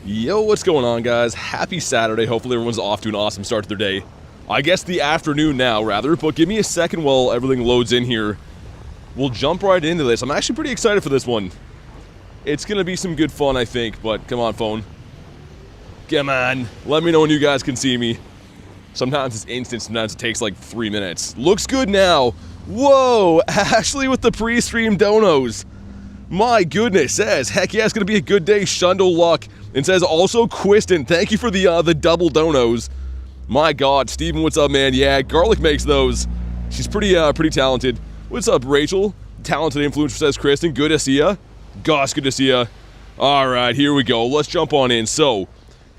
Yo, what's going on, guys? Happy Saturday. Hopefully everyone's off to an awesome start to their day. I guess the afternoon now, rather, but give me a second while everything loads in here. We'll jump right into this. I'm actually pretty excited for this one. It's gonna be some good fun, I think, but come on, phone. Come on. Let me know when you guys can see me. Sometimes it's instant, sometimes it takes like 3 minutes. Looks good now. Whoa, Ashley with the pre-stream donos. My goodness, says, heck yeah, it's gonna be a good day, Shundo luck. And says also Quiston, thank you for the double donos. My god, Steven, what's up, man? Yeah, Garlic makes those. She's pretty talented. What's up, Rachel? Talented influencer, says Kristen. Good to see ya. Gosh, good to see ya. Alright, here we go. Let's jump on in. So,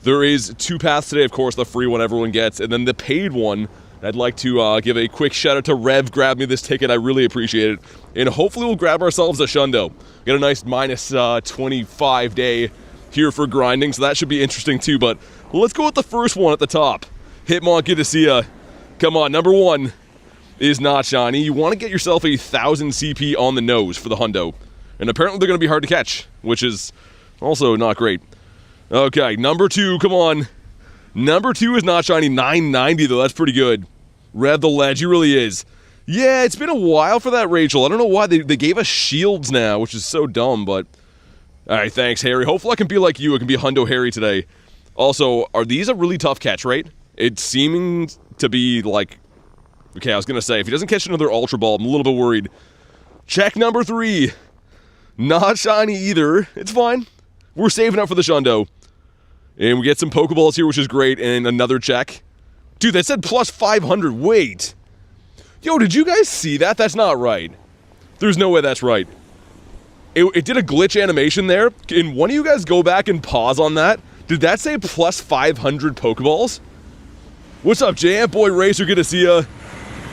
there is 2 paths today, of course, the free one everyone gets, and then the paid one. I'd like to give a quick shout out to Rev, grab me this ticket, I really appreciate it. And hopefully we'll grab ourselves a Shundo. Get a nice minus 25 day here for grinding, so that should be interesting too, but let's go with the first one at the top. Hitmon, good to see ya. Come on, number 1 is not shiny. You want to get yourself a 1000 CP on the nose for the Hundo. And apparently they're going to be hard to catch, which is also not great. Okay, number 2, come on. Number 2 is not shiny, 990 though, that's pretty good. Rev the ledge, he really is. Yeah, it's been a while for that, Rachel. I don't know why they gave us shields now, which is so dumb, but... Alright, thanks, Harry. Hopefully I can be like you, I can be Hundo Harry today. Also, are these a really tough catch rate? It's seeming to be like... Okay, I was gonna say, if he doesn't catch another Ultra Ball, I'm a little bit worried. Check number 3. Not shiny either. It's fine. We're saving up for the Shundo. And we get some Pokeballs here, which is great, and another check. Dude, that said plus 500. Wait. Yo, did you guys see that? That's not right. There's no way that's right. It did a glitch animation there. Can one of you guys go back and pause on that? Did that say plus 500 Pokeballs? What's up, Jamp Boy Racer? Good to see ya.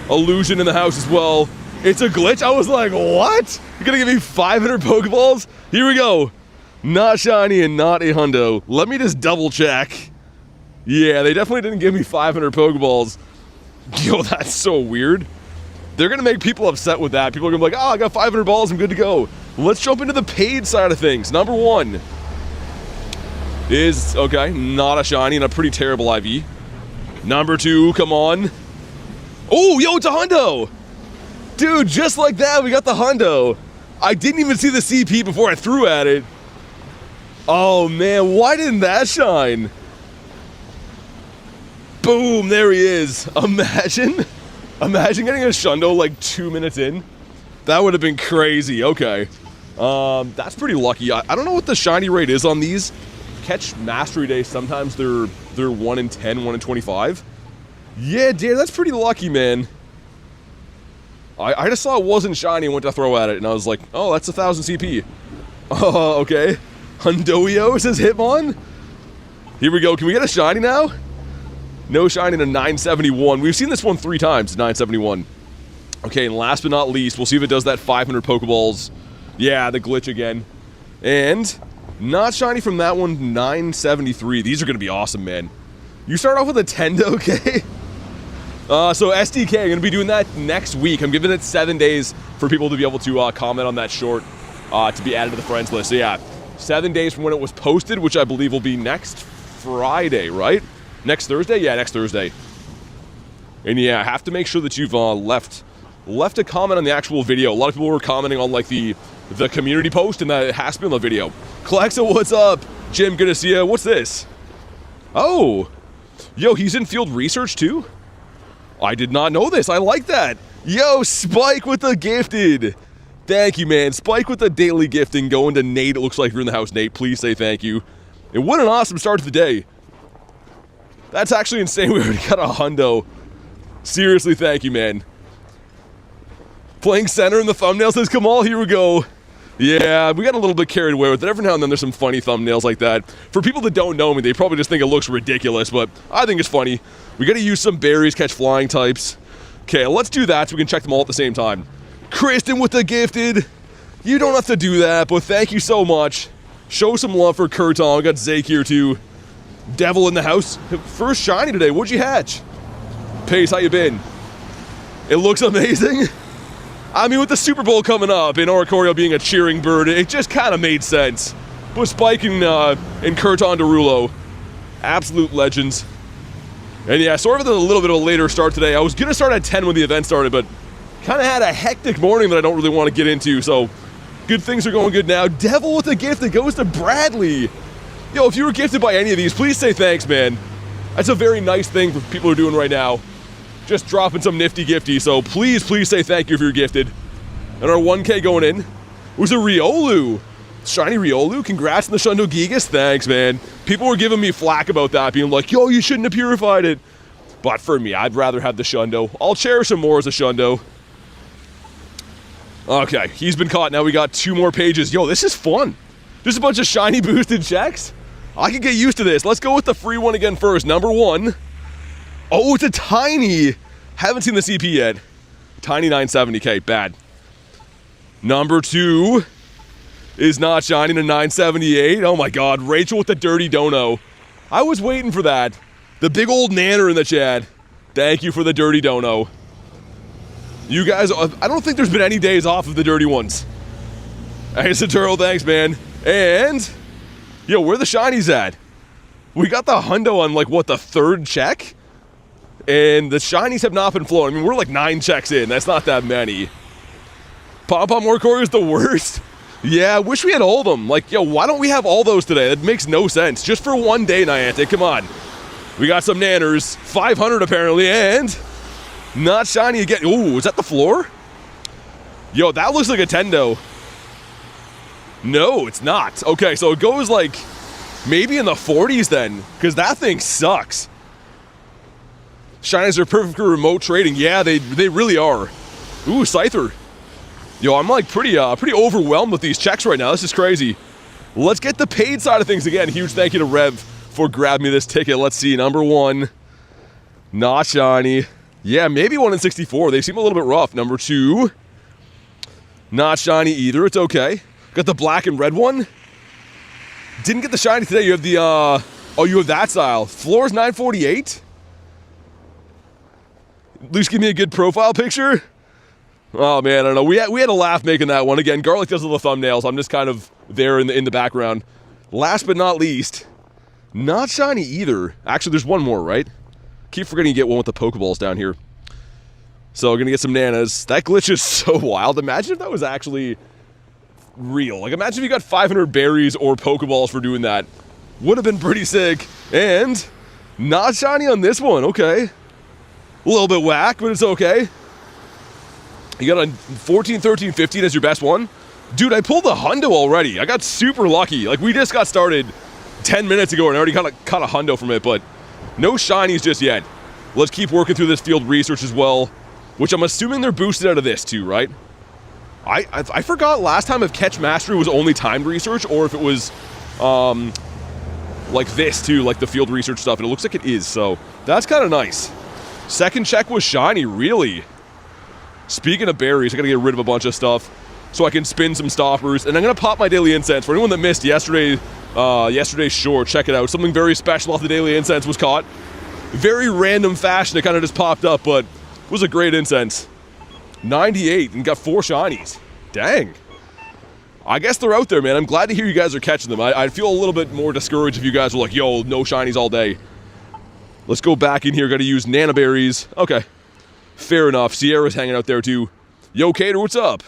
Illusion in the house as well. It's a glitch? I was like, what? You're gonna give me 500 Pokeballs? Here we go. Not shiny and not a Hundo. Let me just double check. Yeah, they definitely didn't give me 500 Pokeballs. Yo, that's so weird. They're gonna make people upset with that. People are gonna be like, oh, I got 500 balls, I'm good to go. Let's jump into the paid side of things. Number 1 is, okay, not a shiny and a pretty terrible IV. Number 2, come on. Oh, yo, it's a Hundo! Dude, just like that, we got the Hundo. I didn't even see the CP before I threw at it. Oh, man, why didn't that shine? Boom, there he is. Imagine getting a Shundo like 2 minutes in. That would have been crazy. Okay. That's pretty lucky. I don't know what the shiny rate is on these. Catch Mastery Day, sometimes they're 1 in 10, 1 in 25. Yeah, dude, that's pretty lucky, man. I just saw it wasn't shiny and went to throw at it, and I was like, oh, that's 1000 CP. Oh, okay. Hundoio, says Hitmon. Here we go. Can we get a shiny now? No shiny to 971. We've seen this one 3 times, 971. Okay, and last but not least, we'll see if it does that 500 Pokeballs. Yeah, the glitch again. And not shiny from that one, 973. These are going to be awesome, man. You start off with a Tendo, okay? So SDK, I'm going to be doing that next week. I'm giving it 7 days for people to be able to comment on that short to be added to the friends list. So yeah, 7 days from when it was posted, which I believe will be next Friday, right? Next Thursday? Yeah, next Thursday. And yeah, I have to make sure that you've left a comment on the actual video. A lot of people were commenting on like the community post, and that it has to be on the video. Klexa, what's up? Jim, good to see ya. What's this? Oh, yo, he's in field research too? I did not know this. I like that. Yo, Spike with the gifted. Thank you, man. Spike with the daily gifting going to Nate. It looks like you're in the house, Nate. Please say thank you. And what an awesome start to the day. That's actually insane. We already got a Hundo. Seriously, thank you, man. Playing center in the thumbnail says Kamal. Here we go. Yeah, we got a little bit carried away with it. Every now and then there's some funny thumbnails like that. For people that don't know me, they probably just think it looks ridiculous, but I think it's funny. We gotta use some berries, catch flying types. Okay, let's do that so we can check them all at the same time. Kristen with the gifted. You don't have to do that, but thank you so much. Show some love for Kurton. We got Zake here too. Devil in the house. First shiny today. What'd you hatch? Pace, how you been? It looks amazing. I mean, with the Super Bowl coming up and Oricorio being a cheering bird, it just kind of made sense. with Spike and Kurton Derulo. Absolute legends. And yeah, sort of a little bit of a later start today. I was going to start at 10 when the event started, but kind of had a hectic morning that I don't really want to get into, so good things are going good now. Devil with a gift that goes to Bradley. Yo, if you were gifted by any of these, please say thanks, man. That's a very nice thing for people who are doing right now. Just dropping some nifty gifty, so please say thank you if you're gifted. And our 1K going in was a Riolu. Shiny Riolu, congrats on the Shundo Gigas. Thanks, man. People were giving me flack about that, being like, yo, you shouldn't have purified it. But for me, I'd rather have the Shundo. I'll cherish him more as a Shundo. Okay, he's been caught. Now we got 2 more pages. Yo, this is fun. Just a bunch of shiny boosted checks. I can get used to this. Let's go with the free one again first. Number 1. Oh, it's a tiny. Haven't seen the CP yet. Tiny 970k, bad. Number 2 is not shiny to 978. Oh my god, Rachel with the dirty dono. I was waiting for that. The big old nanner in the chat. Thank you for the dirty dono. You guys, I don't think there's been any days off of the dirty ones. Hey, Saturo, thanks, man. And, yo, where the shinies at? We got the hundo on, like, what, the 3rd check? And the shinies have not been flowing. I mean, we're like 9 checks in. That's not that many. Pom-Pom Oricorio is the worst. Yeah, I wish we had all of them. Like, yo, why don't we have all those today? That makes no sense. Just for one day, Niantic, come on. We got some nanners. 500 apparently, and not shiny again. Ooh, is that the floor? Yo, that looks like a Tendo. No, it's not. Okay, so it goes like maybe in the 40s then, because that thing sucks. Shinies are perfect for remote trading. Yeah, they really are. Ooh, Scyther. Yo, I'm like pretty overwhelmed with these checks right now. This is crazy. Let's get the paid side of things again. Huge thank you to Rev for grabbing me this ticket. Let's see, number 1. Not shiny. Yeah, maybe 1 in 64. They seem a little bit rough. Number 2. Not shiny either. It's okay. Got the black and red one. Didn't get the shiny today. You have the, oh, you have that style. Floor's 948. At least give me a good profile picture. Oh man, I don't know. We had a laugh making that one. Again, Garlic does all the thumbnails. I'm just kind of there in the background. Last but not least, not shiny either. Actually, there's one more, right? Keep forgetting you get one with the Pokeballs down here. So we're gonna get some nanas. That glitch is so wild. Imagine if that was actually real. Like, imagine if you got 500 berries or Pokeballs for doing that. Would have been pretty sick. And not shiny on this one. Okay. A little bit whack, but it's okay. You got a 14, 13, 15 as your best one? Dude, I pulled the hundo already. I got super lucky. Like, we just got started 10 minutes ago and I already caught a hundo from it, but no shinies just yet. Let's keep working through this field research as well, which I'm assuming they're boosted out of this too, right? I forgot last time if Catch Mastery was only timed research or if it was like this too, like the field research stuff, and it looks like it is, so that's kind of nice. Second check was shiny, really? Speaking of berries, I gotta get rid of a bunch of stuff so I can spin some stoppers, and I'm gonna pop my daily incense. For anyone that missed yesterday's short, check it out. Something very special off the daily incense was caught. Very random fashion, it kind of just popped up, but it was a great incense. 98 and got 4 shinies. Dang. I guess they're out there, man. I'm glad to hear you guys are catching them. I'd feel a little bit more discouraged if you guys were like, yo, no shinies all day. Let's go back in here. Gotta use nana berries. Okay. Fair enough. Sierra's hanging out there too. Yo, Cater, what's up?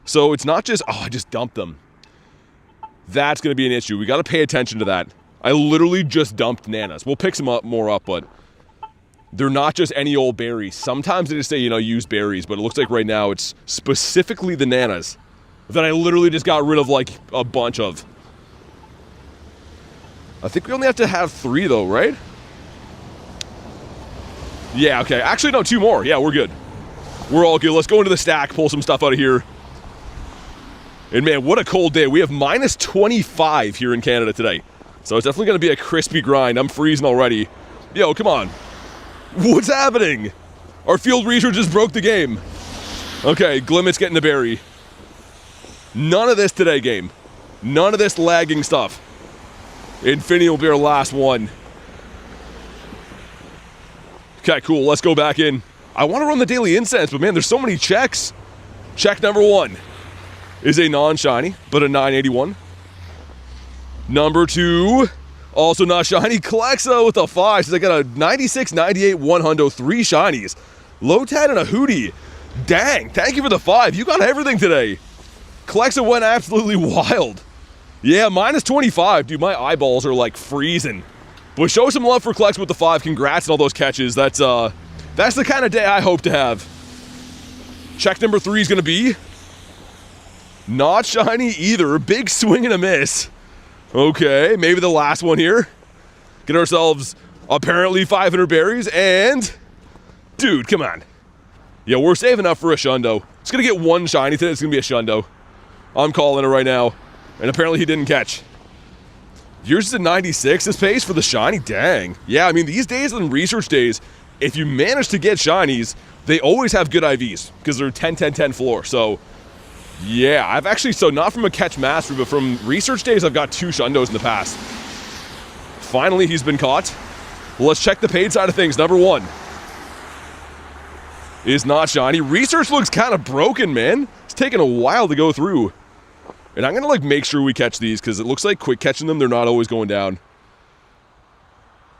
So it's not just, oh, I just dumped them. That's going to be an issue. We got to pay attention to that. I literally just dumped nanas. We'll pick some more up, but they're not just any old berries. Sometimes they just say, you know, use berries, but it looks like right now it's specifically the nanas that I literally just got rid of like a bunch of. I think we only have to have 3 though, right? Yeah, okay. Actually, no, 2 more. Yeah, we're good. We're all good. Let's go into the stack, pull some stuff out of here. And man, what a cold day. We have minus 25 here in Canada today. So it's definitely going to be a crispy grind. I'm freezing already. Yo, come on. What's happening? Our field research just broke the game. Okay, Glimmet's getting the berry. None of this today, game. None of this lagging stuff. Infinity will be our last one. Okay, cool. Let's go back in. I want to run the daily incense, but man, there's so many checks. Check number 1 is a non-shiny, but a 981. Number 2, also not shiny, Klexa with a 5. So they got a 96, 98, 1 hundo, 3 shinies. Lotad and a Hootie. Dang, thank you for the 5. You got everything today. Klexa went absolutely wild. Yeah, minus 25. Dude, my eyeballs are like freezing. But show some love for Klexa with the 5. Congrats on all those catches. That's the kind of day I hope to have. Check number 3 is going to be not shiny either. Big swing and a miss. Okay, maybe the last one here. Get ourselves apparently 500 berries and... Dude, come on. Yeah, we're saving up for a shundo. It's going to get 1 shiny today. It's going to be a shundo. I'm calling it right now. And apparently he didn't catch. Yours is a 96 this pace for the shiny? Dang. Yeah, I mean, these days and research days, if you manage to get shinies, they always have good IVs because they're 10, 10, 10 floor. So, yeah, I've actually, so not from a catch mastery, but from research days, I've got 2 shundos in the past. Finally, he's been caught. Well, let's check the paid side of things. Number 1 is not shiny. Research looks kind of broken, man. It's taking a while to go through. And I'm going to, like, make sure we catch these because it looks like quick catching them, they're not always going down.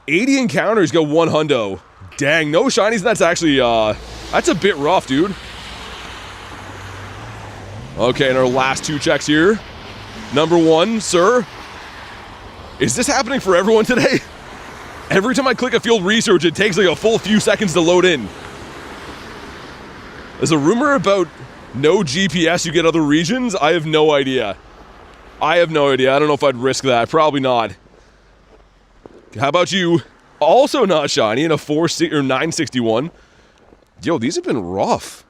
80 encounters, got 1 hundo. Dang, no shinies. That's actually, that's a bit rough, dude. Okay, and our last 2 checks here. Number 1, sir. Is this happening for everyone today? Every time I click a field research, it takes like a full few seconds to load in. There's a rumor about no GPS, you get other regions. I have no idea. I don't know if I'd risk that. Probably not. How about you? Also not shiny in a 961. Yo, these have been rough.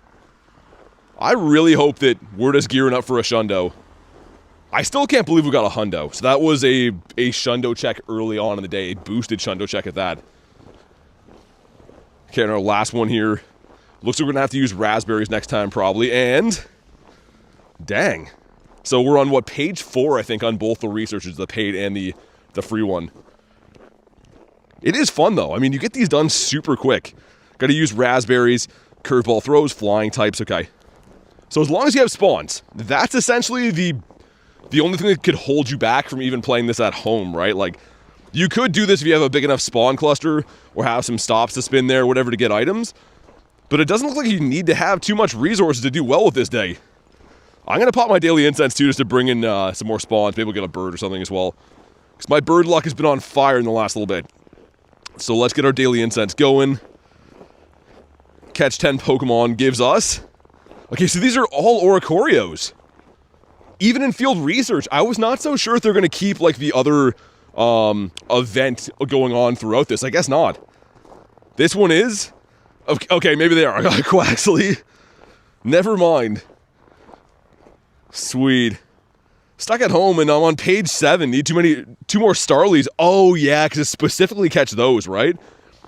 I really hope that we're just gearing up for a shundo. I still can't believe we got a hundo. So that was a shundo check early on in the day. A boosted shundo check at that. Okay, and our last one here. Looks like we're going to have to use raspberries next time probably. And... Dang. So we're on, what, page 4, I think, on both the researches. The paid and the free one. It is fun, though. I mean, you get these done super quick. Got to use raspberries, curveball throws, flying types. Okay. So as long as you have spawns, that's essentially the only thing that could hold you back from even playing this at home, right? Like, you could do this if you have a big enough spawn cluster or have some stops to spin there, whatever, to get items. But it doesn't look like you need to have too much resources to do well with this day. I'm going to pop my daily incense, too, just to bring in some more spawns. Maybe we'll get a bird or something as well. Because my bird luck has been on fire in the last little bit. So let's get our daily incense going. Catch 10 Pokemon gives us... Okay, so these are all Oricorios. Even in field research, I was not so sure if they're going to keep, like, the other event going on throughout this. I guess not. This one is... Okay, maybe they are. I got a Quaxley. Never mind. Sweet. Stuck at home and I'm on page 7. Need 2 more Starlies. Oh, yeah, because it specifically catch those, right?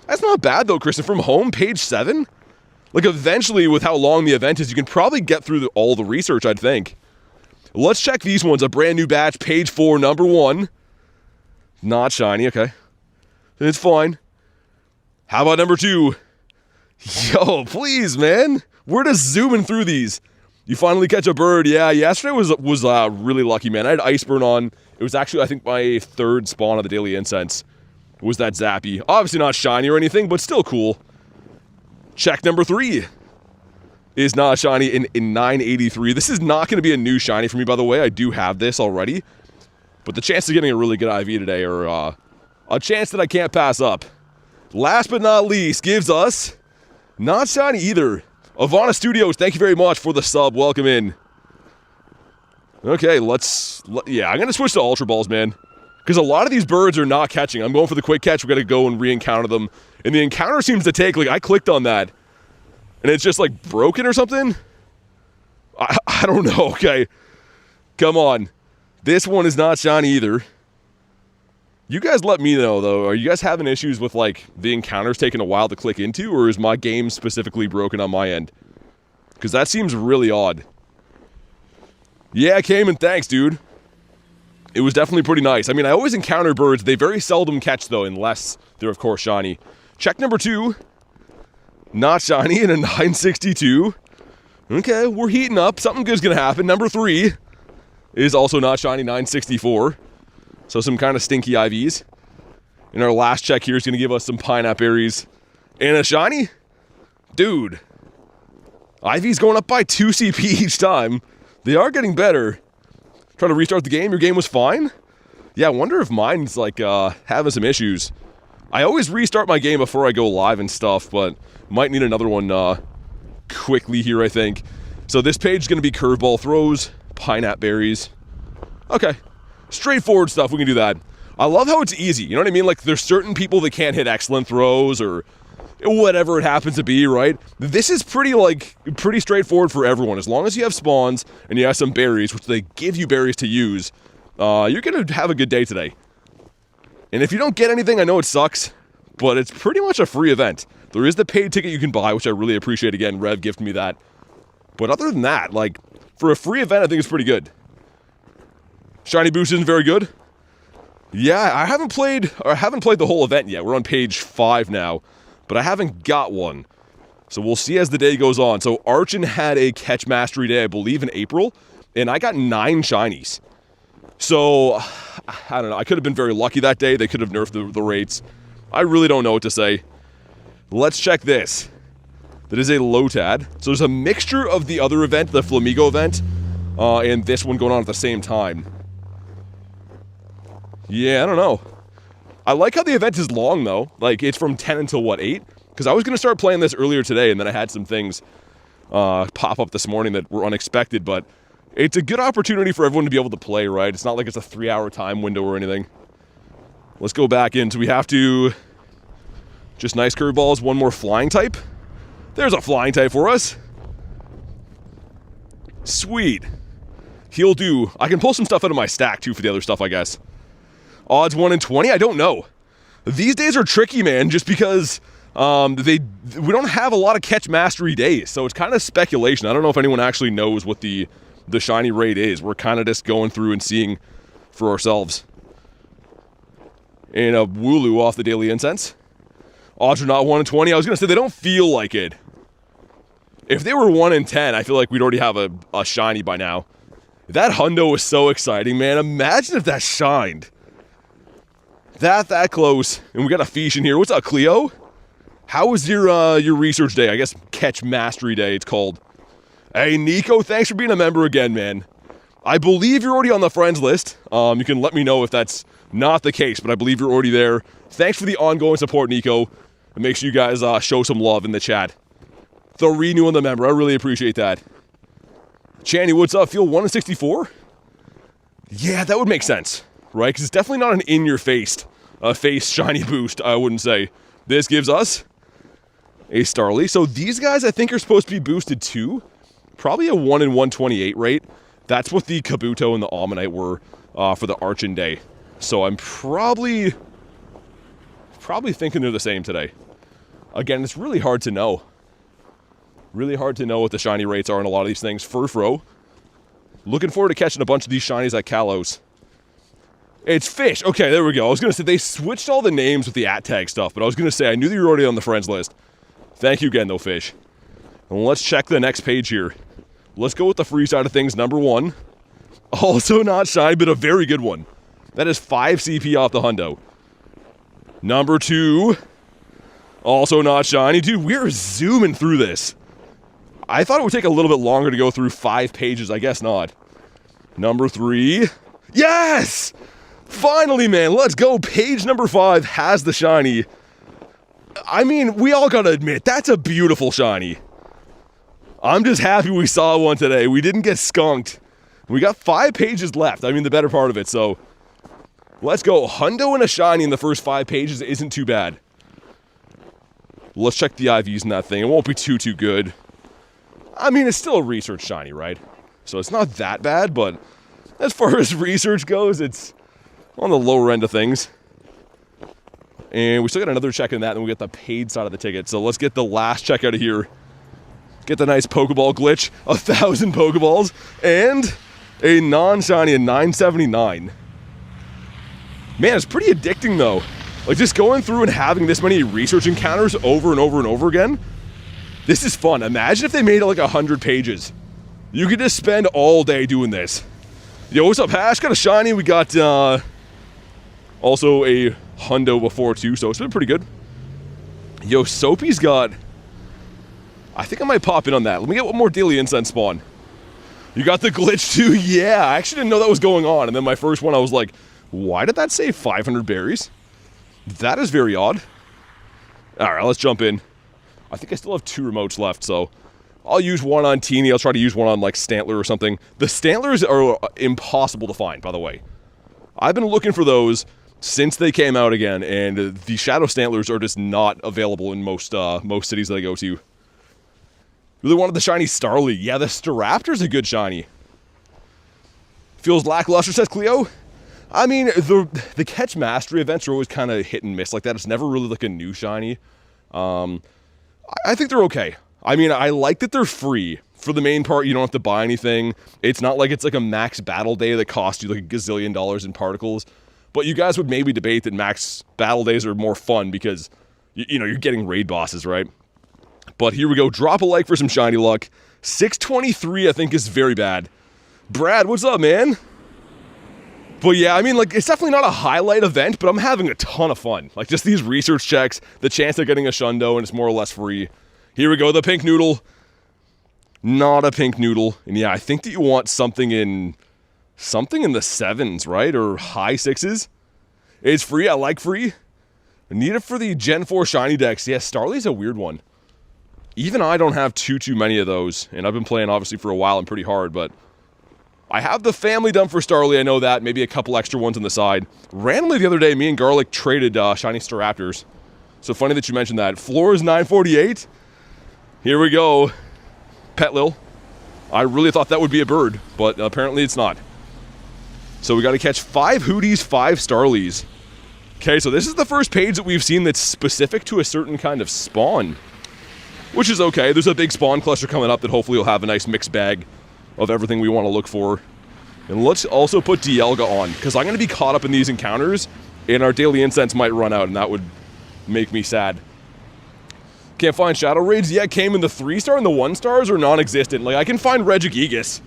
That's not bad, though, Kristen. From home, page 7? Like, eventually, with how long the event is, you can probably get through all the research, I'd think. Let's check these ones. A brand new batch, page 4, number 1. Not shiny, okay. It's fine. How about number 2? Yo, please, man. We're just zooming through these. You finally catch a bird. Yeah, yesterday was really lucky, man. I had Iceburn on. It was actually, I think, my 3rd spawn of the Daily Incense. Was that Zappy. Obviously not shiny or anything, but still cool. Check number 3 is not shiny in 983. This is not going to be a new shiny for me, by the way. I do have this already. But the chance of getting a really good IV today are a chance that I can't pass up. Last but not least, gives us... Not shiny either. Ivana Studios, thank you very much for the sub. Welcome in. Okay, yeah, I'm going to switch to Ultra Balls, man. Because a lot of these birds are not catching. I'm going for the quick catch. We're going to go and re-encounter them. And the encounter seems to take, like, I clicked on that. And it's just, like, broken or something? I don't know, okay. Come on. This one is not shiny either. You guys let me know, though. Are you guys having issues with, like, the encounters taking a while to click into? Or is my game specifically broken on my end? Because that seems really odd. Yeah, Cayman, thanks, dude. It was definitely pretty nice. I mean, I always encounter birds. They very seldom catch, though, unless they're, of course, shiny. Check number 2. Not shiny in a 962. Okay, we're heating up. Something good's going to happen. Number 3 is also not shiny, 964. So some kind of stinky IVs. And our last check here is going to give us some pineapple berries and a shiny. Dude, IV's going up by 2 CP each time. They are getting better. Trying to restart the game. Your game was fine? Yeah, I wonder if mine's like having some issues. I always restart my game before I go live and stuff, but might need another one quickly here, I think. So this page is going to be curveball throws, pineapple berries. Okay, straightforward stuff. We can do that. I love how it's easy. You know what I mean? Like, there's certain people that can't hit excellent throws or whatever it happens to be, right? This is pretty straightforward for everyone. As long as you have spawns and you have some berries, which they give you berries to use, you're going to have a good day today. And if you don't get anything, I know it sucks, but it's pretty much a free event. There is the paid ticket you can buy, which I really appreciate. Again, Rev gifted me that. But other than that, like, for a free event, I think it's pretty good. Shiny Boost isn't very good. Yeah, I haven't played the whole event yet. We're on page 5 now, but I haven't got one. So we'll see as the day goes on. So Archon had a catch mastery day, I believe, in April, and I got 9 shinies. So, I don't know. I could have been very lucky that day. They could have nerfed the rates. I really don't know what to say. Let's check this. That is a Lotad. So there's a mixture of the other event, the Flamigo event, and this one going on at the same time. Yeah, I don't know. I like how the event is long, though. Like, it's from 10 until, what, 8? Because I was going to start playing this earlier today, and then I had some things pop up this morning that were unexpected, but it's a good opportunity for everyone to be able to play, right? It's not like it's a 3-hour time window or anything. Let's go back in. So we have to... Just nice curveballs, one more flying type. There's a flying type for us. Sweet. He'll do. I can pull some stuff out of my stack, too, for the other stuff, I guess. Odds 1 in 20? I don't know. These days are tricky, man, just because we don't have a lot of catch mastery days, so it's kind of speculation. I don't know if anyone actually knows what the shiny rate is. We're kind of just going through and seeing for ourselves. And a Wooloo off the Daily Incense. Odds are not 1 in 20. I was going to say they don't feel like it. If they were 1 in 10, I feel like we'd already have a shiny by now. That hundo was so exciting, man. Imagine if that shined. That close. And we got a fish in here. What's up, Cleo? How was your research day? I guess catch mastery day it's called. Hey, Nico, thanks for being a member again, man. I believe you're already on the friends list. You can let me know if that's not the case, but I believe you're already there. Thanks for the ongoing support, Nico. And make sure you guys show some love in the chat. The renew on the member. I really appreciate that. Channy, what's up? Feel 1 in 64? Yeah, that would make sense. Right? Because it's definitely not an in-your-face shiny boost, I wouldn't say. This gives us a Starly. So these guys, I think, are supposed to be boosted too. Probably a 1 in 128 rate. That's what the Kabuto and the Ammonite were for the Archon Day. So I'm probably thinking they're the same today. Again, it's really hard to know. Really hard to know what the shiny rates are on a lot of these things. Furfro. Looking forward to catching a bunch of these shinies at Kalos. It's Fish. Okay, there we go. I was going to say they switched all the names with the @tag stuff, but I was going to say I knew that you were already on the friends list. Thank you again, though, Fish. And let's check the next page here. Let's go with the free side of things. Number 1. Also not shiny, but a very good one. That is 5 CP off the hundo. Number 2. Also not shiny. Dude, we're zooming through this. I thought it would take a little bit longer to go through 5 pages. I guess not. Number 3. Yes! Finally, man, let's go. Page number 5 has the shiny. I mean, we all gotta admit, that's a beautiful shiny. I'm just happy we saw one today. We didn't get skunked. We got 5 pages left. I mean, the better part of it, so... Let's go. Hundo and a shiny in the first 5 pages isn't too bad. Let's check the IVs in that thing. It won't be too good. I mean, it's still a research shiny, right? So it's not that bad, but as far as research goes, it's on the lower end of things. And we still got another check in that, and we get the paid side of the ticket. So let's get the last check out of here. Get the nice Pokeball glitch. 1,000 Pokeballs. And a non-shiny at 979. Man, it's pretty addicting, though. Like, just going through and having this many research encounters over and over and over again. This is fun. Imagine if they made it like 100 pages. You could just spend all day doing this. Yo, what's up, Hash? Got a shiny. We got Also a hundo before too, so it's been pretty good. Yo, Soapy's got... I think I might pop in on that. Let me get one more daily incense spawn. You got the glitch too? Yeah, I actually didn't know that was going on. And then my first one, I was like, why did that say 500 berries? That is very odd. All right, let's jump in. I think I still have 2 remotes left, so I'll use one on Teeny. I'll try to use one on, like, Stantler or something. The Stantlers are impossible to find, by the way. I've been looking for those since they came out again, and the Shadow Stantlers are just not available in most cities that I go to. Really wanted the shiny Starly. Yeah, the Staraptor's a good shiny. Feels lackluster, says Cleo. I mean, the catch mastery events are always kind of hit and miss like that. It's never really like a new shiny. I think they're okay. I mean, I like that they're free. For the main part, you don't have to buy anything. It's not like it's like a max battle day that costs you like a gazillion dollars in particles. But you guys would maybe debate that max battle days are more fun because, you know, you're getting raid bosses, right? But here we go. Drop a like for some shiny luck. 623, I think, is very bad. Brad, what's up, man? But yeah, I mean, like, it's definitely not a highlight event, but I'm having a ton of fun. Like, just these research checks, the chance of getting a Shundo, and it's more or less free. Here we go, the pink noodle. Not a pink noodle. And yeah, I think that you want something in the 7s, right? Or high 6s. It's free. I like free. I need it for the Gen 4 shiny decks. Yeah, Starly's a weird one. Even I don't have too many of those. And I've been playing, obviously, for a while and pretty hard, but I have the family done for Starly, I know that. Maybe a couple extra ones on the side. Randomly the other day, me and Garlic traded shiny Staraptors. So funny that you mentioned that. Floor is 948. Here we go. Petlil. I really thought that would be a bird, but apparently it's not. So we got to catch 5 Hooties, 5 Starlies. Okay, so this is the first page that we've seen that's specific to a certain kind of spawn. Which is okay. There's a big spawn cluster coming up that hopefully will have a nice mixed bag of everything we want to look for. And let's also put Dialga on, because I'm going to be caught up in these encounters, and our daily incense might run out, and that would make me sad. Can't find Shadow Raids? Yeah, it came in the 3-star and the 1-stars are non-existent. Like, I can find Regigigas,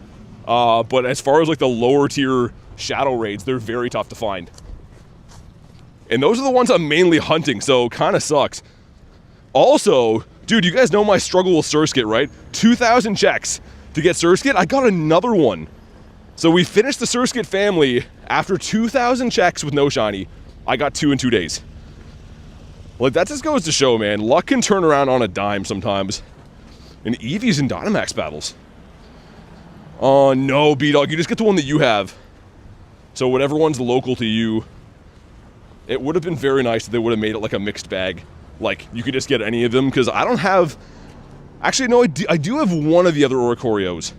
but as far as, like, the lower-tier Shadow Raids, they're very tough to find. And those are the ones I'm mainly hunting, so kind of sucks. Also, dude, you guys know my struggle with Surskit, right? 2,000 checks to get Surskit. I got another one. So we finished the Surskit family after 2,000 checks with no shiny. I got 2 in 2 days. Like, that just goes to show, man. Luck can turn around on a dime sometimes. And Eevee's in Dynamax battles. Oh, no, B-Dog. You just get the one that you have. So whatever one's local to you. It would have been very nice if they would have made it like a mixed bag. Like, you could just get any of them, because I don't have... Actually, no, I do have one of the other Oricorios.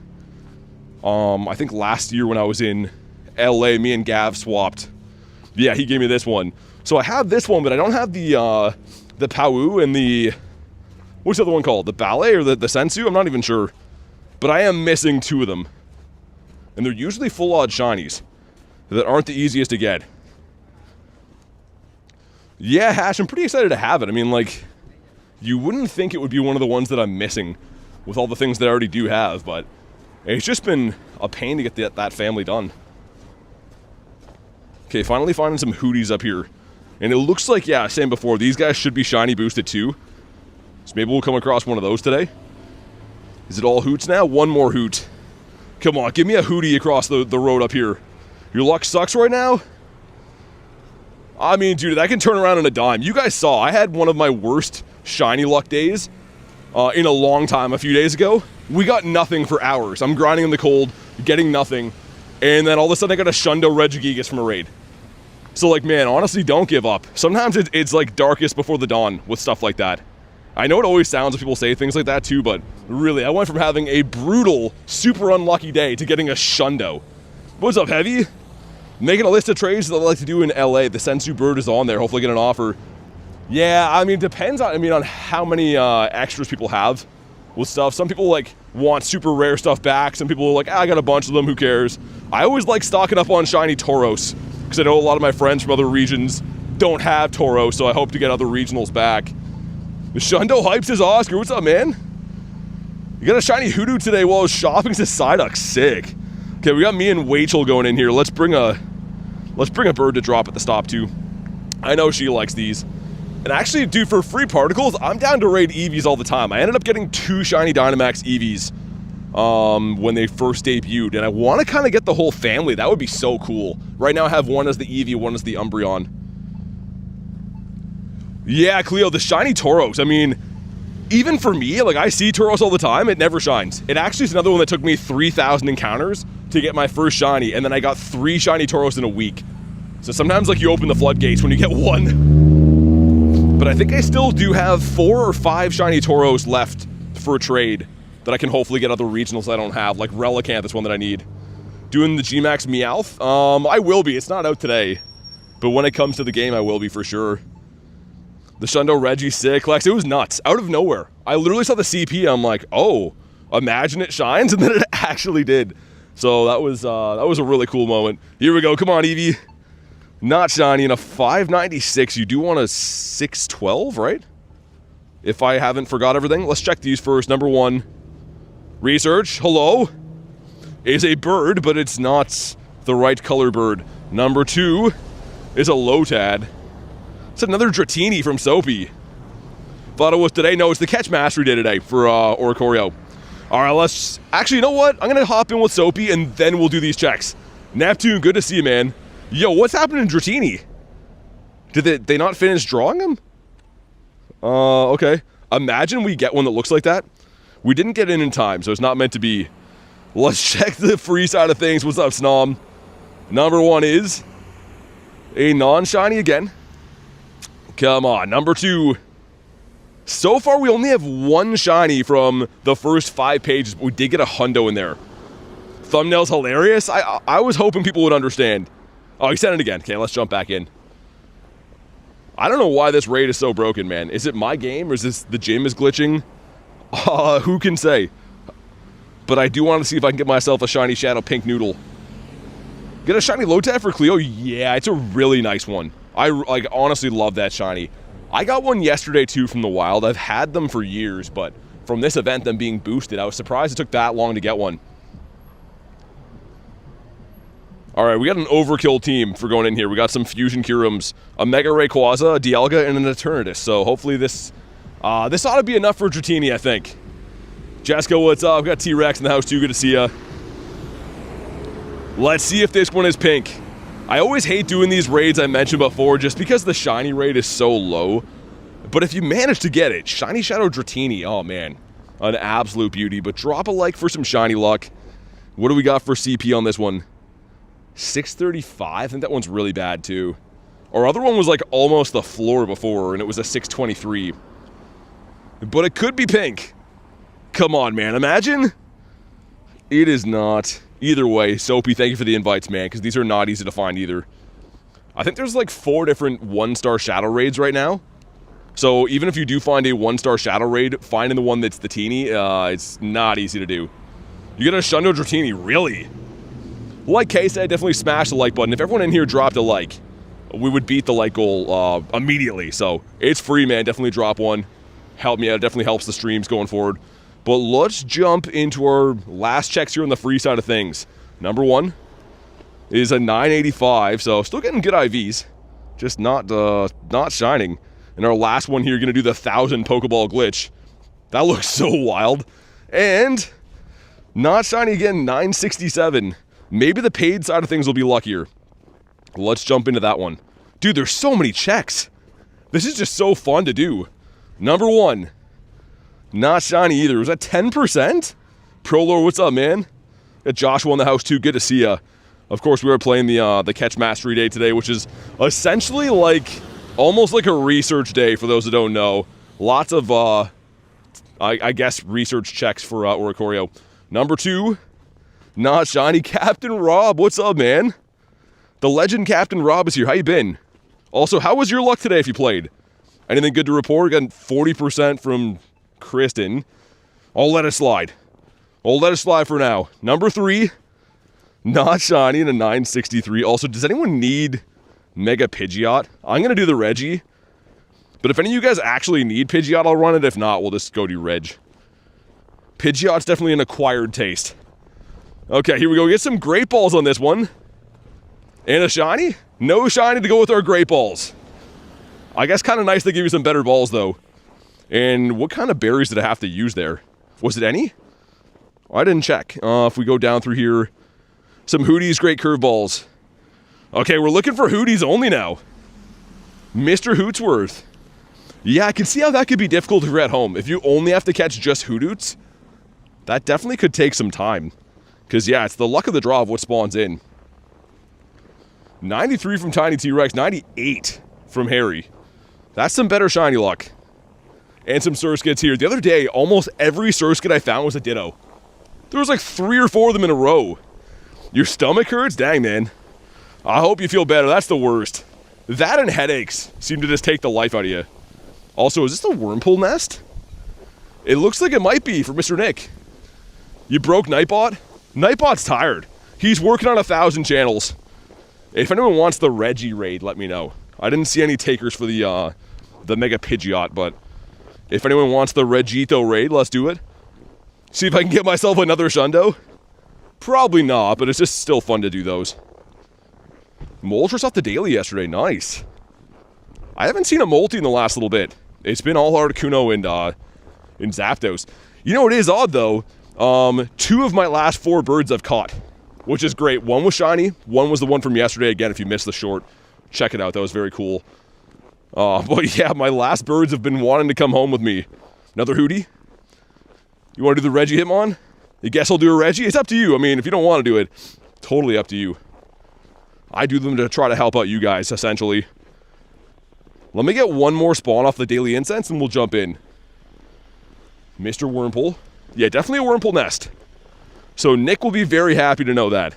I think last year when I was in LA, me and Gav swapped. Yeah, he gave me this one. So I have this one, but I don't have the Pau and the... What's the other one called? The Ballet or the Sensu? I'm not even sure. But I am missing 2 of them. And they're usually full odd shinies that aren't the easiest to get. Yeah, Hash, I'm pretty excited to have it. I mean, like, you wouldn't think it would be one of the ones that I'm missing with all the things that I already do have, but it's just been a pain to get that family done. Okay, finally finding some Hooties up here. And it looks like, yeah, same before, these guys should be shiny boosted too. So maybe we'll come across one of those today. Is it all Hoots now? One more Hoot. Come on, give me a Hootie across the road up here. Your luck sucks right now? I mean, dude, that can turn around in a dime. You guys saw, I had one of my worst shiny luck days in a long time a few days ago. We got nothing for hours. I'm grinding in the cold, getting nothing, and then all of a sudden I got a Shundo Regigigas from a raid. So, like, man, honestly, don't give up. Sometimes it's like darkest before the dawn with stuff like that. I know it always sounds when people say things like that too, but really, I went from having a brutal, super unlucky day to getting a Shundo. What's up, Heavy? Making a list of trades that I like to do in LA. The Sensu Bird is on there. Hopefully get an offer. Yeah, I mean, it depends on how many extras people have with stuff. Some people, like, want super rare stuff back. Some people are like, I got a bunch of them, who cares? I always like stocking up on shiny Tauros, because I know a lot of my friends from other regions don't have Tauros, so I hope to get other regionals back. The Shundo hypes his Oscar. What's up, man? You got a shiny Hoodoo today while I was shopping to Psyduck. Sick. Okay, we got me and Wachel going in here. Let's bring a bird to drop at the stop too. I know she likes these. And actually, dude, for free particles, I'm down to raid Eevees all the time. I ended up getting 2 shiny Dynamax Eevees when they first debuted, and I want to kind of get the whole family. That would be so cool. Right now I have one as the Eevee, one as the Umbreon. Yeah, Cleo, the shiny Tauros. I mean, even for me, like, I see Tauros all the time, it never shines. It actually is another one that took me 3,000 encounters to get my first shiny, and then I got 3 shiny Tauros in a week. So sometimes, like, you open the floodgates when you get one. But I think I still do have 4 or 5 shiny Tauros left for a trade that I can hopefully get other regionals I don't have, like Relicanth is one that I need. Doing the Gmax Meowth? I will be. It's not out today. But when it comes to the game, I will be for sure. The Shundo Reggie sick. Lex, it was nuts. Out of nowhere. I literally saw the CP, I'm like, oh, imagine it shines, and then it actually did. So that was a really cool moment. Here we go. Come on, Eevee. Not shiny. In a 596, you do want a 612, right? If I haven't forgot everything. Let's check these first. Number 1. Research, hello, is a bird, but it's not the right color bird. Number 2 is a Lotad. It's another Dratini from Soapy. Thought it was today. No, it's the Catch Mastery Day today for Oricorio. All right, let's... Actually, you know what? I'm going to hop in with Soapy, and then we'll do these checks. Neptune, good to see you, man. Yo, what's happening to Dratini? Did they not finish drawing him? Okay. Imagine we get one that looks like that. We didn't get in time, so it's not meant to be. Let's check the free side of things. What's up, Snom? Number 1 is a non-shiny again. Come on. Number 2. So far, we only have 1 shiny from the first 5 pages, but we did get a hundo in there. Thumbnail's hilarious. I was hoping people would understand. Oh, he sent it again. Okay, let's jump back in. I don't know why this raid is so broken, man. Is it my game, or is this the gym is glitching? Who can say? But I do want to see if I can get myself a shiny Shadow Pink Noodle. Get a shiny Lotad for Cleo? Yeah, it's a really nice one. I honestly love that shiny. I got one yesterday too from the wild. I've had them for years, but from this event, them being boosted, I was surprised it took that long to get one. Alright, we got an overkill team for going in here. We got some Fusion Curums, a Mega Rayquaza, a Dialga, and an Eternatus. So hopefully this ought to be enough for Dratini, I think. Jessica, what's up? We got T-Rex in the house too. Good to see ya. Let's see if this one is pink. I always hate doing these raids I mentioned before just because the shiny rate is so low. But if you manage to get it, Shiny Shadow Dratini, oh man, an absolute beauty. But drop a like for some shiny luck. What do we got for CP on this one? 635? I think that one's really bad too. Our other one was like almost the floor before, and it was a 623. But it could be pink. Come on, man. Imagine. It is not. Either way, Soapy, thank you for the invites, man, because these are not easy to find either. I think there's like 4 different 1-star shadow raids right now. So even if you do find a 1-star shadow raid, finding the one that's the teeny, it's not easy to do. You get a Shundo Dratini, really? Like Kay said, definitely smash the like button. If everyone in here dropped a like, we would beat the like goal immediately. So it's free, man. Definitely drop one. Help me out. It definitely helps the streams going forward. But let's jump into our last checks here on the free side of things. Number 1 is a 985, so still getting good IVs, just not shining. And our last one here, going to do the 1,000 Pokeball glitch. That looks so wild. And not shiny again, 967. Maybe the paid side of things will be luckier. Let's jump into that one. Dude, there's so many checks. This is just so fun to do. Number 1. Not shiny either. Was that 10%? Prolor, what's up, man? Got Joshua in the house, too. Good to see ya. Of course, we were playing the Catch Mastery Day today, which is essentially like, almost like a research day, for those that don't know. Lots of, I guess, research checks for Oricorio. Number 2, not shiny. Captain Rob, what's up, man? The legend Captain Rob is here. How you been? Also, how was your luck today if you played? Anything good to report? Got 40% from Kristen. I'll let it slide. I'll let it slide for now. Number 3, not shiny, and a 963. Also, does anyone need Mega Pidgeot? I'm going to do the Reggie. But if any of you guys actually need Pidgeot, I'll run it. If not, we'll just go do Reg. Pidgeot's definitely an acquired taste. Okay, here we go. Get some Great Balls on this one. And a shiny? No shiny to go with our Great Balls. I guess kind of nice they give you some better balls, though. And what kind of berries did I have to use there? Was it any? I didn't check. If we go down through here, some Hooties, great curveballs. Okay, we're looking for Hooties only now. Mr. Hootsworth. Yeah, I can see how that could be difficult if you're at home. If you only have to catch just Hootoots, that definitely could take some time. Because, yeah, it's the luck of the draw of what spawns in. 93 from Tiny T-Rex, 98 from Harry. That's some better shiny luck. And some Surskits here. The other day, almost every Surskit I found was a Ditto. There was like 3 or 4 of them in a row. Your stomach hurts? Dang, man. I hope you feel better. That's the worst. That and headaches seem to just take the life out of you. Also, is this the Wurmple nest? It looks like it might be for Mr. Nick. You broke Nightbot? Nightbot's tired. He's working on 1,000 channels. If anyone wants the Reggie raid, let me know. I didn't see any takers for the Mega Pidgeot, but if anyone wants the Regito raid, let's do it. See if I can get myself another Shundo. Probably not, but it's just still fun to do those. Moltres off the daily yesterday, nice. I haven't seen a Molty in the last little bit. It's been all Articuno and Zapdos. You know, it is odd though. 2 of my last 4 birds I've caught, which is great. 1 was shiny, 1 was the one from yesterday. Again, if you missed the short, check it out. That was very cool. But yeah, my last birds have been wanting to come home with me. Another Hootie? You want to do the Reggie Hitmon? You guess I'll do a Reggie? It's up to you. I mean, if you don't want to do it, totally up to you. I do them to try to help out you guys, essentially. Let me get 1 more spawn off the Daily Incense and we'll jump in. Mr. Wurmple. Yeah, definitely a Wurmple nest. So Nick will be very happy to know that.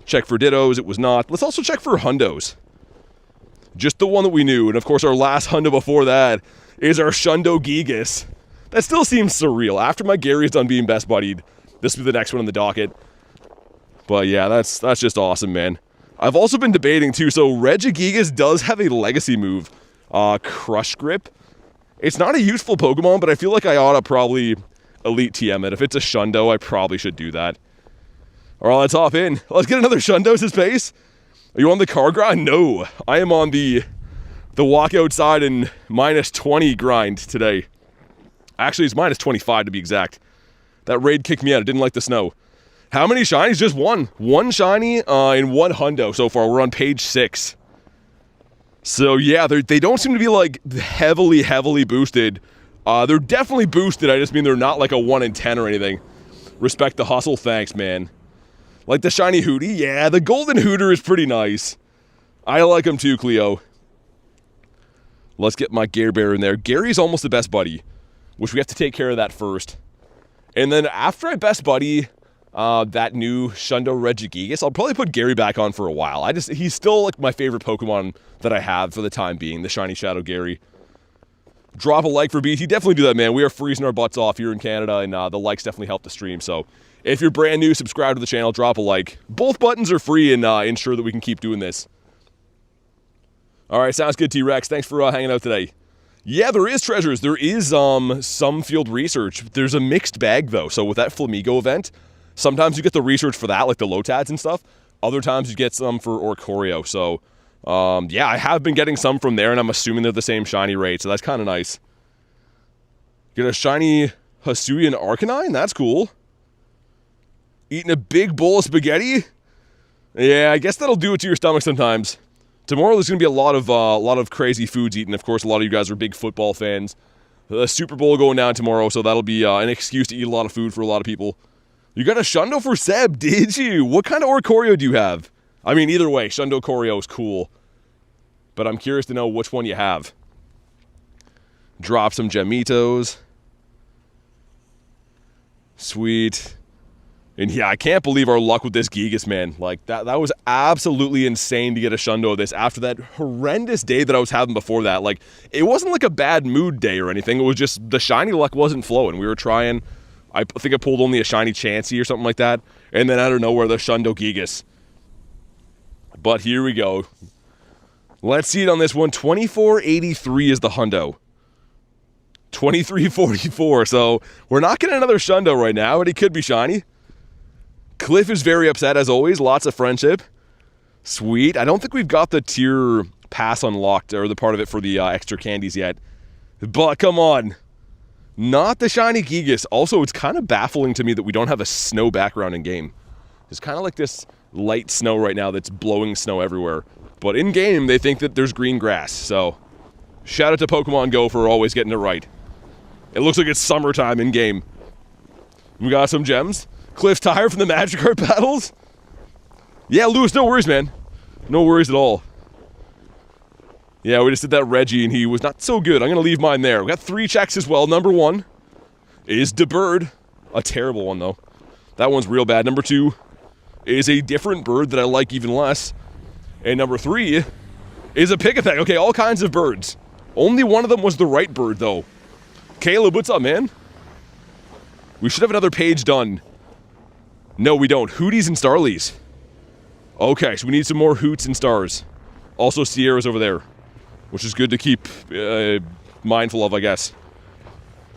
Check for Dittos, it was not. Let's also check for Hundos. Just the one that we knew, and of course our last Hundo before that is our Shundo Gigas. That still seems surreal. After my Gary's done being best buddied, this will be the next one on the docket. But yeah, that's just awesome, man. I've also been debating too, so Regigigas does have a legacy move, Crush Grip. It's not a useful Pokemon, but I feel like I ought to probably Elite TM it. If it's a Shundo, I probably should do that. All right, let's hop in. Let's get another Shundo to space. Are you on the car grind? No, I am on the walk outside and -20 grind today. Actually, it's -25 to be exact. That raid kicked me out. It didn't like the snow. How many shinies? Just 1. 1 shiny and 1 Hundo so far. We're on page 6. So yeah, they don't seem to be like heavily boosted. They're definitely boosted. I just mean they're not like a 1 in 10 or anything. Respect the hustle. Thanks, man. Like the shiny Hootie? Yeah, the golden Hooter is pretty nice. I like him too, Cleo. Let's get my Gare Bear in there. Gary's almost the best buddy, which we have to take care of that first. And then after I best buddy that new Shundo Regigigas, I'll probably put Gary back on for a while. He's still like my favorite Pokemon that I have for the time being, the Shiny Shadow Gary. Drop a like for BT. Definitely do that, man. We are freezing our butts off here in Canada, and the likes definitely help the stream. So if you're brand new, subscribe to the channel, drop a like. Both buttons are free and ensure that we can keep doing this. All right, sounds good, T-Rex. Thanks for hanging out today. Yeah, there is treasures. There is some field research. There's a mixed bag, though. So with that Flamigo event, sometimes you get the research for that, like the Lotads and stuff. Other times you get some for Oricorio. So, yeah, I have been getting some from there, and I'm assuming they're the same shiny rate. So that's kind of nice. Get a shiny Hisuian Arcanine? That's cool. Eating a big bowl of spaghetti? Yeah, I guess that'll do it to your stomach sometimes. Tomorrow there's going to be a lot of crazy foods eaten. Of course, a lot of you guys are big football fans. The Super Bowl going down tomorrow, so that'll be an excuse to eat a lot of food for a lot of people. You got a Shundo for Seb, did you? What kind of Oricorio do you have? I mean, either way, Shundo Corio is cool. But I'm curious to know which one you have. Drop some Gemitos. Sweet. And yeah, I can't believe our luck with this Gigas, man. Like, that was absolutely insane to get a Shundo of this after that horrendous day that I was having before that. Like, it wasn't like a bad mood day or anything. It was just the shiny luck wasn't flowing. We were trying. I think I pulled only a shiny Chansey or something like that. And then out of nowhere, the Shundo Gigas. But here we go. Let's see it on this one. 2483 is the Hundo. 2344. So we're not getting another Shundo right now, but it could be shiny. Cliff is very upset as always. Lots of friendship. Sweet. I don't think we've got the tier pass unlocked, or the part of it for the extra candies yet. But come on. Not the shiny Gigas. Also, it's kind of baffling to me that we don't have a snow background in game. There's kind of like this light snow right now that's blowing snow everywhere. But in game, they think that there's green grass. So, shout out to Pokemon GO for always getting it right. It looks like it's summertime in game. We got some gems. Cliff Tire from the Magikarp battles. Yeah, Lewis, no worries, man. No worries at all. Yeah, we just did that Reggie, and he was not so good. I'm going to leave mine there. We got 3 checks as well. Number 1 is the bird. A terrible one, though. That one's real bad. Number 2 is a different bird that I like even less. And number 3 is a Pikachek. Okay, all kinds of birds. Only one of them was the right bird, though. Caleb, what's up, man? We should have another page done. No, we don't. Hooties and Starlies. Okay, so we need some more Hoots and Stars. Also Sierras over there, which is good to keep mindful of, I guess.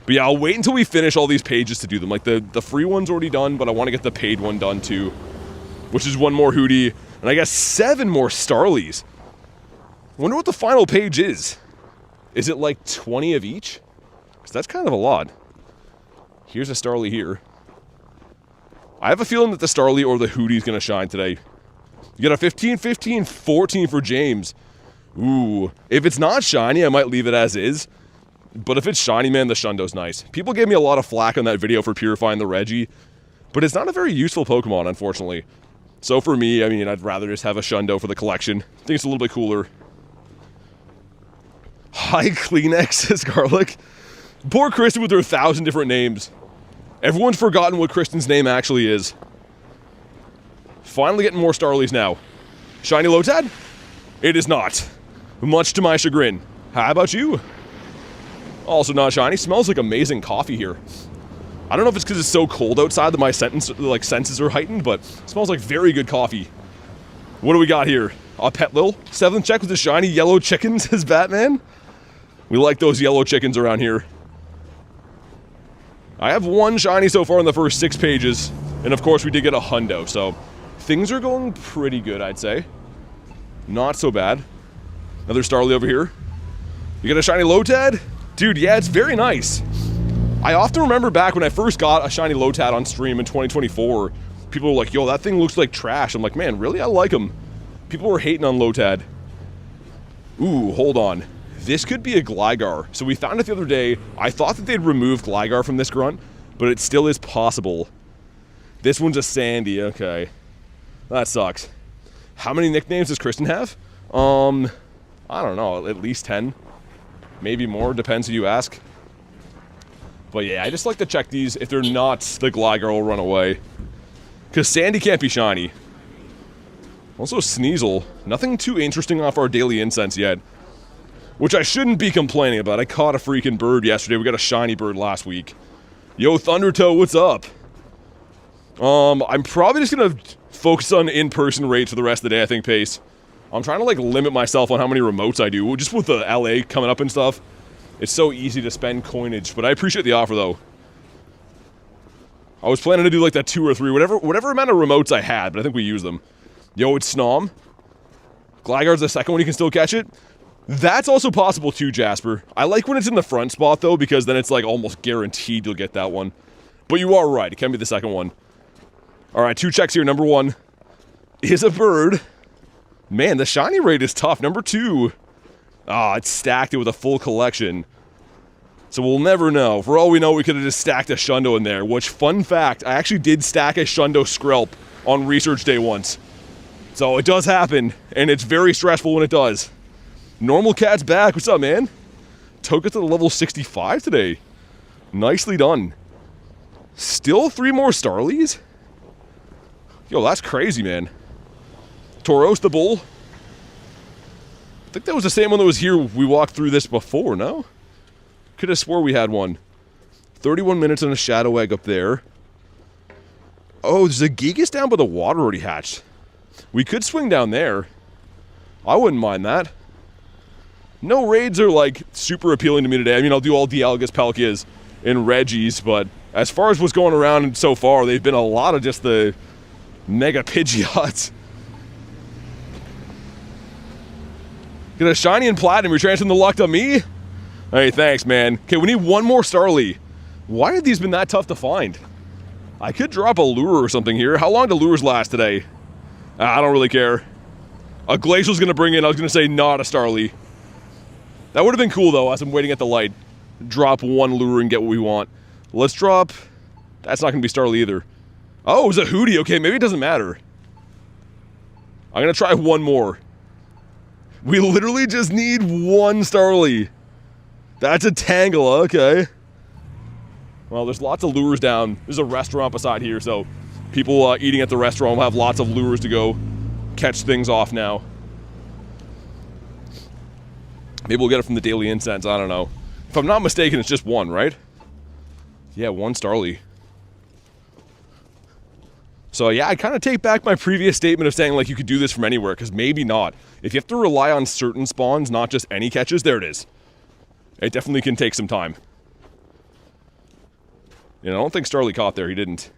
But yeah, I'll wait until we finish all these pages to do them. Like, the free one's already done, but I want to get the paid one done too. Which is 1 more Hootie, and I guess 7 more Starlies. I wonder what the final page is. Is it like 20 of each? Because that's kind of a lot. Here's a Starly here. I have a feeling that the Starly or the Hootie's going to shine today. You got a 15, 15, 14 for James. Ooh. If it's not shiny, I might leave it as is. But if it's shiny, man, the Shundo's nice. People gave me a lot of flack on that video for purifying the Reggie. But it's not a very useful Pokemon, unfortunately. So for me, I mean, I'd rather just have a Shundo for the collection. I think it's a little bit cooler. Hi, Kleenex, says Garlic. Poor Kristen with her 1,000 different names. Everyone's forgotten what Kristen's name actually is. Finally getting more Starlies now. Shiny Lotad? It is not. Much to my chagrin. How about you? Also not shiny. Smells like amazing coffee here. I don't know if it's because it's so cold outside that my senses are heightened, but it smells like very good coffee. What do we got here? Petlil. 7th check with the shiny yellow chicken, says Batman. We like those yellow chickens around here. I have 1 shiny so far in the first 6 pages. And of course we did get a hundo, so things are going pretty good, I'd say. Not so bad. Another Starly over here. You got a shiny Lotad? Dude, yeah, it's very nice. I often remember back when I first got a shiny Lotad on stream in 2024, people were like, yo, that thing looks like trash. I'm like, man, really? I like him. People were hating on Lotad. Ooh, hold on. This could be a Gligar. So we found it the other day. I thought that they'd remove Gligar from this grunt, but it still is possible. This one's a Sandy, okay. That sucks. How many nicknames does Kristen have? I don't know, at least 10. Maybe more, depends who you ask. But yeah, I just like to check these. If they're not, the Gligar will run away. Because Sandy can't be shiny. Also Sneasel. Nothing too interesting off our daily incense yet. Which I shouldn't be complaining about. I caught a freaking bird yesterday. We got a shiny bird last week. Yo, Thundertoe, what's up? I'm probably just gonna focus on in-person rates for the rest of the day, I think, Pace. I'm trying to, like, limit myself on how many remotes I do. Just with the LA coming up and stuff. It's so easy to spend coinage. But I appreciate the offer, though. I was planning to do, like, that 2 or 3. Whatever amount of remotes I had, but I think we used them. Yo, it's Snom. Gligar's the second one, you can still catch it. That's also possible too, Jasper. I like when it's in the front spot, though, because then it's, like, almost guaranteed you'll get that one. But you are right. It can be the second one. Alright, 2 checks here. Number 1 is a bird. Man, the shiny rate is tough. Number 2. Ah, it's stacked it with a full collection. So we'll never know. For all we know, we could have just stacked a Shundo in there. Which, fun fact, I actually did stack a Shundo Skrelp on research day once. So it does happen, and it's very stressful when it does. Normal Cat's back. What's up, man? Took it to the level 65 today. Nicely done. Still 3 more Starlies? Yo, that's crazy, man. Tauros the bull. I think that was the same one that was here. We walked through this before, no? Could have swore we had one. 31 minutes on a Shadow Egg up there. Oh, there's a Gigas down by the water already hatched. We could swing down there. I wouldn't mind that. No raids are, like, super appealing to me today. I mean, I'll do all Dialgas, Palkias, and Reggies, but as far as what's going around so far, they've been a lot of just the Mega Pidgeots. Get a shiny and platinum. You're transferring the luck to me? Hey, thanks, man. Okay, we need one more Starly. Why have these been that tough to find? I could drop a lure or something here. How long do lures last today? I don't really care. A Glacial's gonna bring in, I was gonna say not a Starly. That would have been cool though, as I'm waiting at the light. Drop one lure and get what we want. Let's drop... That's not gonna be Starly either. Oh, it was a Hootie. Okay, maybe it doesn't matter. I'm gonna try one more. We literally just need one Starly. That's a Tangela, okay. Well, there's lots of lures down. There's a restaurant beside here, so people eating at the restaurant will have lots of lures to go catch things off now. Maybe we'll get it from the Daily Incense, I don't know. If I'm not mistaken, it's just one, right? Yeah, one Starly. So yeah, I kind of take back my previous statement of saying like you could do this from anywhere, because maybe not. If you have to rely on certain spawns, not just any catches, there it is. It definitely can take some time. You know, I don't think Starly caught there, he didn't.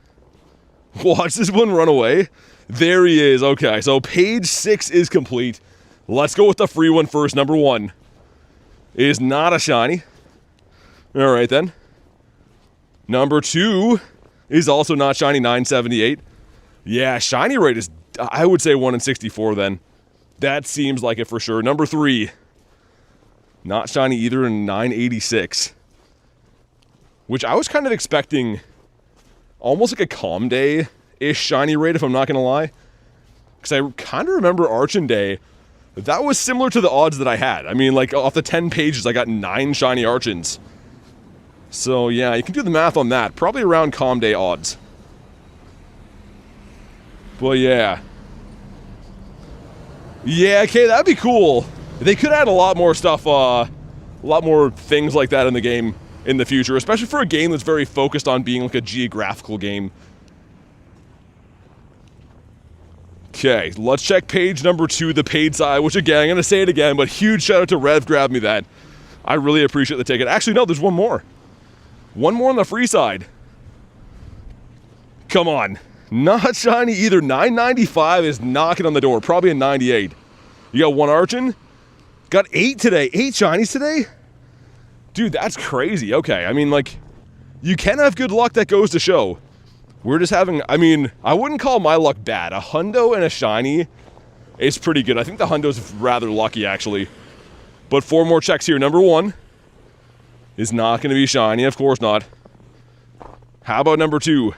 Watch this one run away. There he is, okay, so page 6 is complete. Let's go with the free one first. Number 1 is not a shiny. Alright then. Number 2 is also not shiny, 978. Yeah, shiny rate is, I would say 1 in 64 then. That seems like it for sure. Number 3, not shiny either, in 986. Which I was kind of expecting almost like a Calm Day-ish shiny rate, if I'm not going to lie. Because I kind of remember Archon Day, that was similar to the odds that I had. I mean, like, off the 10 pages, I got 9 shiny Archons. So, yeah, you can do the math on that. Probably around Calm Day odds. But, yeah. Yeah, okay, that'd be cool. They could add a lot more stuff, a lot more things like that in the game in the future, especially for a game that's very focused on being like a geographical game. Okay, let's check page number 2, the paid side, which again, I'm going to say it again, but huge shout out to Rev, grabbed me that. I really appreciate the ticket. Actually, no, there's one more. One more on the free side. Come on. Not shiny either. 995 is knocking on the door. Probably a 98. You got one Archon. Got 8 today. 8 shinies today? Dude, that's crazy. Okay, I mean, like, you can have good luck, that goes to show. We're just having, I mean, I wouldn't call my luck bad. A hundo and a shiny is pretty good. I think the hundo's rather lucky, actually. But 4 more checks here. Number 1 is not going to be shiny. Of course not. How about number 2?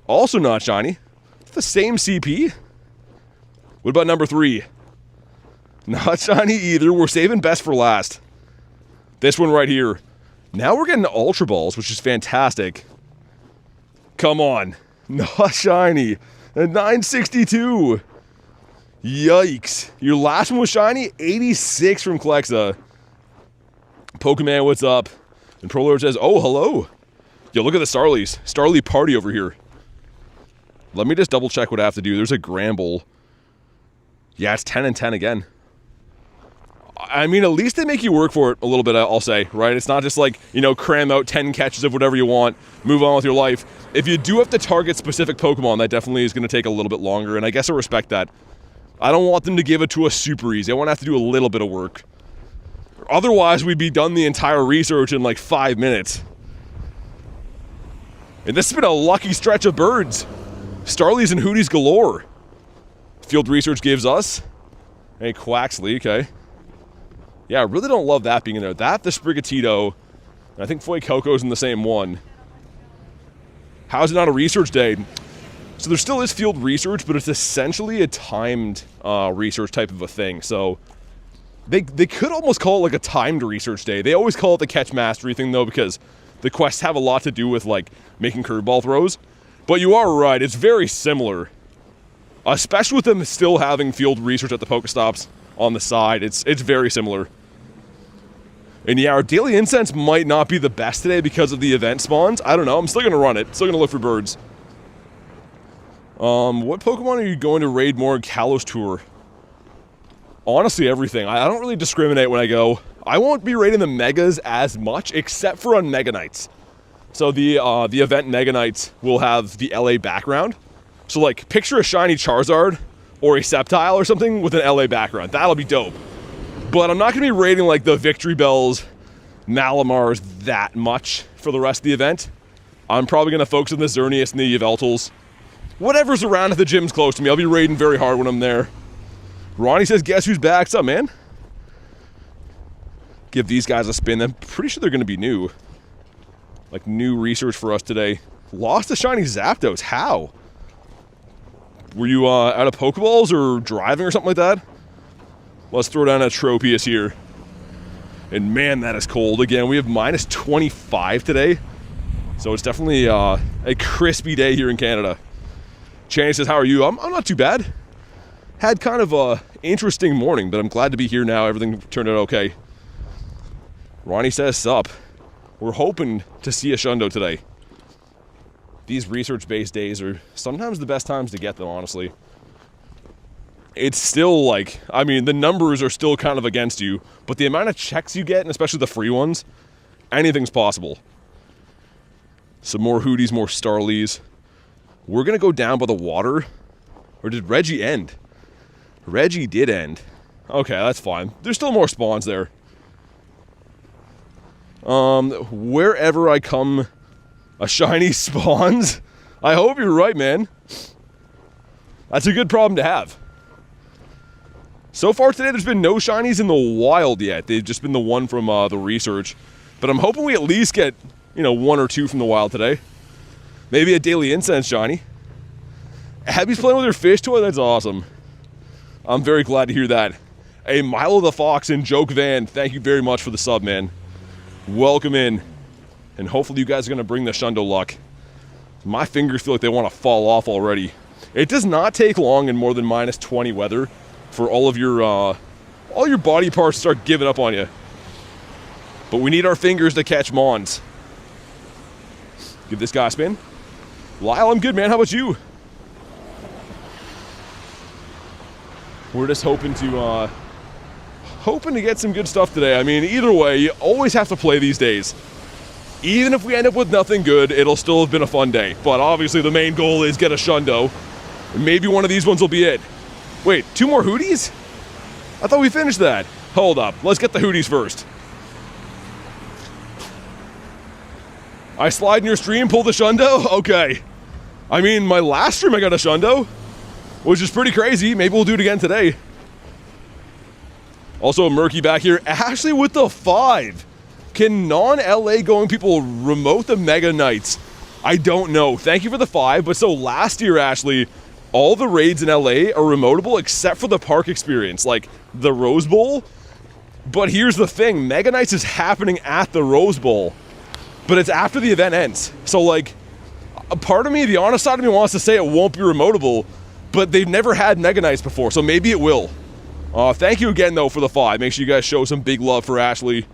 Also not shiny. It's the same CP. What about number 3? Not shiny either. We're saving best for last. This one right here. Now we're getting Ultra Balls, which is fantastic. Come on. Not shiny. A 962. Yikes. Your last one was shiny? 86 from Klexa. Pokemon, what's up? And ProLord says, oh, hello. Yo, look at the Starlies. Starly party over here. Let me just double check what I have to do. There's a Gramble. Yeah, it's 10 and 10 again. I mean, at least they make you work for it a little bit, I'll say, right? It's not just like, you know, cram out 10 catches of whatever you want, move on with your life. If you do have to target specific Pokemon, that definitely is going to take a little bit longer, and I guess I respect that. I don't want them to give it to us super easy. I want to have to do a little bit of work. Otherwise, we'd be done the entire research in like 5 minutes. And this has been a lucky stretch of birds. Starlies and Hooties galore. Field research gives us a Quaxley, okay. Yeah, I really don't love that being in there. That, the Sprigatito, and I think Fuecoco's in the same one. How is it not a research day? So there still is field research, but it's essentially a timed research type of a thing. So they could almost call it like a timed research day. They always call it the catch mastery thing though, because the quests have a lot to do with like making curveball throws. But you are right, it's very similar. Especially with them still having field research at the Pokestops on the side. It's very similar. And yeah, our Daily Incense might not be the best today because of the event spawns. I don't know, I'm still going to run it. Still going to look for birds. What Pokemon are you going to raid more in Kalos Tour? Honestly, everything. I don't really discriminate when I go. I won't be raiding the Megas as much, except for on Mega Nights. So the event Mega Nights will have the LA background. So like, picture a shiny Charizard or a Sceptile or something with an LA background. That'll be dope. But I'm not going to be raiding like the Victory Bells, Malamars that much for the rest of the event. I'm probably going to focus on the Xerneas and the Yveltals. Whatever's around at the gyms close to me, I'll be raiding very hard when I'm there. Ronnie says, guess who's back? What's up, man? Give these guys a spin. I'm pretty sure they're going to be new. Like new research for us today. Lost a shiny Zapdos. How? Were you out of Pokeballs or driving or something like that? Let's throw down a Tropius here. And man, that is cold. Again, we have minus 25 today. So it's definitely a crispy day here in Canada. Channy says, how are you? I'm not too bad. Had kind of a interesting morning, but I'm glad to be here now. Everything turned out okay. Ronnie says, sup. We're hoping to see a Shundo today. These research-based days are sometimes the best times to get them, honestly. It's still like, I mean, the numbers are still kind of against you, but the amount of checks you get, and especially the free ones, anything's possible. Some more Hooties, more Starlies. We're going to go down by the water. Or did Reggie end? Reggie did end. Okay, that's fine. There's still more spawns there. Wherever I come, a shiny spawns. I hope you're right, man. That's a good problem to have. So far today, there's been no shinies in the wild yet. They've just been the one from the research. But I'm hoping we at least get, you know, 1 or 2 from the wild today. Maybe a daily incense shiny. Abby's playing with her fish toy. That's awesome. I'm very glad to hear that. Hey, Milo the Fox and Joke Van, thank you very much for the sub, man. Welcome in. And hopefully you guys are going to bring the Shundo luck. My fingers feel like they want to fall off already. It does not take long in more than minus 20 weather for all your body parts to start giving up on you. But we need our fingers to catch Mons. Give this guy a spin. Lyle, I'm good, man. How about you? We're just hoping to get some good stuff today. I mean, either way, you always have to play these days. Even if we end up with nothing good, it'll still have been a fun day. But obviously the main goal is get a Shundo. And maybe one of these ones will be it. Wait, 2 more Hooties? I thought we finished that. Hold up, let's get the Hooties first. I slide in your stream, pull the Shundo? Okay. I mean, my last stream I got a Shundo, which is pretty crazy. Maybe we'll do it again today. Also, Murky back here. Ashley with the 5. Can non-LA going people remote the Mega Knights? I don't know. Thank you for the 5. But so last year, Ashley, all the raids in LA are remotable except for the park experience, like the Rose Bowl. But here's the thing. Mega Knights is happening at the Rose Bowl, but it's after the event ends. So, like, a part of me, the honest side of me wants to say it won't be remotable, but they've never had Mega Knights before, so maybe it will. Thank you again, though, for the 5. Make sure you guys show some big love for Ashley.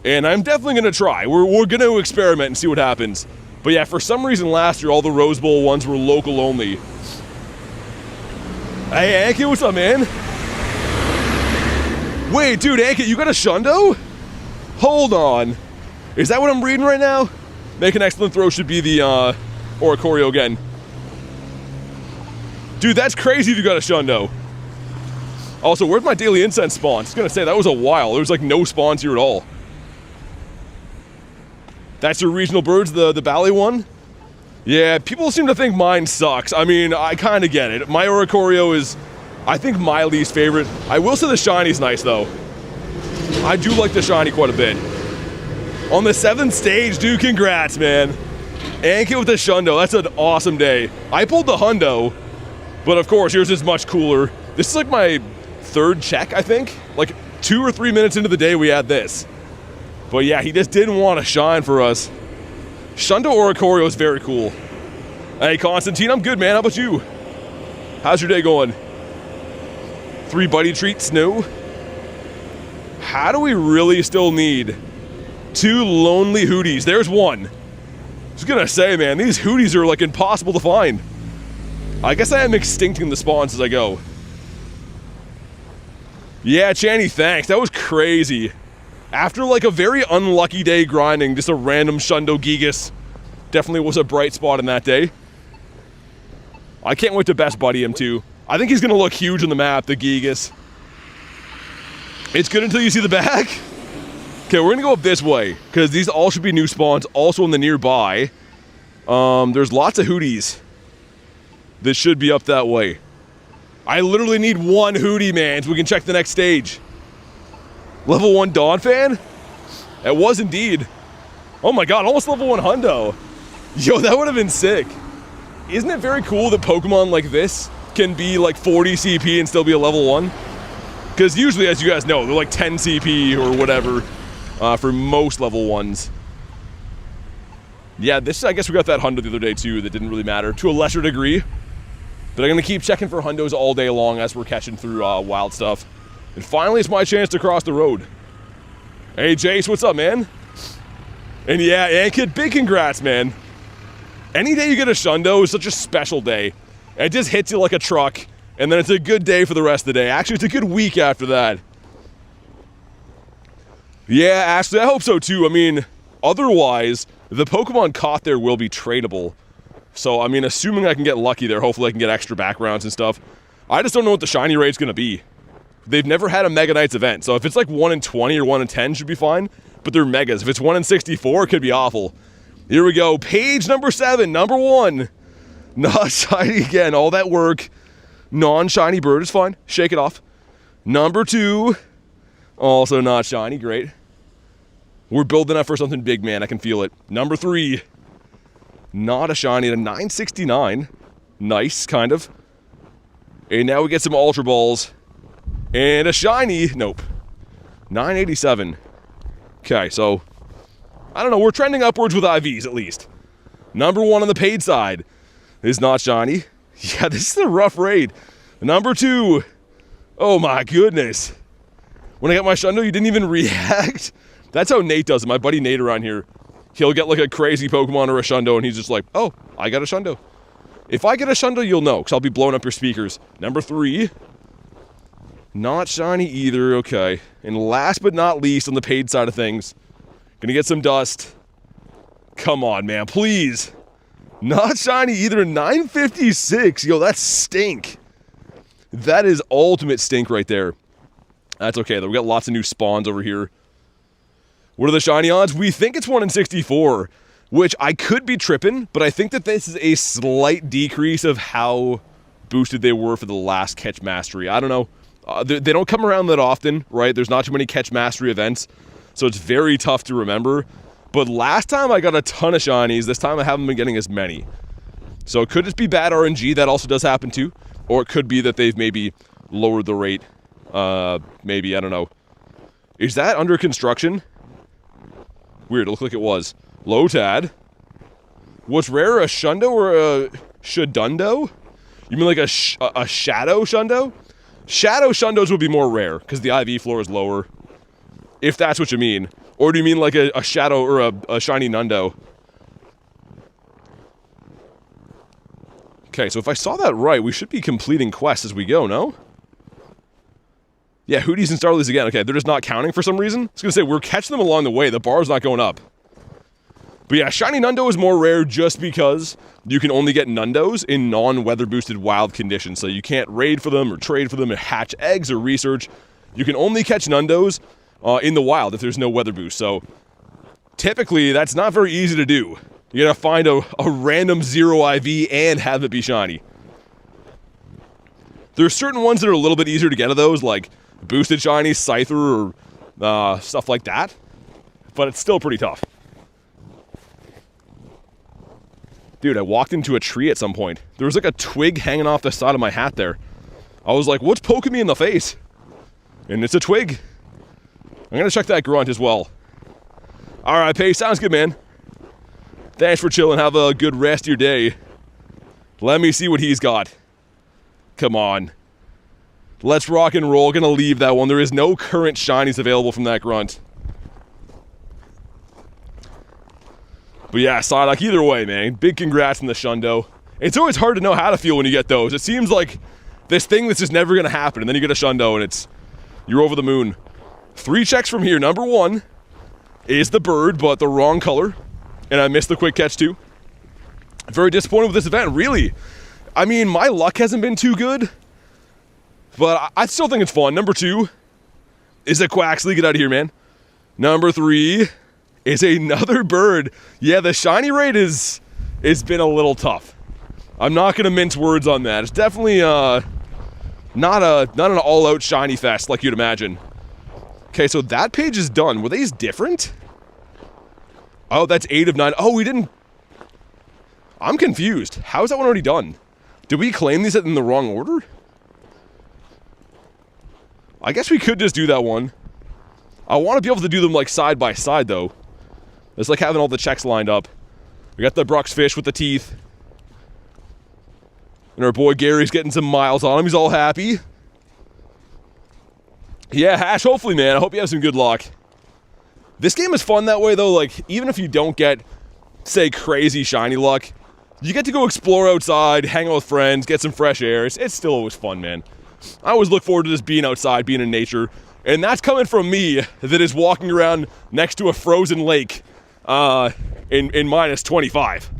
And I'm definitely going to try. We're going to experiment and see what happens. But yeah, for some reason last year, all the Rose Bowl ones were local only. Hey, Ankit, what's up, man? Wait, dude, Ankit, you got a Shundo? Hold on. Is that what I'm reading right now? Make an excellent throw should be the Oricorio again. Dude, that's crazy if you got a Shundo. Also, where's my daily incense spawn? I was gonna say, that was a while. There was like no spawns here at all. That's your regional birds, the Bally one? Yeah, people seem to think mine sucks. I mean, I kind of get it. My Oricorio is, I think, my least favorite. I will say the shiny's nice, though. I do like the shiny quite a bit. On the 7th stage, dude, congrats, man. Ankit with the Shundo, that's an awesome day. I pulled the Hundo, but of course, yours is much cooler. This is like my 3rd check, I think. Like 2 or 3 minutes into the day, we had this. But yeah, he just didn't want to shine for us. Shundo Oricorio is very cool. Hey, Constantine, I'm good, man. How about you? How's your day going? 3 buddy treats, no? How do we really still need 2 lonely Hooties? There's one. I was gonna say, man, these Hooties are like impossible to find. I guess I am extincting the spawns as I go. Yeah, Channy, thanks. That was crazy. After like a very unlucky day grinding, just a random Shundo Gigas definitely was a bright spot in that day. I can't wait to best buddy him too. I think he's gonna look huge on the map, the Gigas. It's good until you see the back. Okay, we're gonna go up this way, because these all should be new spawns, also in the nearby. There's lots of hooties that should be up that way. I literally need one hootie, man, so we can check the next stage. Level 1 Dawn fan? It was indeed. Oh my god, almost level 1 hundo. Yo, that would have been sick. Isn't it very cool that Pokemon like this can be like 40 CP and still be a level 1? Because usually, as you guys know, they're like 10 CP or whatever for most level 1s. Yeah, this, I guess we got that hundo the other day too that didn't really matter, to a lesser degree. But I'm going to keep checking for hundos all day long as we're catching through wild stuff. And finally, it's my chance to cross the road. Hey, Jace, what's up, man? And yeah, Ankit, big congrats, man. Any day you get a shundo is such a special day. It just hits you like a truck, and then it's a good day for the rest of the day. Actually, it's a good week after that. Yeah, Ashley, I hope so too. I mean, otherwise, the Pokemon caught there will be tradable. So, I mean, assuming I can get lucky there, hopefully I can get extra backgrounds and stuff. I just don't know what the shiny rate's going to be. They've never had a Mega Knights event, so if it's like 1 in 20 or 1 in 10 should be fine, but they're Megas. If it's 1 in 64, it could be awful. Here we go, page number 7, number 1. Not shiny again, all that work. Non-shiny bird is fine, shake it off. Number 2, also not shiny, great. We're building up for something big, man, I can feel it. Number 3. Not a shiny at a 969. Nice, kind of. And now we get some Ultra Balls. And a shiny. Nope. 987. Okay, so I don't know. We're trending upwards with IVs, at least. Number 1 on the paid side is not shiny. Yeah, this is a rough raid. Number 2. Oh, my goodness. When I got my shundo, you didn't even react. That's how Nate does it. My buddy Nate around here. He'll get like a crazy Pokemon or a shundo, and he's just like, oh, I got a shundo. If I get a shundo, you'll know, because I'll be blowing up your speakers. Number 3. Not shiny either, okay. And last but not least, on the paid side of things, gonna get some dust. Come on, man, please. Not shiny either, 956. Yo, that's stink. That is ultimate stink right there. That's okay, though. We got lots of new spawns over here. What are the shiny odds? We think it's 1 in 64, which I could be tripping, but I think that this is a slight decrease of how boosted they were for the last Catch Mastery. I don't know. They don't come around that often, right? There's not too many Catch Mastery events, so it's very tough to remember. But last time I got a ton of shinies. This time I haven't been getting as many. So it could just be bad RNG. That also does happen too. Or it could be that they've maybe lowered the rate. Maybe, I don't know. Is that under construction? Weird, it looked like it was. Lotad. What's rarer, a shundo or a shudundo? You mean like a shadow shundo? Shadow shundos would be more rare, because the IV floor is lower. If that's what you mean. Or do you mean like a shadow or a shiny nundo? Okay, so if I saw that right, we should be completing quests as we go, no? Yeah, Hooties and Starlies again. Okay, they're just not counting for some reason. I was going to say, we're catching them along the way. The bar's not going up. But yeah, Shiny Nundo is more rare just because you can only get Nundos in non-weather boosted wild conditions. So you can't raid for them or trade for them or hatch eggs or research. You can only catch Nundos in the wild if there's no weather boost. So typically, that's not very easy to do. You gotta find a random 0 IV and have it be shiny. There's certain ones that are a little bit easier to get of those, like boosted shiny, Scyther, or stuff like that. But it's still pretty tough. Dude, I walked into a tree at some point. There was like a twig hanging off the side of my hat there. I was like, what's poking me in the face? And it's a twig. I'm gonna check that grunt as well. Alright, Pace, sounds good, man. Thanks for chilling. Have a good rest of your day. Let me see what he's got. Come on. Let's rock and roll. Gonna leave that one. There is no current shinies available from that grunt. But yeah, Psylocke, either way, man. Big congrats on the Shundo. It's always hard to know how to feel when you get those. It seems like this thing that's just never gonna happen, and then you get a Shundo, and you're over the moon. 3 checks from here. Number 1 is the bird, but the wrong color. And I missed the quick catch too. Very disappointed with this event, really. I mean, my luck hasn't been too good, but I still think it's fun. Number 2 is a Quaxley. Get out of here, man. Number 3 is another bird. Yeah, the shiny rate it's been a little tough. I'm not going to mince words on that. It's definitely not an all-out shiny fest like you'd imagine. Okay, so that page is done. Were these different? Oh, that's 8 of 9. Oh, we didn't... I'm confused. How is that one already done? Did we claim these in the wrong order? I guess we could just do that one. I want to be able to do them like side by side though. It's like having all the checks lined up. We got the Brooks fish with the teeth. And our boy Gary's getting some miles on him. He's all happy. Yeah, Hash, hopefully, man. I hope you have some good luck. This game is fun that way, though. Like, even if you don't get, say, crazy shiny luck, you get to go explore outside, hang out with friends, get some fresh air. It's still always fun, man. I always look forward to just being outside, being in nature. And that's coming from me that is walking around next to a frozen lake in minus 25.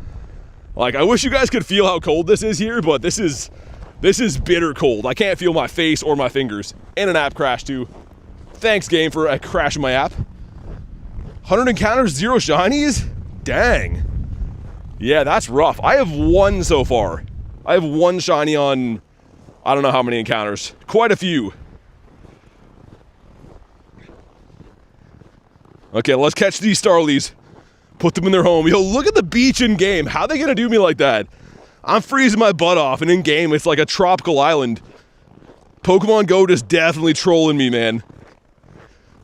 Like, I wish you guys could feel how cold this is here, but this is bitter cold. I can't feel my face or my fingers. And an app crash, too. Thanks, game, for crashing my app. 100 encounters, 0 shinies? Dang. Yeah, that's rough. I have 1 so far. I have 1 shiny on, I don't know how many encounters. Quite a few. Okay, let's catch these Starlies. Put them in their home. Yo, look at the beach in game. How are they gonna do me like that? I'm freezing my butt off, and in game, it's like a tropical island. Pokemon GO just definitely trolling me, man.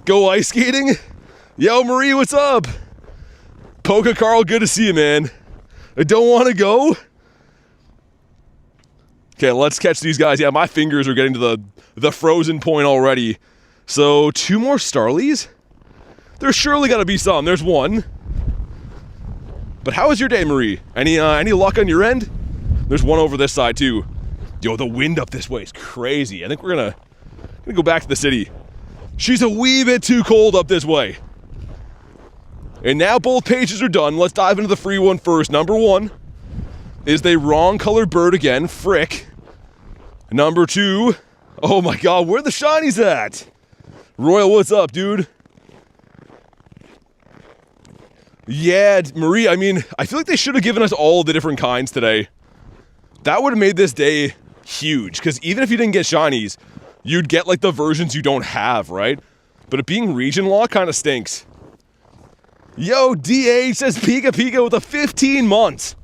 Go ice skating? Yo, Marie, what's up? Poke Carl, good to see you, man. I don't want to go. Okay, let's catch these guys. Yeah, my fingers are getting to the frozen point already. So, 2 more Starlies? There's surely got to be some. There's 1. But how was your day, Marie? Any luck on your end? There's 1 over this side, too. Yo, the wind up this way is crazy. I think we're gonna go back to the city. She's a wee bit too cold up this way. And now both pages are done. Let's dive into the free one first. Number 1 is the wrong color bird again. Frick. Number 2. Oh my god, where the shinies at? Royal, what's up, dude? Yeah, Marie, I mean, I feel like they should have given us all the different kinds today. That would have made this day huge, because even if you didn't get shinies, you'd get like the versions you don't have, right? But it being region lock kind of stinks. Yo, DH says Pika Pika with a 15 months.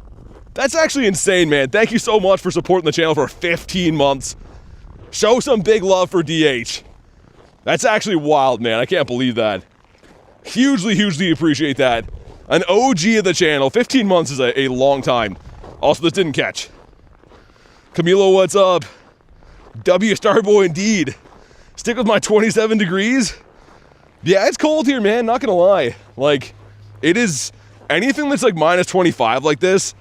That's actually insane, man. Thank you so much for supporting the channel for 15 months. Show some big love for DH. That's actually wild, man. I can't believe that. Hugely, hugely appreciate that. An OG of the channel. 15 months is a long time. Also, this didn't catch. Camilo, what's up? W Starboy indeed. Stick with my 27 degrees. Yeah, it's cold here, man. Not gonna lie. Like, it is... Anything that's like minus 25 like this,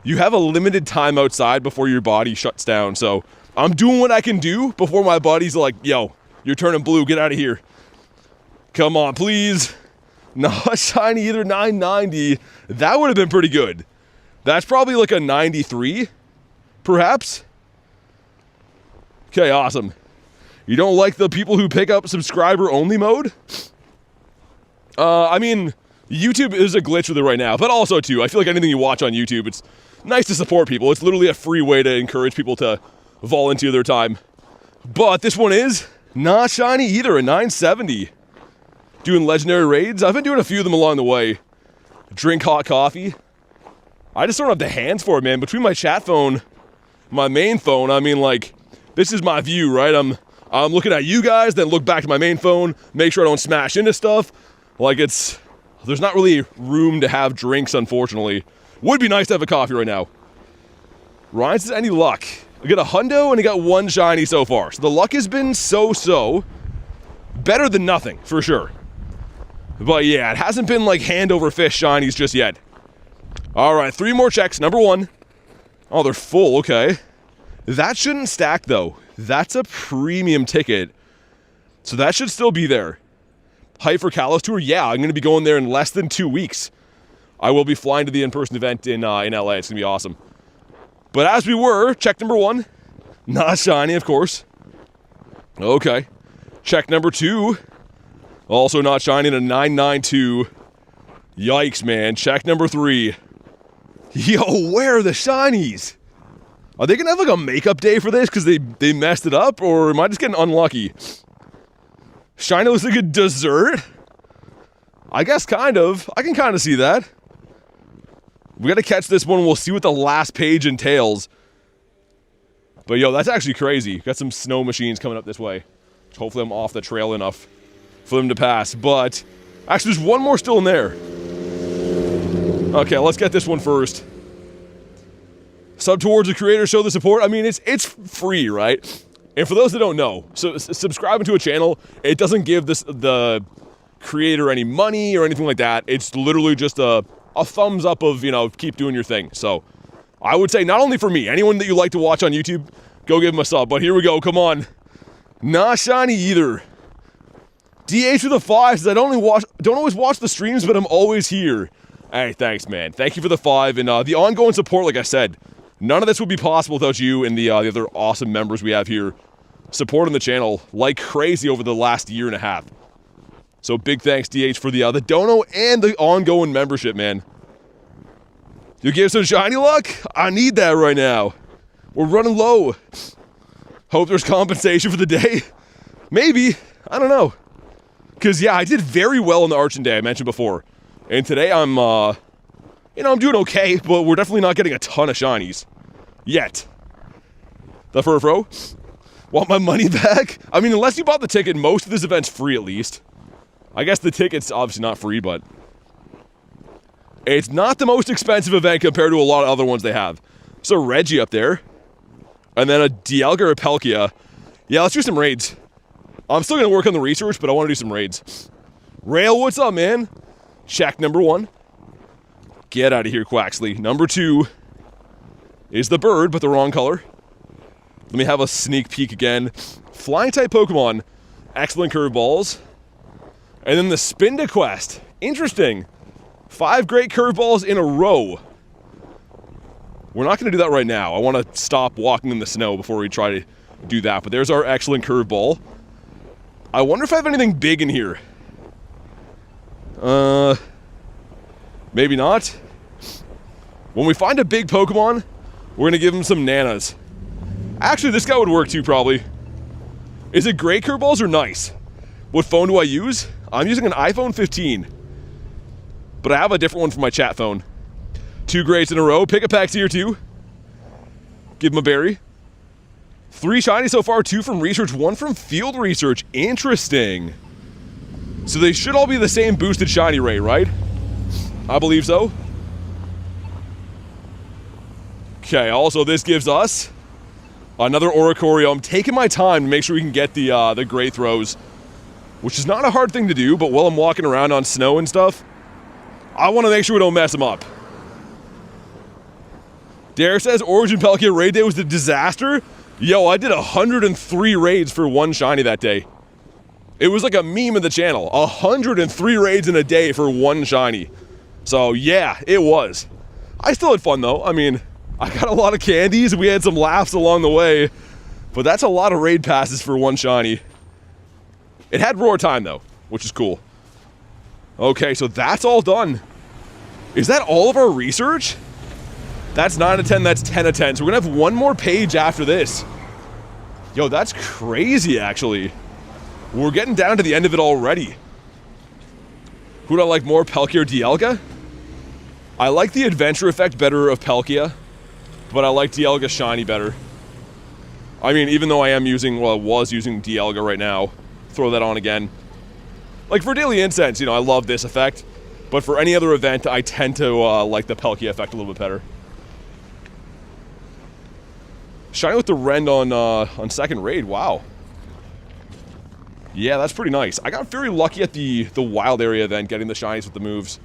you have a limited time outside before your body shuts down. So, I'm doing what I can do before my body's like, yo, you're turning blue. Get out of here. Come on, please. Not shiny either. 990. That would have been pretty good. That's probably like a 93, perhaps. Okay, awesome. You don't like the people who pick up subscriber only mode? I mean, YouTube is a glitch with it right now, but also too, I feel like anything you watch on YouTube, it's nice to support people. It's literally a free way to encourage people to volunteer their time. But this one is not shiny either, a 970. Doing legendary raids. I've been doing a few of them along the way. Drink hot coffee. I just don't have the hands for it, man. Between my chat phone, my main phone, I mean, like, this is my view, right? I'm looking at you guys, then look back to my main phone, make sure I don't smash into stuff. Like, there's not really room to have drinks, unfortunately. Would be nice to have a coffee right now. Ryan says, any luck? I got a hundo and I got 1 shiny so far. So the luck has been so-so. Better than nothing, for sure. But yeah, it hasn't been like hand over fist shinies just yet. Alright, 3 more checks. Number 1. Oh, they're full, okay. That shouldn't stack though. That's a premium ticket. So that should still be there. Hype for Kalos Tour? Yeah, I'm going to be going there in less than 2 weeks. I will be flying to the in-person event in LA. It's going to be awesome. But as we were, check number 1. Not shiny, of course. Okay. Check number 2. Also not shining, a 992. Yikes, man. Check number 3. Yo, where are the shinies? Are they going to have like a makeup day for this because they messed it up? Or am I just getting unlucky? Shiny looks like a dessert? I guess kind of. I can kind of see that. We got to catch this one. We'll see what the last page entails. But yo, that's actually crazy. Got some snow machines coming up this way. Hopefully I'm off the trail enough for them to pass. But actually there's one more still in there. Okay, let's get this one first. Sub towards the creator, show the support. I mean, it's free, right? And for those that don't know, so subscribing to a channel, it doesn't give the creator any money or anything like that. It's literally just a thumbs up of, you know, keep doing your thing. So I would say not only for me, anyone that you like to watch on YouTube, go give them a sub. But here we go, come on. Not shiny either. DH with a 5 says I don't always watch the streams, but I'm always here. Hey, thanks, man. Thank you for the 5 and the ongoing support. Like I said, none of this would be possible without you and the other awesome members we have here supporting the channel like crazy over the last year and a half. So big thanks, DH, for the dono and the ongoing membership, man. You give some shiny luck? I need that right now. We're running low. Hope there's compensation for the day. Maybe. I don't know. Because, yeah, I did very well in the Archon Day I mentioned before. And today I'm, you know, I'm doing okay, but we're definitely not getting a ton of shinies. Yet. The Furfro. Want my money back? I mean, unless you bought the ticket, most of this event's free at least. I guess the ticket's obviously not free, but it's not the most expensive event compared to a lot of other ones they have. So Reggie up there. And then a Dialga or a Palkia. Yeah, let's do some raids. I'm still going to work on the research, but I want to do some raids. Rail, what's up, man? Check number 1. Get out of here, Quaxley. Number 2 is the bird, but the wrong color. Let me have a sneak peek again. Flying type Pokemon. Excellent curveballs. And then the Spinda quest. Interesting. 5 great curveballs in a row. We're not going to do that right now. I want to stop walking in the snow before we try to do that. But there's our excellent curveball. I wonder if I have anything big in here. Maybe not. When we find a big Pokemon, we're going to give him some nanas. Actually, this guy would work too, probably. Is it great curveballs or nice? What phone do I use? I'm using an iPhone 15. But I have a different one for my chat phone. 2 greats in a row. Pick a pack tier 2. Give him a berry. 3 shiny so far, 2 from research, 1 from field research. Interesting. So they should all be the same boosted shiny rate, right? I believe so. Okay, also this gives us another Oricorio. I'm taking my time to make sure we can get the great throws, which is not a hard thing to do, but while I'm walking around on snow and stuff, I want to make sure we don't mess them up. Derek says Origin Palkia raid day was a disaster. Yo, I did 103 raids for 1 shiny that day. It was like a meme of the channel. 103 raids in a day for 1 shiny. So yeah, it was. I still had fun though. I mean, I got a lot of candies. We had some laughs along the way. But that's a lot of raid passes for 1 shiny. It had roar time though, which is cool. Okay, so that's all done. Is that all of our research? That's 9 out of 10, that's 10 out of 10. So we're gonna have 1 more page after this. Yo, that's crazy, actually. We're getting down to the end of it already. Who do I like more, Palkia or Dialga? I like the adventure effect better of Palkia, but I like Dialga shiny better. I mean, even though I am using, well, I was using Dialga right now. Throw that on again. Like for Daily Incense, you know, I love this effect. But for any other event, I tend to like the Palkia effect a little bit better. Shiny with the Rend on second raid, wow. Yeah, that's pretty nice. I got very lucky at the wild area event, getting the shinies with the moves.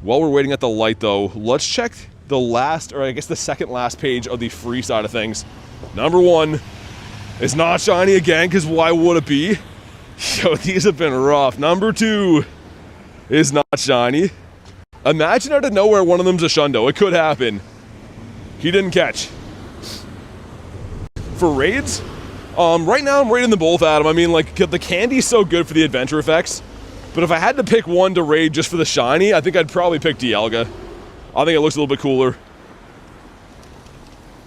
While we're waiting at the light though, let's check the last, or I guess the second last page of the free side of things. Number 1 is not shiny again, because why would it be? Yo, these have been rough. Number 2 is not shiny. Imagine out of nowhere one of them's a Shundo. It could happen. He didn't catch. For raids, right now I'm raiding them both at him. I mean, like, the candy's so good for the adventure effects. But if I had to pick one to raid just for the shiny, I think I'd probably pick Dialga. I think it looks a little bit cooler.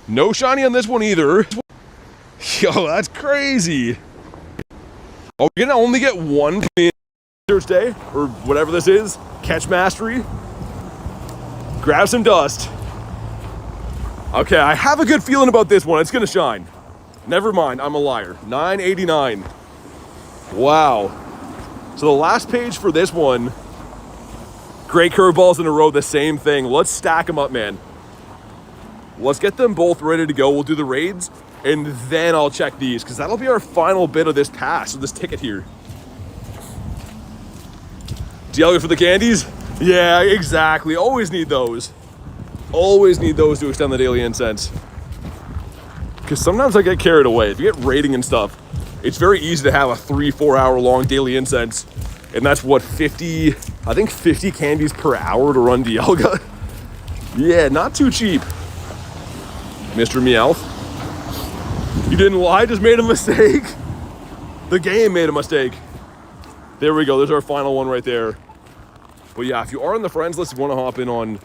No shiny on this one either. Yo, that's crazy. Oh, we're gonna only get one Search Day, or whatever this is. Catch Mastery. Grab some dust. Okay, I have a good feeling about this one. It's gonna shine. Never mind, I'm a liar. 989. Wow. So the last page for this one, great curveballs in a row, the same thing. Let's stack them up, man. Let's get them both ready to go. We'll do the raids, and then I'll check these, because that'll be our final bit of this pass, of this ticket here. Dialga for the candies? Yeah, exactly. Always need those. Always need those to extend the daily incense. Because sometimes I get carried away. If you get raiding and stuff, it's very easy to have a 3-4 hour long daily incense. And that's what, 50, I think 50 candies per hour to run Dialga. Yeah, not too cheap. Mr. Meowth. You didn't lie, just made a mistake. The game made a mistake. There we go, there's our final one right there. But yeah, if you are on the friends list, if you want to hop in on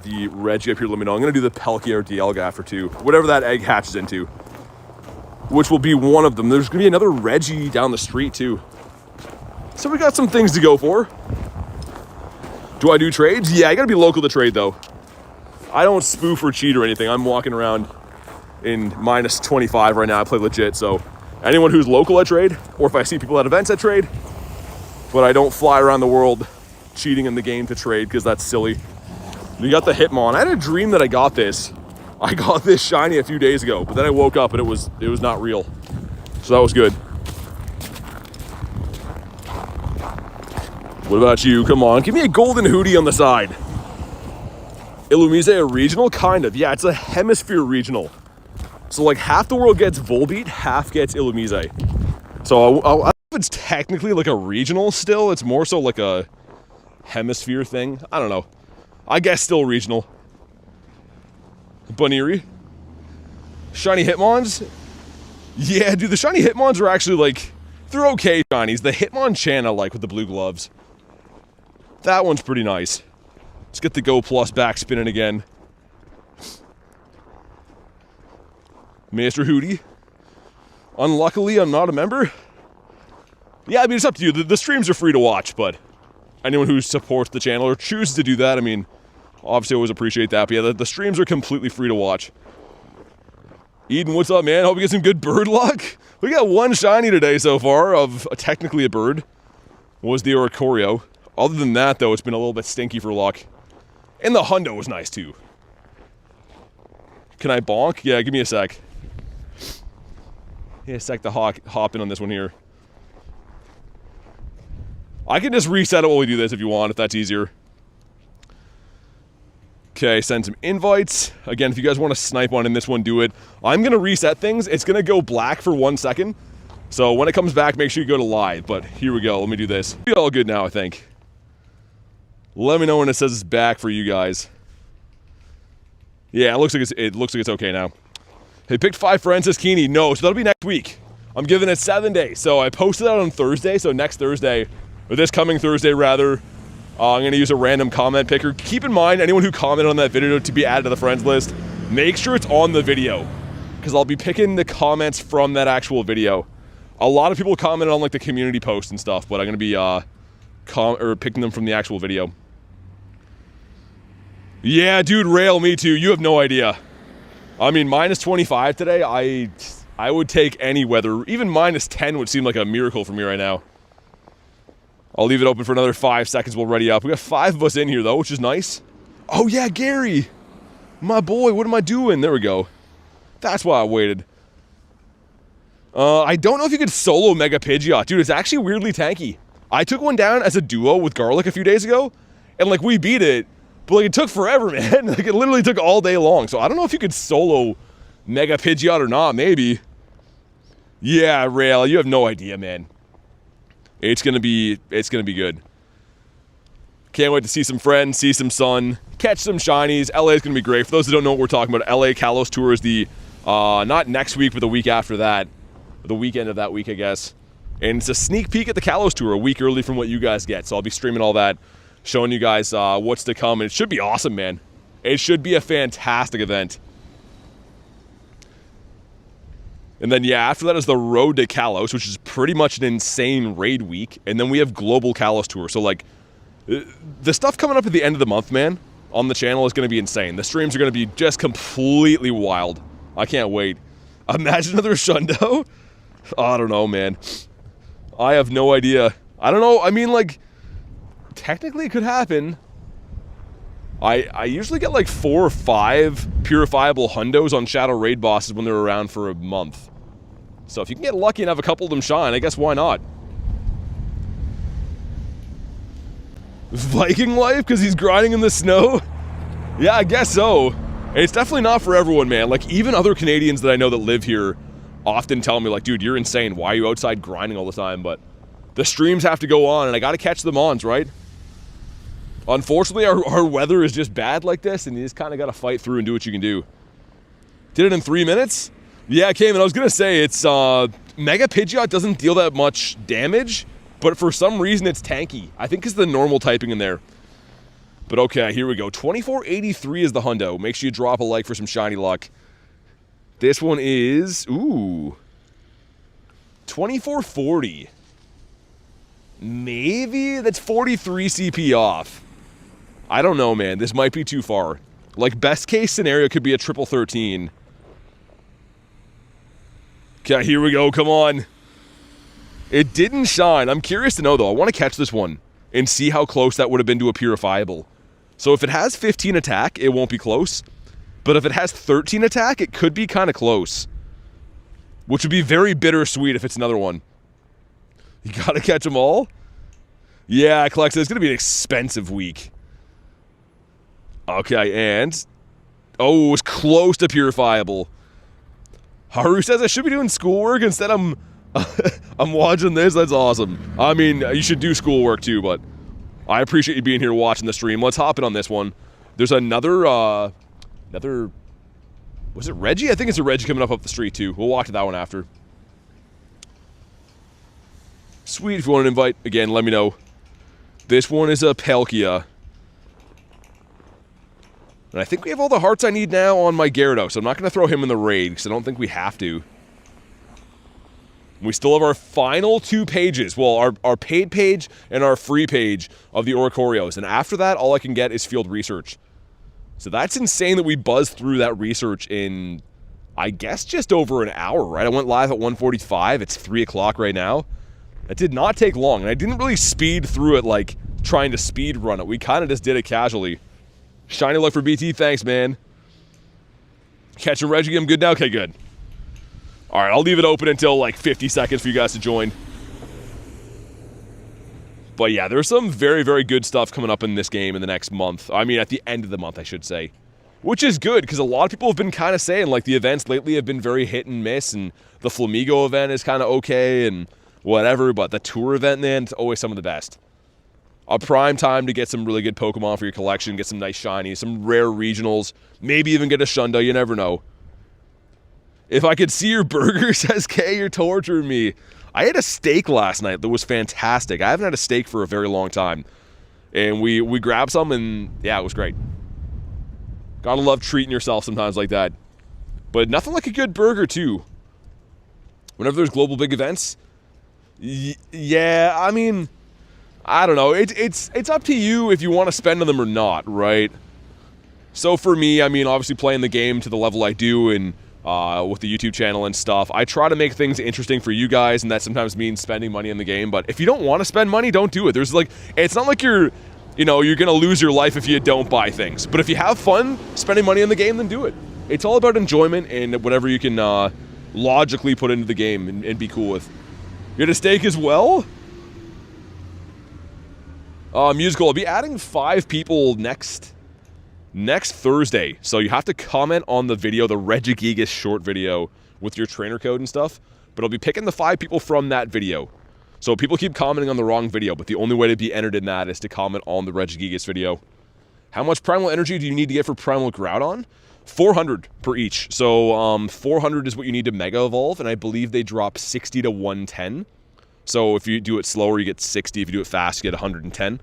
the Reggie up here, let me know. I'm going to do the Palkia or Dialga after too. Whatever that egg hatches into. Which will be one of them. There's going to be another Reggie down the street too. So we got some things to go for. Do I do trades? Yeah, I got to be local to trade though. I don't spoof or cheat or anything. I'm walking around in minus 25 right now. I play legit, so anyone who's local at trade, or if I see people at events at trade, but I don't fly around the world cheating in the game to trade because that's silly. We got the Hitmon. I had a dream that I got this. I got this shiny a few days ago, but then I woke up and it was not real. So that was good. What about you? Come on, give me a golden Hootie on the side. Illumise a regional? Kind of. Yeah, it's a hemisphere regional. So like half the world gets Volbeat, half gets Illumise. So I don't know if it's technically like a regional still. It's more so like a hemisphere thing. I don't know. I guess still regional. Baniri. Shiny Hitmons? Yeah, dude, the shiny Hitmons are actually like, they're okay shinies. The Hitmonchan I like with the blue gloves. That one's pretty nice. Let's get the Go Plus back spinning again. Mr. Hootie. Unluckily, I'm not a member. Yeah, I mean, it's up to you. The streams are free to watch, but anyone who supports the channel or chooses to do that, I mean, obviously I always appreciate that. But yeah, the streams are completely free to watch. Eden, what's up, man? Hope you get some good bird luck. We got one shiny today so far of technically a bird. Was the Oricorio. Other than that, though, it's been a little bit stinky for luck. And the Hundo was nice, too. Can I bonk? Yeah, give me a sec. Yeah, a sec to hop in on this one here. I can just reset it while we do this if you want, if that's easier. Okay, send some invites. Again, if you guys want to snipe one in this one, do it. I'm going to reset things. It's going to go black for 1 second. So when it comes back, make sure you go to live. But here we go. Let me do this. Be all good now, I think. Let me know when it says it's back for you guys. Yeah, it looks like it's okay now. Hey, picked 5 Francis Keeney. No, so that'll be next week. I'm giving it 7 days. So I posted that on Thursday. So next Thursday, or this coming Thursday rather, I'm going to use a random comment picker. Keep in mind, anyone who commented on that video to be added to the friends list, make sure it's on the video, because I'll be picking the comments from that actual video. A lot of people commented on like the community post and stuff, but I'm going to be picking them from the actual video. Yeah, dude, rail, me too. You have no idea. I mean, minus 25 today, I would take any weather. Even minus 10 would seem like a miracle for me right now. I'll leave it open for another 5 seconds. We'll ready up. We got 5 of us in here, though, which is nice. Oh, yeah, Gary. My boy, what am I doing? There we go. That's why I waited. I don't know if you could solo Mega Pidgeot. Dude, it's actually weirdly tanky. I took one down as a duo with Garlic a few days ago, and, like, we beat it. But, like, it took forever, man. Like, it literally took all day long. So I don't know if you could solo Mega Pidgeot or not. Maybe. Yeah, Rail, you have no idea, man. It's gonna be good. Can't wait to see some friends, see some sun, catch some shinies. LA is gonna be great. For those who don't know what we're talking about, LA Kalos Tour is the not next week, but the week after that, the weekend of that week, I guess. And it's a sneak peek at the Kalos Tour a week early from what you guys get. So I'll be streaming all that, showing you guys what's to come. And it should be awesome, man. It should be a fantastic event. And then, yeah, after that is the Road to Kalos, which is pretty much an insane raid week. And then we have Global Kalos Tour. So, like, the stuff coming up at the end of the month, man, on the channel is going to be insane. The streams are going to be just completely wild. I can't wait. Imagine another Shundo. I don't know, man. I have no idea. I don't know. I mean, like, technically it could happen. I usually get like 4 or 5 purifiable hundos on Shadow Raid bosses when they're around for a month. So if you can get lucky and have a couple of them shine, I guess why not? Viking life because he's grinding in the snow? Yeah, I guess so. It's definitely not for everyone, man. Like, even other Canadians that I know that live here often tell me, like, dude, you're insane. Why are you outside grinding all the time? But the streams have to go on, and I got to catch them ons, right? Unfortunately, our weather is just bad like this, and you just kind of got to fight through and do what you can do. Did it in 3 minutes? Yeah, it came, and I was going to say, it's, Mega Pidgeot doesn't deal that much damage, but for some reason it's tanky. I think it's the normal typing in there. But okay, here we go. 2483 is the hundo. Make sure you drop a like for some shiny luck. This one is, ooh, 2440. Maybe that's 43 CP off. I don't know, man. This might be too far. Like, best case scenario could be a triple 13. Okay, here we go. Come on. It didn't shine. I'm curious to know, though. I want to catch this one and see how close that would have been to a purifiable. So if it has 15 attack, it won't be close. But if it has 13 attack, it could be kind of close. Which would be very bittersweet if it's another one. You gotta catch them all? Yeah, Clexa, it's gonna be an expensive week. Okay, and... oh, it was close to purifiable. Haru says I should be doing schoolwork instead I'm watching this. That's awesome. I mean, you should do schoolwork too, but I appreciate you being here watching the stream. Let's hop in on this one. There's another, was it Reggie? I think it's a Reggie coming up the street too. We'll walk to that one after. Sweet, if you want an invite, again, let me know. This one is a Palkia. And I think we have all the hearts I need now on my Gyarados, so I'm not going to throw him in the raid, because I don't think we have to. We still have our final 2 pages. Well, our paid page and our free page of the Oricorios. And after that, all I can get is field research. So that's insane that we buzzed through that research in, I guess, just over an hour, right? I went live at 1:45. It's 3 o'clock right now. That did not take long, and I didn't really speed through it like trying to speed run it. We kind of just did it casually. Shiny luck for BT, thanks, man. Catching Reggie, I'm good now? Okay, good. Alright, I'll leave it open until like 50 seconds for you guys to join. But yeah, there's some very, very good stuff coming up in this game in the next month. I mean, at the end of the month, I should say. Which is good, because a lot of people have been kind of saying, like, the events lately have been very hit and miss, and the Flamigo event is kind of okay, and whatever, but the tour event, man, it's always some of the best. A prime time to get some really good Pokemon for your collection, get some nice shinies, some rare regionals, maybe even get a Shundo, you never know. If I could see your burger, says Kay, you're torturing me. I had a steak last night that was fantastic. I haven't had a steak for a very long time. And we grabbed some, and yeah, it was great. Gotta love treating yourself sometimes like that. But nothing like a good burger, too. Whenever there's global big events... yeah, I mean, I don't know. It's up to you if you want to spend on them or not, right? So for me, I mean, obviously playing the game to the level I do and with the YouTube channel and stuff, I try to make things interesting for you guys, and that sometimes means spending money in the game. But if you don't want to spend money, don't do it. There's like, it's not like you're gonna lose your life if you don't buy things. But if you have fun spending money in the game, then do it. It's all about enjoyment and whatever you can logically put into the game and be cool with. You had a steak as well? Musical. I'll be adding 5 people next Thursday. So you have to comment on the video, the Regigigas short video with your trainer code and stuff. But I'll be picking the 5 people from that video. So people keep commenting on the wrong video, but the only way to be entered in that is to comment on the Regigigas video. How much Primal Energy do you need to get for Primal Groudon? 400 per each. So 400 is what you need to Mega Evolve, and I believe they drop 60 to 110. So if you do it slower, you get 60. If you do it fast, you get 110.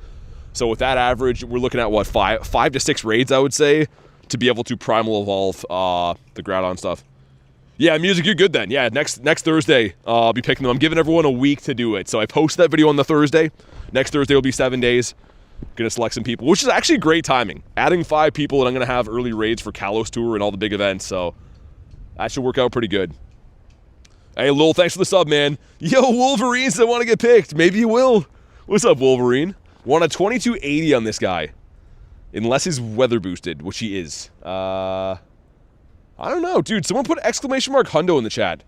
So with that average, we're looking at, what, 5 to 6 raids, I would say, to be able to primal evolve the Groudon stuff. Yeah, music, you're good then. Yeah, next Thursday, I'll be picking them. I'm giving everyone a week to do it. So I post that video on the Thursday. Next Thursday will be 7 days. Gonna select some people, which is actually great timing. Adding 5 people, and I'm gonna have early raids for Kalos Tour and all the big events, so that should work out pretty good. Hey, Lil, thanks for the sub, man. Yo, Wolverine said I want to get picked. Maybe you will. What's up, Wolverine? Want a 2280 on this guy. Unless he's weather boosted, which he is. I don't know, dude. Someone put exclamation mark hundo in the chat.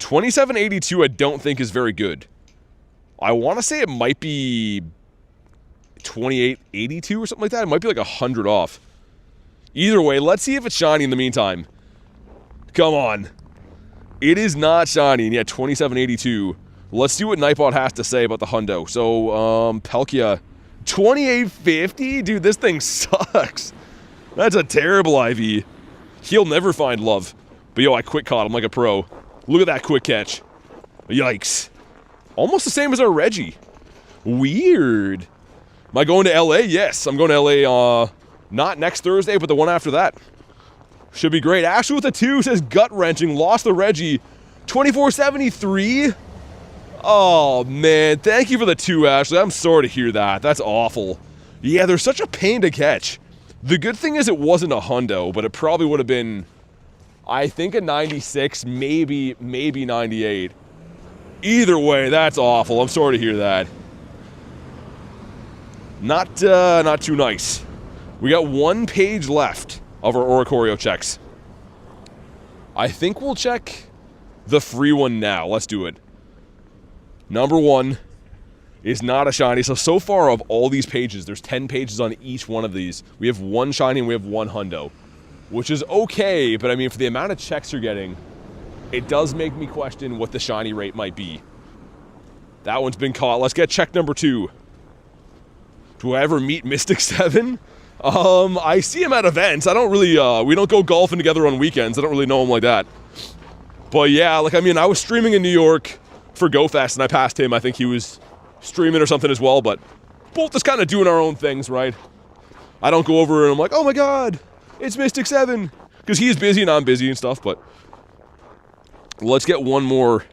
2782 I don't think is very good. I want to say it might be 2882 or something like that. It might be like 100 off. Either way, let's see if it's shiny in the meantime. Come on. It is not shiny, and yeah, 2782. Let's see what Nightbot has to say about the hundo. So, Palkia, 2850? Dude, this thing sucks. That's a terrible IV. He'll never find love. But yo, I quick caught him like a pro. Look at that quick catch. Yikes. Almost the same as our Reggie. Weird. Am I going to LA? Yes, I'm going to LA, not next Thursday, but the one after that. Should be great. Ashley with a 2 says gut-wrenching. Lost the Reggie. 2473? Oh, man. Thank you for the 2, Ashley. I'm sorry to hear that. That's awful. Yeah, they're such a pain to catch. The good thing is it wasn't a hundo, but it probably would have been, I think, a 96, maybe 98. Either way, that's awful. I'm sorry to hear that. Not too nice. We got 1 page left of our Oricorio checks. I think we'll check the free one now. Let's do it. Number 1 is not a shiny. So far of all these pages, there's 10 pages on each one of these. We have 1 shiny and we have 1 hundo, which is okay, but I mean, for the amount of checks you're getting, it does make me question what the shiny rate might be. That one's been caught. Let's get check number 2. Do I ever meet Mystic 7? I see him at events. I don't really, we don't go golfing together on weekends. I don't really know him like that. But yeah, like, I mean, I was streaming in New York for GoFest and I passed him. I think he was streaming or something as well, but both just kind of doing our own things, right? I don't go over and I'm like, oh my god, it's Mystic 7. Because he's busy and I'm busy and stuff, but let's get one more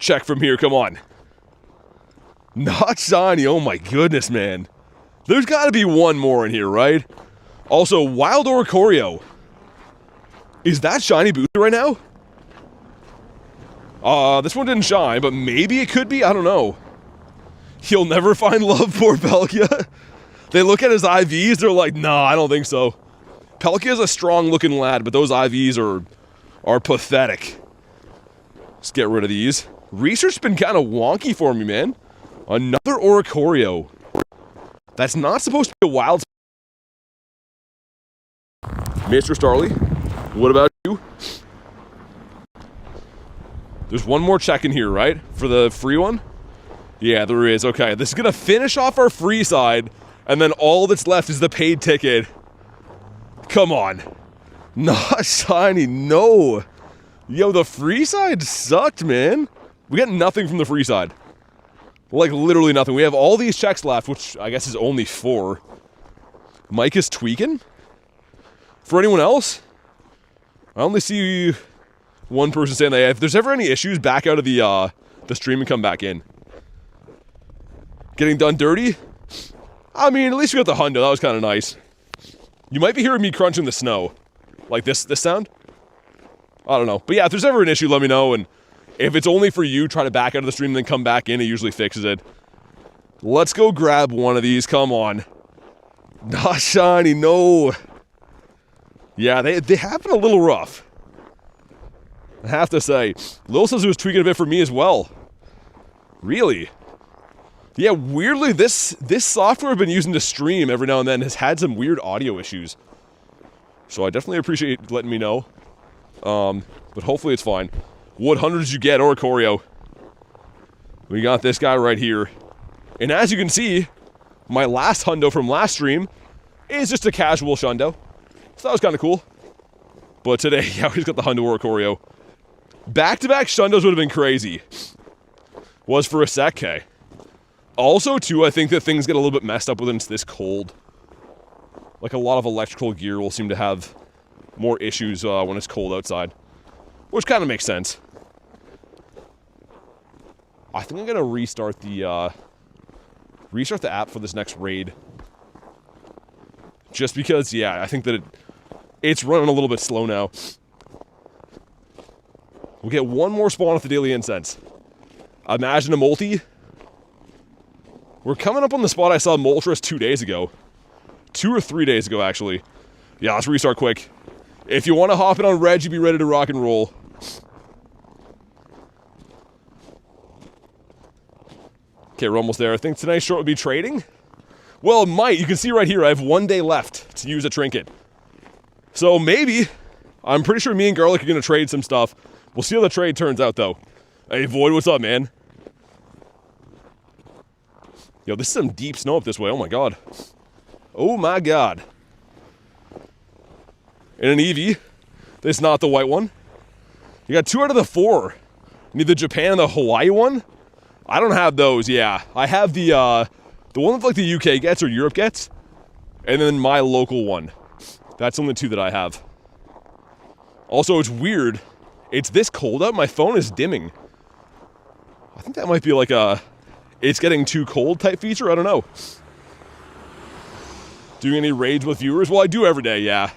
check from here. Come on. Not shiny. Oh my goodness, man. There's got to be one more in here, right? Also, Wild Oricorio. Is that shiny booster right now? This one didn't shine, but maybe it could be. I don't know. He'll never find love, poor Palkia. They look at his IVs, they're like, nah, I don't think so. Palkia is a strong-looking lad, but those IVs are pathetic. Let's get rid of these. Research's been kind of wonky for me, man. Another Oricorio. That's not supposed to be a wild... Mr. Starly, what about you? There's one more check in here, right? For the free one? Yeah, there is. Okay, this is going to finish off our free side, and then all that's left is the paid ticket. Come on. Not shiny, no. Yo, the free side sucked, man. We got nothing from the free side. Like, literally nothing. We have all these checks left, which I guess is only 4. Mike is tweaking? For anyone else? I only see one person saying that if there's ever any issues, back out of the stream and come back in. Getting done dirty? I mean, at least we got the hundo. That was kind of nice. You might be hearing me crunching the snow. Like this sound? I don't know. But yeah, if there's ever an issue, let me know. And if it's only for you, try to back out of the stream and then come back in. It usually fixes it. Let's go grab one of these. Come on. Not shiny, no. Yeah, they have been a little rough. I have to say. Lil says it was tweaking a bit for me as well. Really? Yeah, weirdly, this software I've been using to stream every now and then has had some weird audio issues. So I definitely appreciate letting me know. But hopefully it's fine. What hundo did you get, Oricorio? We got this guy right here. And as you can see, my last hundo from last stream is just a casual shundo. So that was kind of cool. But today, yeah, we just got the hundo Oricorio. Back-to-back shundos would have been crazy. Was for a sec, okay. Also, too, I think that things get a little bit messed up when it's this cold. Like, a lot of electrical gear will seem to have more issues when it's cold outside. Which kind of makes sense. I think I'm going to restart the app for this next raid. Just because, yeah, I think that it's running a little bit slow now. We'll get one more spawn with the Daily Incense. Imagine a multi. We're coming up on the spot I saw Moltres 2 days ago. 2 or 3 days ago, actually. Yeah, let's restart quick. If you want to hop in on Reg, you be ready to rock and roll. Okay, we're almost there. I think tonight's short would be trading. Well, it might. You can see right here, I have 1 day left to use a trinket. So maybe, I'm pretty sure me and Garlic are going to trade some stuff. We'll see how the trade turns out, though. Hey, Void, what's up, man? Yo, this is some deep snow up this way. Oh, my God. Oh, my God. And an Eevee. This is not the white one. You got 2 out of the 4. You need the Japan and the Hawaii one? I don't have those, yeah. I have the one that like the UK gets or Europe gets, and then my local one. That's only 2 that I have. Also, it's weird. It's this cold out, my phone is dimming. I think that might be like a it's getting too cold type feature, I don't know. Doing any raids with viewers? Well, I do every day, yeah.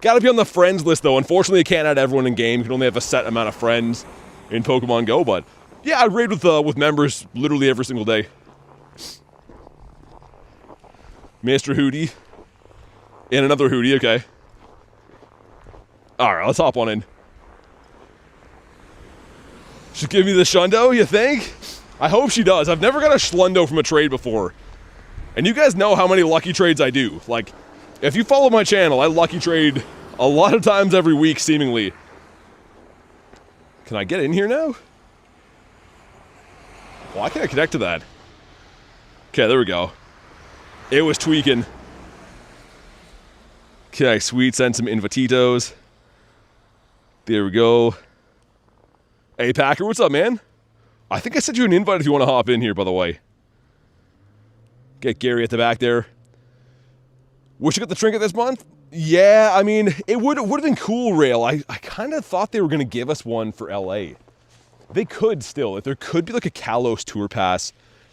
Gotta be on the friends list, though. Unfortunately, you can't add everyone in game. You can only have a set amount of friends in Pokemon GO, but yeah, I raid with members literally every single day. Mr. Hootie. And another Hootie, okay. Alright, let's hop on in. She'll give me the Shundo, you think? I hope she does. I've never got a Schlundo from a trade before. And you guys know how many lucky trades I do. Like, if you follow my channel, I lucky trade a lot of times every week, seemingly. Can I get in here now? Why can't I connect to that? Okay, there we go. It was tweaking. Okay, sweet. Send some invititos. There we go. Hey, Packer, what's up, man? I think I sent you an invite if you want to hop in here, by the way. Get Gary at the back there. Wish you got the trinket this month? Yeah, I mean, it would have been cool, Rail. I kind of thought they were going to give us one for LA. They could still. If there could be like a Kalos Tour Pass.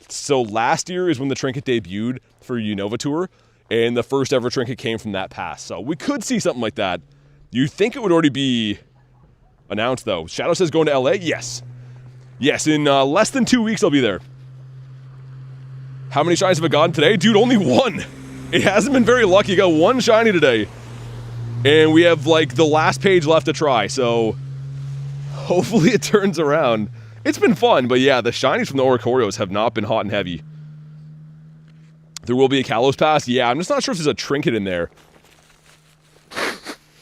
So last year is when the trinket debuted for Unova Tour, and the first ever trinket came from that pass. So we could see something like that. You think it would already be announced, though. Shadow says going to LA? Yes. Yes, in less than 2 weeks I'll be there. How many shinies have I gotten today? Dude, only 1. It hasn't been very lucky. I got 1 shiny today. And we have, like, the last page left to try, so hopefully it turns around. It's been fun, but yeah, the shinies from the Oricorios have not been hot and heavy. There will be a Kalos Pass? Yeah, I'm just not sure if there's a trinket in there.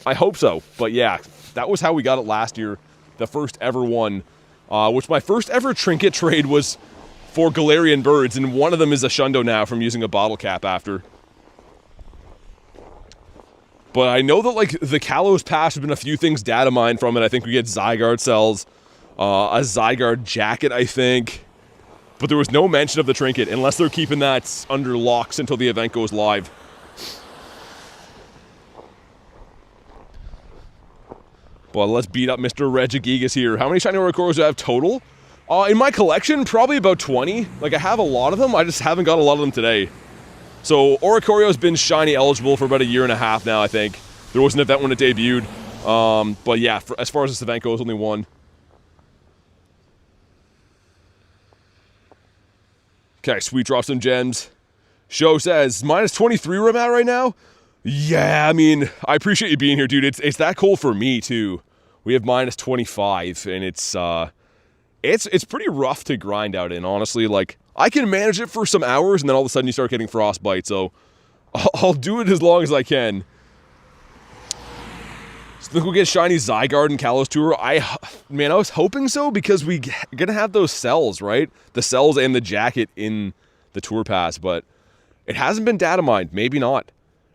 I hope so, but yeah, that was how we got it last year. The first ever one, which my first ever trinket trade was for Galarian birds, and one of them is a Shundo now from using a bottle cap after. But I know that, like, the Kalos Pass has been a few things data mined from it. I think we get Zygarde cells, a Zygarde jacket, I think. But there was no mention of the trinket, unless they're keeping that under locks until the event goes live. But let's beat up Mr. Regigigas here. How many shiny Oricorios do I have total? In my collection, probably about 20. Like, I have a lot of them, I just haven't got a lot of them today. So, Oricorio's been shiny eligible for about 1.5 years now, I think. There was an event when it debuted. But yeah, as far as this event goes, only 1. Okay, sweet, drop some gems. Show says, minus 23 where I'm at right now? Yeah, I mean, I appreciate you being here, dude. It's that cold for me, too. We have minus 25, and it's pretty rough to grind out in, honestly. Like, I can manage it for some hours, and then all of a sudden you start getting frostbite, so I'll do it as long as I can. So think we'll get shiny Zygarde and Kalos Tour. Man, I was hoping so, because we're gonna have those cells, right? The cells and the jacket in the Tour Pass, but it hasn't been data mined. Maybe not.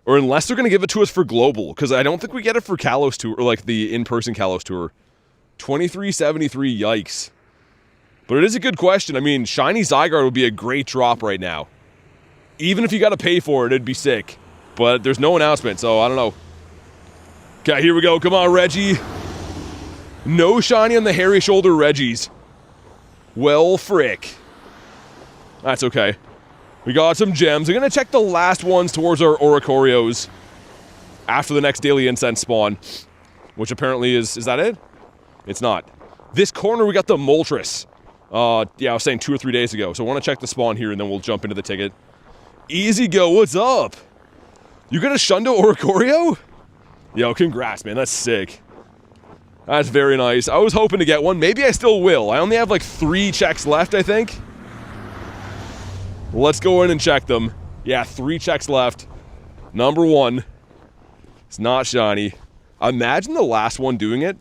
Or unless they're gonna give it to us for Global, because I don't think we get it for Kalos Tour, or like the in-person Kalos Tour. 2373, yikes. But it is a good question. I mean, shiny Zygarde would be a great drop right now. Even if you got to pay for it, it'd be sick. But there's no announcement, so I don't know. Okay, here we go. Come on, Reggie. No shiny on the hairy shoulder Reggies. Well, frick. That's okay. We got some gems. I'm going to check the last ones towards our Oricorios after the next daily incense spawn. Which apparently is that it? It's not. This corner, we got the Moltres. Yeah, I was saying 2 or 3 days ago. So I want to check the spawn here, and then we'll jump into the ticket. Easy go, what's up? You got a Shundo Oricorio? Yo, congrats, man. That's sick. That's very nice. I was hoping to get one. Maybe I still will. I only have like 3 checks left, I think. Let's go in and check them. Yeah, 3 checks left. Number 1. It's not shiny. Imagine the last one doing it.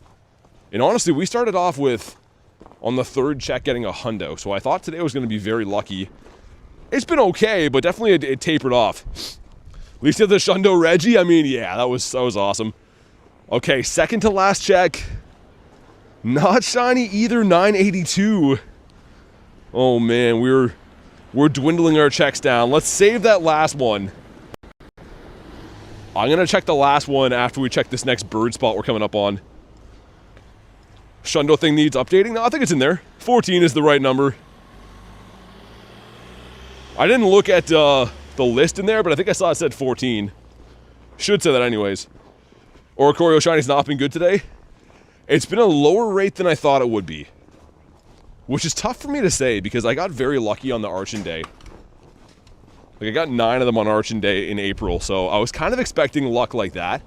And honestly, we started off with, on the 3rd check, getting a hundo. So I thought today was going to be very lucky. It's been okay, but definitely it tapered off. At least you have the Shundo Reggie. I mean, yeah, that was awesome. Okay, second to last check. Not shiny either, 982. Oh man, we're dwindling our checks down. Let's save that last one. I'm gonna check the last one after we check this next bird spot we're coming up on. Shundo thing needs updating? No, I think it's in there. 14 is the right number. I didn't look at the list in there, but I think I saw it said 14. Should say that anyways. Oricorio Shiny's not been good today. It's been a lower rate than I thought it would be. Which is tough for me to say because I got very lucky on the Archon Day. Like I got 9 of them on Archon Day in April, so I was kind of expecting luck like that.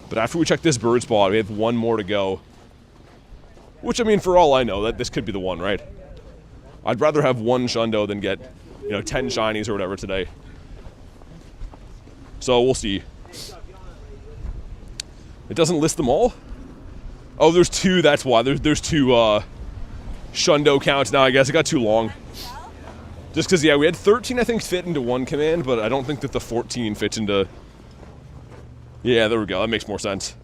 But after we check this bird spot, we have 1 more to go. Which, I mean, for all I know, that this could be the one, right? I'd rather have 1 Shundo than get, 10 shinies or whatever today. So, we'll see. It doesn't list them all? Oh, there's 2, that's why. There's 2 Shundo counts now, I guess. It got too long. Just because, yeah, we had 13, I think, fit into 1 command, but I don't think that the 14 fits into... Yeah, there we go. That makes more sense.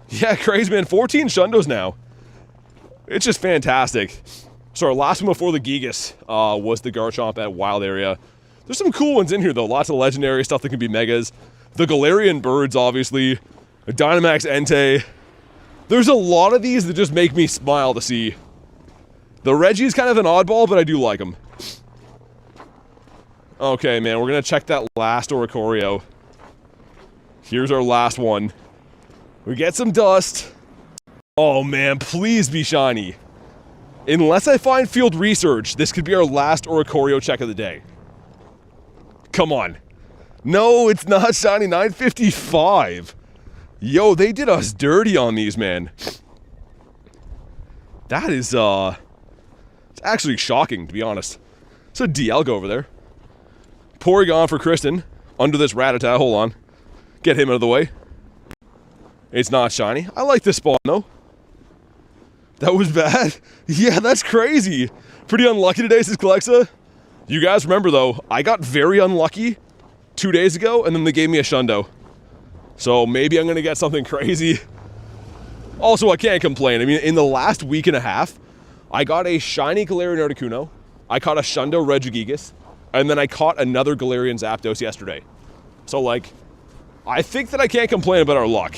Yeah, crazy, man. 14 Shundos now. It's just fantastic. So our last one before the Gigas was the Garchomp at Wild Area. There's some cool ones in here, though. Lots of legendary stuff that can be megas. The Galarian birds, obviously. Dynamax Entei. There's a lot of these that just make me smile to see. The Reggie's kind of an oddball, but I do like him. Okay, man, we're going to check that last Oricorio. Here's our last one. We get some dust. Oh, man, please be shiny. Unless I find field research, this could be our last Oricorio check of the day. Come on. No, it's not shiny. 955. Yo, they did us dirty on these, man. That is, it's actually shocking, to be honest. It's a Dialga over there. Porygon for Kristen. Under this Rattata. Hold on. Get him out of the way. It's not shiny. I like this spawn, though. That was bad. Yeah, that's crazy. Pretty unlucky today, says Calexa. You guys remember, though, I got very unlucky 2 days ago, and then they gave me a Shundo. So maybe I'm going to get something crazy. Also, I can't complain. I mean, in the last week and a half, I got a shiny Galarian Articuno, I caught a Shundo Regigigas, and then I caught another Galarian Zapdos yesterday. So, like, I think that I can't complain about our luck.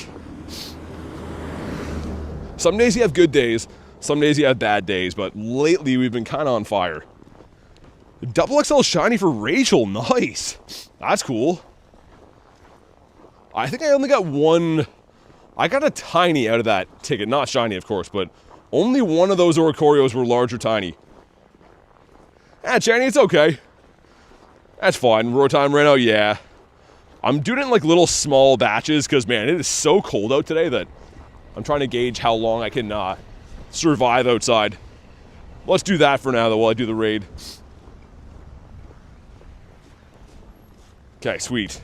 Some days you have good days, some days you have bad days, but lately we've been kind of on fire. Double XL shiny for Rachel, nice. That's cool. I think I only got 1, I got a tiny out of that ticket, not shiny of course, but only 1 of those Oricorios were large or tiny. Shiny, it's okay. That's fine. Roar time right now, yeah. I'm doing it in like little small batches because, man, it is so cold out today that I'm trying to gauge how long I can survive outside. Let's do that for now, though, while I do the raid. Okay, sweet.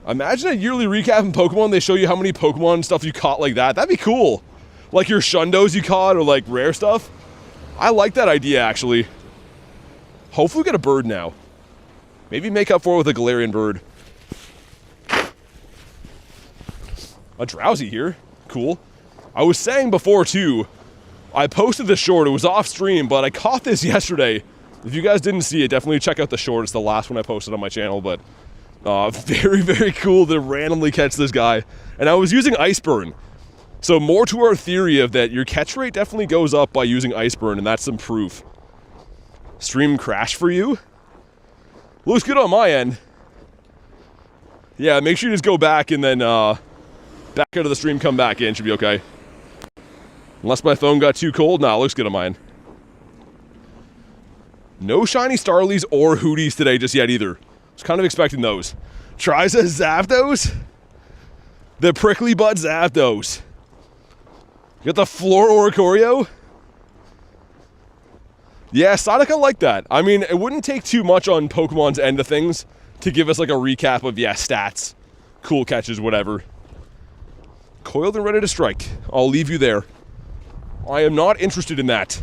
Imagine a yearly recap in Pokemon. They show you how many Pokemon and stuff you caught like that. That'd be cool. Like your Shundos you caught or like rare stuff. I like that idea, actually. Hopefully we get a bird now. Maybe make up for it with a Galarian bird. A Drowsy here. Cool. I was saying before too, I posted the short, it was off stream, but I caught this yesterday. If you guys didn't see it, definitely check out the short. It's the last one I posted on my channel, but very, very cool to randomly catch this guy. And I was using Ice Burn. So more to our theory of that your catch rate definitely goes up by using Ice Burn, and that's some proof. Stream crash for you? Looks good on my end. Yeah, make sure you just go back and then back out of the stream, come back in, should be okay. Unless my phone got too cold. Nah, looks good on mine. No shiny Starlies or Hooties today just yet either. Was kind of expecting those. Tries a Zapdos? The Prickly Bud Zapdos. You got the Floor Oricorio? Yeah, Sonic, I like that. I mean, it wouldn't take too much on Pokemon's end of things to give us like a recap of, yeah, stats, cool catches, whatever. Coiled and ready to strike. I'll leave you there. I am not interested in that.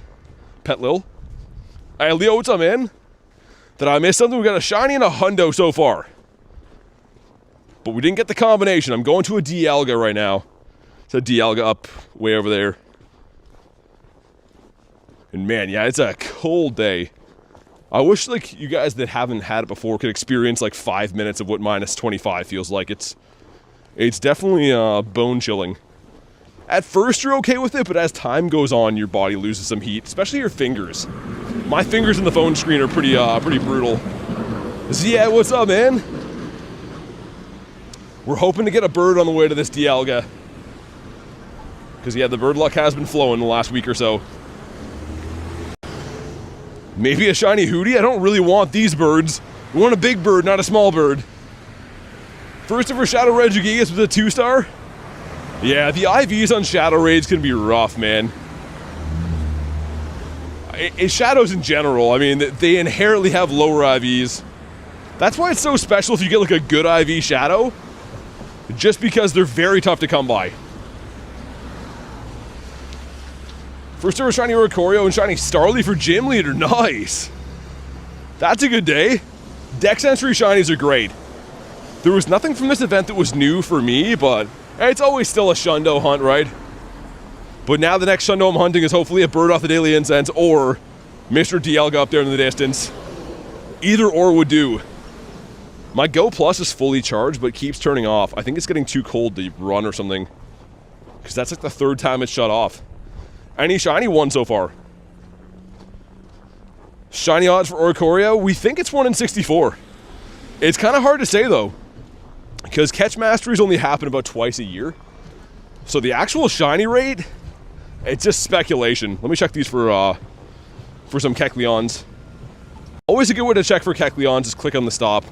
Pet Lil. Hey, Leo, what's up, man? Did I miss something? We got a shiny and a hundo so far. But we didn't get the combination. I'm going to a Dialga right now. It's a Dialga up way over there. And man, yeah, it's a cold day. I wish like you guys that haven't had it before could experience like 5 minutes of what minus 25 feels like. It's definitely bone chilling. At first you're okay with it, but as time goes on, your body loses some heat, especially your fingers. My fingers in the phone screen are pretty brutal. Yeah, what's up, man? We're hoping to get a bird on the way to this Dialga. Because yeah, the bird luck has been flowing the last week or so. Maybe a shiny Hootie? I don't really want these birds. We want a big bird, not a small bird. First ever Shadow Regigigas with a 2-star? Yeah, the IVs on Shadow Raids can be rough, man. Shadows in general, I mean, they inherently have lower IVs. That's why it's so special if you get like a good IV Shadow. Just because they're very tough to come by. First ever shiny Oricorio and shiny Starly for Gym Leader. Nice. That's a good day. Dex Entry shinies are great. There was nothing from this event that was new for me, but it's always still a Shundo hunt, right? But now the next Shundo I'm hunting is hopefully a bird off the Daily Incense or Mr. Dialga up there in the distance. Either or would do. My Go Plus is fully charged, but keeps turning off. I think it's getting too cold to run or something. Because that's like the 3rd time it's shut off. Any shiny one so far? Shiny odds for Oricorio? We think it's 1 in 64. It's kind of hard to say though. Because catch masteries only happen about twice a year. So the actual shiny rate, it's just speculation. Let me check these for some Kecleons. Always a good way to check for Kecleons is click on the stop.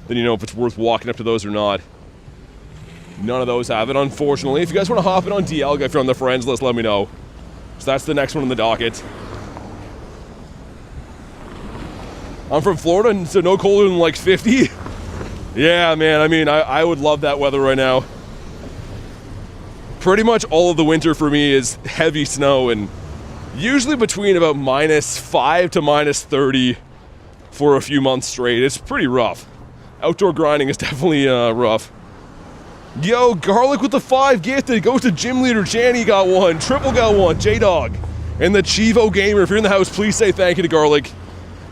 Then you know if it's worth walking up to those or not. None of those have it, unfortunately. If you guys want to hop in on Dialga if you're on the friends list, let me know. So that's the next one on the docket. I'm from Florida, and so no colder than like 50. Yeah, man, I mean, I would love that weather right now. Pretty much all of the winter for me is heavy snow, and usually between about -5 to -30 for a few months straight. It's pretty rough. Outdoor grinding is definitely rough. Yo, Garlic with the 5 gifted. Goes to Gym Leader. Channy got one. Triple got one. J-Dog. And the Chivo Gamer. If you're in the house, please say thank you to Garlic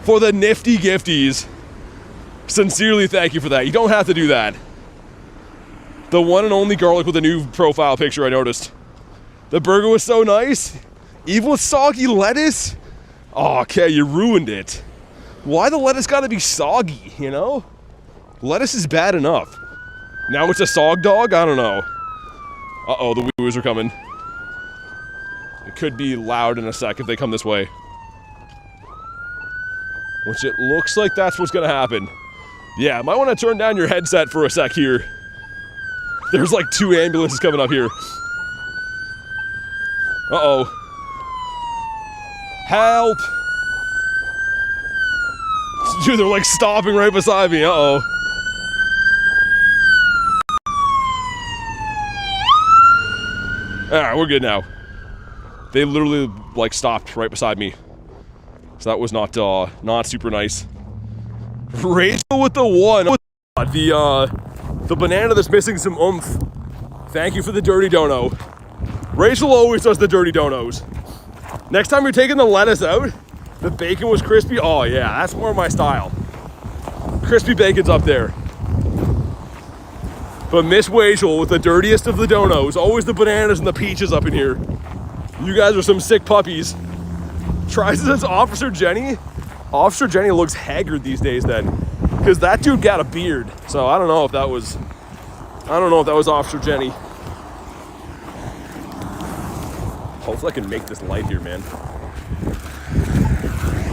for the nifty gifties. Sincerely thank you for that. You don't have to do that. The one and only Garlic with a new profile picture I noticed. The burger was so nice. Even with soggy lettuce? Oh, okay, you ruined it. Why the lettuce gotta be soggy, you know? Lettuce is bad enough. Now it's a sog dog? I don't know. Uh-oh, the wee-woos are coming. It could be loud in a sec if they come this way. Which it looks like that's what's gonna happen. Yeah, might want to turn down your headset for a sec here. There's like 2 ambulances coming up here. Uh-oh. Help! Dude, they're like stopping right beside me. Uh-oh. Alright, we're good now. They literally like stopped right beside me. So that was not super nice. Rachel with the 1. The banana that's missing some oomph. Thank you for the dirty dono. Rachel always does the dirty donos. Next time you're taking the lettuce out, the bacon was crispy. Oh yeah, that's more my style. Crispy bacon's up there. But Miss Rachel with the dirtiest of the donos, always the bananas and the peaches up in here. You guys are some sick puppies. Tries this Officer Jenny. Officer Jenny looks haggard these days then, because that dude got a beard. So I don't know if that was Officer Jenny. Hopefully I can make this light here, man.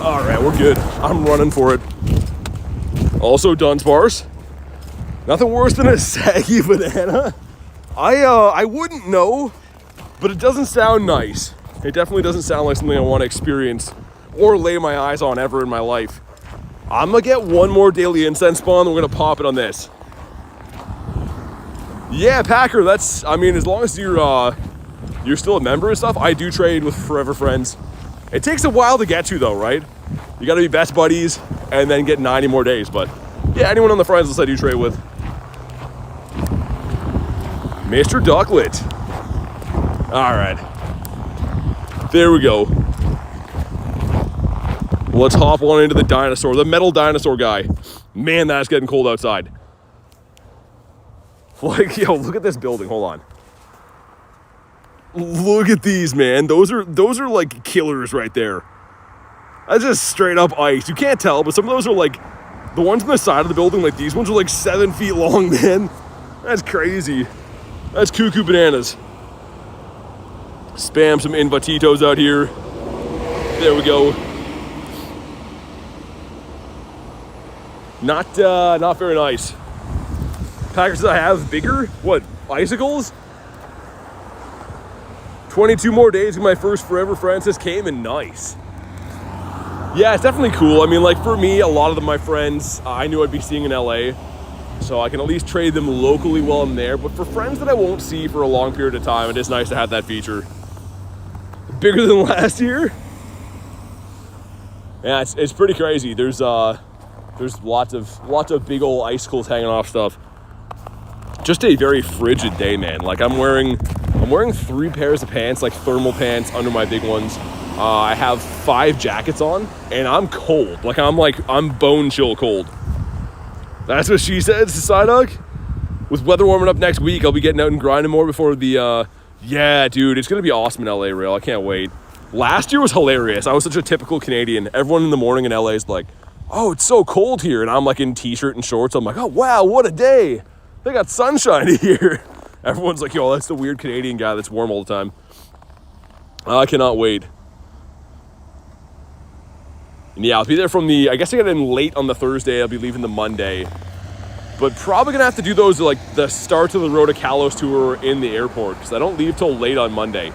All right, we're good. I'm running for it. Also Dunsparce. Nothing worse than a saggy banana. I wouldn't know, but it doesn't sound nice. It definitely doesn't sound like something I want to experience or lay my eyes on ever in my life. I'm gonna get one more daily incense spawn, and we're gonna pop it on this. Yeah, Packer, that's, I mean, as long as you're still a member and stuff, I do trade with Forever Friends. It takes a while to get to though, right? You gotta be best buddies and then get 90 more days, but yeah, anyone on the friends list I do trade with. Mr. Ducklet. All right. There we go. Let's hop on into the dinosaur, the metal dinosaur guy. Man, that's getting cold outside. Like, yo, look at this building. Hold on. Look at these, man. Those are like killers right there. That's just straight up ice. You can't tell, but some of those are like, the ones on the side of the building, like these ones are like 7 feet long, man. That's crazy. That's cuckoo bananas. Spam some Invatitos out here. There we go. Not very nice. Packers that I have bigger? What, icicles? 22 more days in my first Forever Francis came in nice. Yeah, it's definitely cool. I mean, like for me, a lot of my friends I knew I'd be seeing in LA, so I can at least trade them locally while I'm there. But for friends that I won't see for a long period of time, it is nice to have that feature. Bigger than last year? Yeah, it's pretty crazy. There's lots of big old icicles hanging off stuff. Just a very frigid day, man. Like I'm wearing 3 pairs of pants, like thermal pants under my big ones. I have 5 jackets on, and I'm cold. I'm bone chill cold. That's what she said, Psyduck. With weather warming up next week, I'll be getting out and grinding more before the, yeah, dude, it's gonna be awesome in LA, Rail. I can't wait. Last year was hilarious. I was such a typical Canadian. Everyone in the morning in LA is like, oh, it's so cold here. And I'm like in t-shirt and shorts. I'm like, oh, wow, what a day. They got sunshine here. Everyone's like, yo, that's the weird Canadian guy that's warm all the time. I cannot wait. And yeah, I'll be there from I guess I get in late on the Thursday. I'll be leaving the Monday. But probably going to have to do those, like, the start of the Road to Kalos tour in the airport, because I don't leave till late on Monday.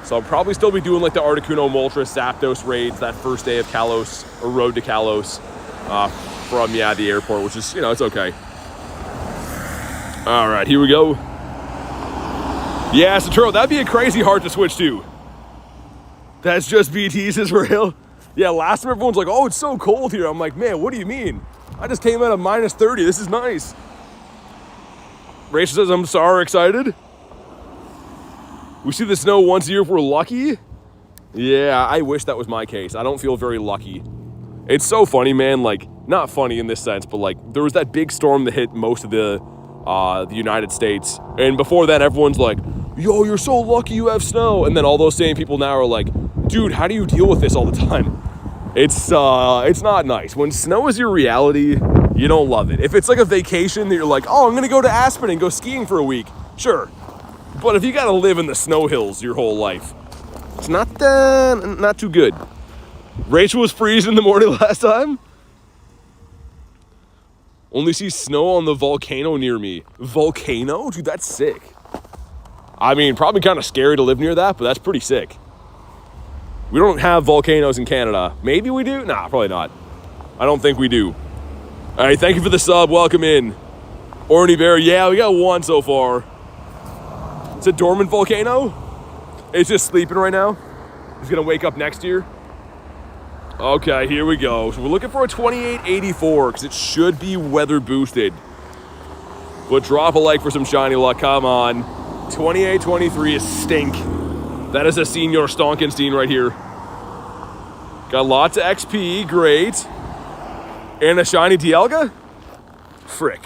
So I'll probably still be doing, like, the Articuno, Moltres, Zapdos raids that first day of Kalos, or Road to Kalos, from, yeah, the airport, which is, you know, it's okay. All right, here we go. Yeah, Saturo, that'd be a crazy heart to switch to. That's just BT's Israel. Yeah, last time everyone's like, oh, it's so cold here. I'm like, man, what do you mean? I just came out of minus 30. This is nice. Rachel says, I'm sorry, excited. We see the snow once a year if we're lucky. Yeah, I wish that was my case. I don't feel very lucky. It's so funny, man. Like, not funny in this sense, but like, there was that big storm that hit most of the United States. And before that, everyone's like, yo, you're so lucky you have snow. And then all those same people now are like, dude, how do you deal with this all the time? It's not nice. When snow is your reality, you don't love it. If it's like a vacation that you're like, oh, I'm gonna go to Aspen and go skiing for a week, sure. But if you gotta live in the snow hills your whole life, it's not too good. Rachel was freezing in the morning last time. Only see snow on the volcano near me. Volcano? Dude, that's sick. I mean, probably kind of scary to live near that, but that's pretty sick. We don't have volcanoes in Canada. Maybe we do? Nah, probably not. I don't think we do. All right, thank you for the sub. Welcome in. Orny Bear, yeah, we got one so far. It's a dormant volcano. It's just sleeping right now. It's gonna wake up next year. Okay, here we go. So we're looking for a 2884 because it should be weather boosted. But drop a like for some shiny luck. Come on. 2823 is stink. That is a Senior Stonkenstein right here. Got lots of XP, great. And a shiny Dialga? Frick.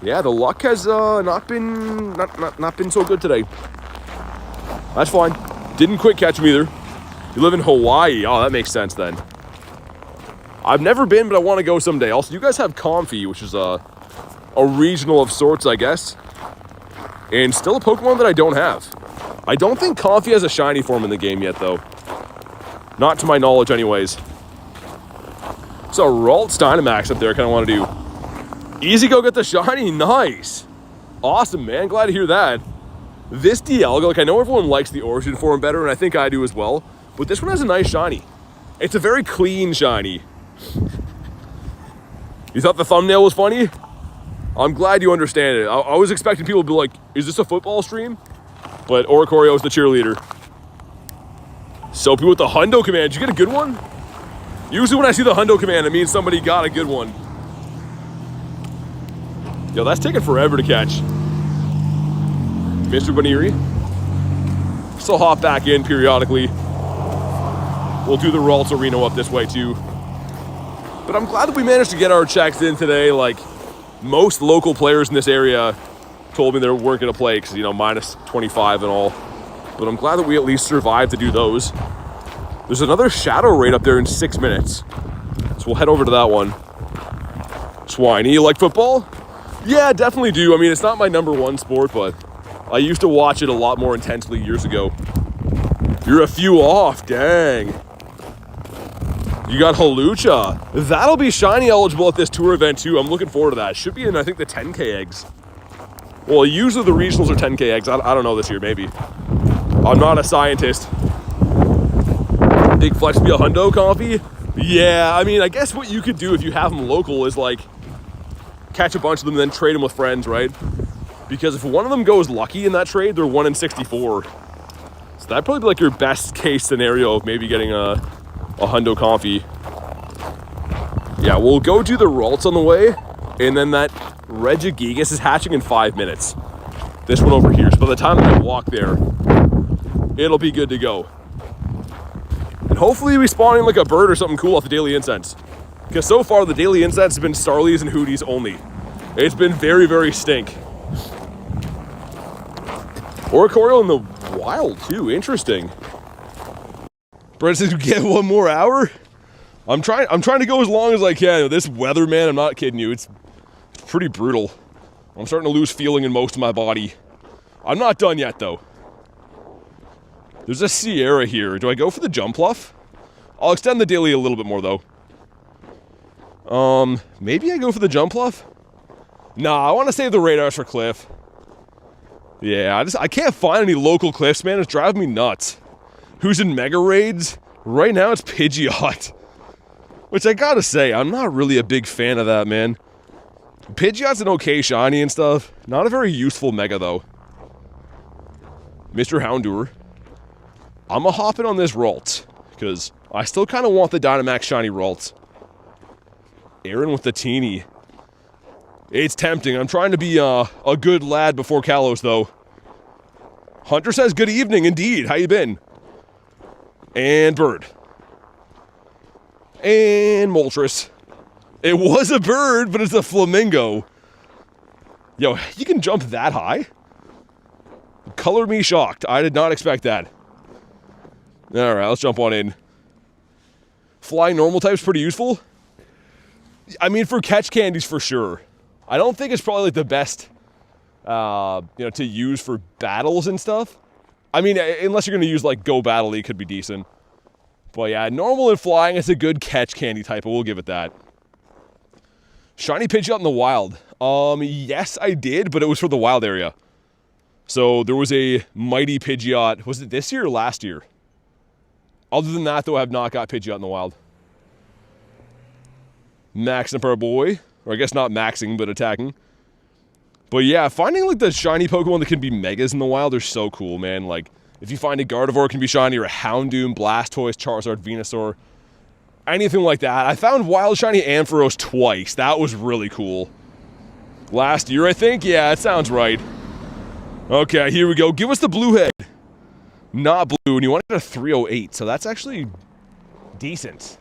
Yeah, the luck has not been so good today. That's fine. Didn't quite catch him either. You live in Hawaii. Oh, that makes sense then. I've never been, but I want to go someday. Also, you guys have Comfey, which is a regional of sorts, I guess. And still a Pokemon that I don't have. I don't think Comfey has a shiny form in the game yet, though. Not to my knowledge, anyways. So, Ralts Dynamax up there, kind of want to do. Easy go get the shiny, nice. Awesome, man, glad to hear that. This Dialga, like I know everyone likes the origin form better, and I think I do as well. But this one has a nice shiny. It's a very clean shiny. You thought the thumbnail was funny? I'm glad you understand it. I was expecting people to be like, is this a football stream? But Oricorio is the cheerleader. Soapy with the Hundo command. Did you get a good one? Usually when I see the Hundo command, it means somebody got a good one. Yo, that's taking forever to catch. Mr. Baniri. Still hop back in periodically. We'll do the Ralts Arena up this way too. But I'm glad that we managed to get our checks in today. Like, most local players in this area told me they weren't going to play because, you know, minus 25 and all. But I'm glad that we at least survived to do those. There's another Shadow Raid up there in 6 minutes. So we'll head over to that one. Swiney, you like football? Yeah, definitely do. I mean, it's not my #1 sport, but I used to watch it a lot more intensely years ago. You're a few off, dang. You got Halucha. That'll be shiny eligible at this tour event too. I'm looking forward to that. Should be in, I think, the 10K eggs. Well, usually the regionals are 10K eggs. I don't know this year, maybe. I'm not a scientist. Big flex be a Hundo Comfey? Yeah, I mean, I guess what you could do if you have them local is like catch a bunch of them and then trade them with friends, right? Because if one of them goes lucky in that trade, they're 1 in 64. So that'd probably be like your best case scenario of maybe getting a Hundo Comfey. Yeah, we'll go do the Ralts on the way, and then that Regigigas is hatching in 5 minutes. This one over here. So by the time I walk there, it'll be good to go. And hopefully we spawn in like a bird or something cool off the Daily Incense. Because so far the Daily Incense has been Starlies and Hooties only. It's been very, very stink. Oricorio in the wild too, interesting. Brett says, get 1 more hour? I'm trying to go as long as I can. This weather, man, I'm not kidding you. It's pretty brutal. I'm starting to lose feeling in most of my body. I'm not done yet though. There's a Sierra here. Do I go for the Jumpluff? I'll extend the daily a little bit more though. Maybe I go for the Jumpluff? Nah, I want to save the radars for Cliff. Yeah, I can't find any local Cliffs, man. It's driving me nuts. Who's in Mega Raids? Right now it's Pidgeot. Which I gotta say, I'm not really a big fan of that, man. Pidgeot's an okay shiny and stuff. Not a very useful Mega, though. Mr. Houndour. I'm a hopping on this Ralts, because I still kind of want the Dynamax shiny Ralts. Aaron with the teeny. It's tempting. I'm trying to be a good lad before Kalos, though. Hunter says, good evening, indeed. How you been? And bird. And Moltres. It was a bird, but it's a flamingo. Yo, you can jump that high? Color me shocked. I did not expect that. Alright, let's jump on in. Flying normal type's pretty useful. I mean, for catch candies, for sure. I don't think it's probably like the best, to use for battles and stuff. I mean, unless you're going to use like Go Battle, it could be decent. But yeah, normal and flying is a good catch candy type, but we'll give it that. Shiny Pidgeot in the wild. Yes, I did, but it was for the wild area. So there was a mighty Pidgeot. Was it this year or last year? Other than that, though, I have not got Pidgeot in the wild. Maxing up our boy. Or I guess not maxing, but attacking. But yeah, finding like the shiny Pokemon that can be Megas in the wild are so cool, man. Like, if you find a Gardevoir can be shiny, or a Houndoom, Blastoise, Charizard, Venusaur, anything like that. I found wild shiny Ampharos twice. That was really cool. Last year, I think? Yeah, it sounds right. Okay, here we go. Give us the blue head. not blue, and you want it at a 308, so that's actually decent.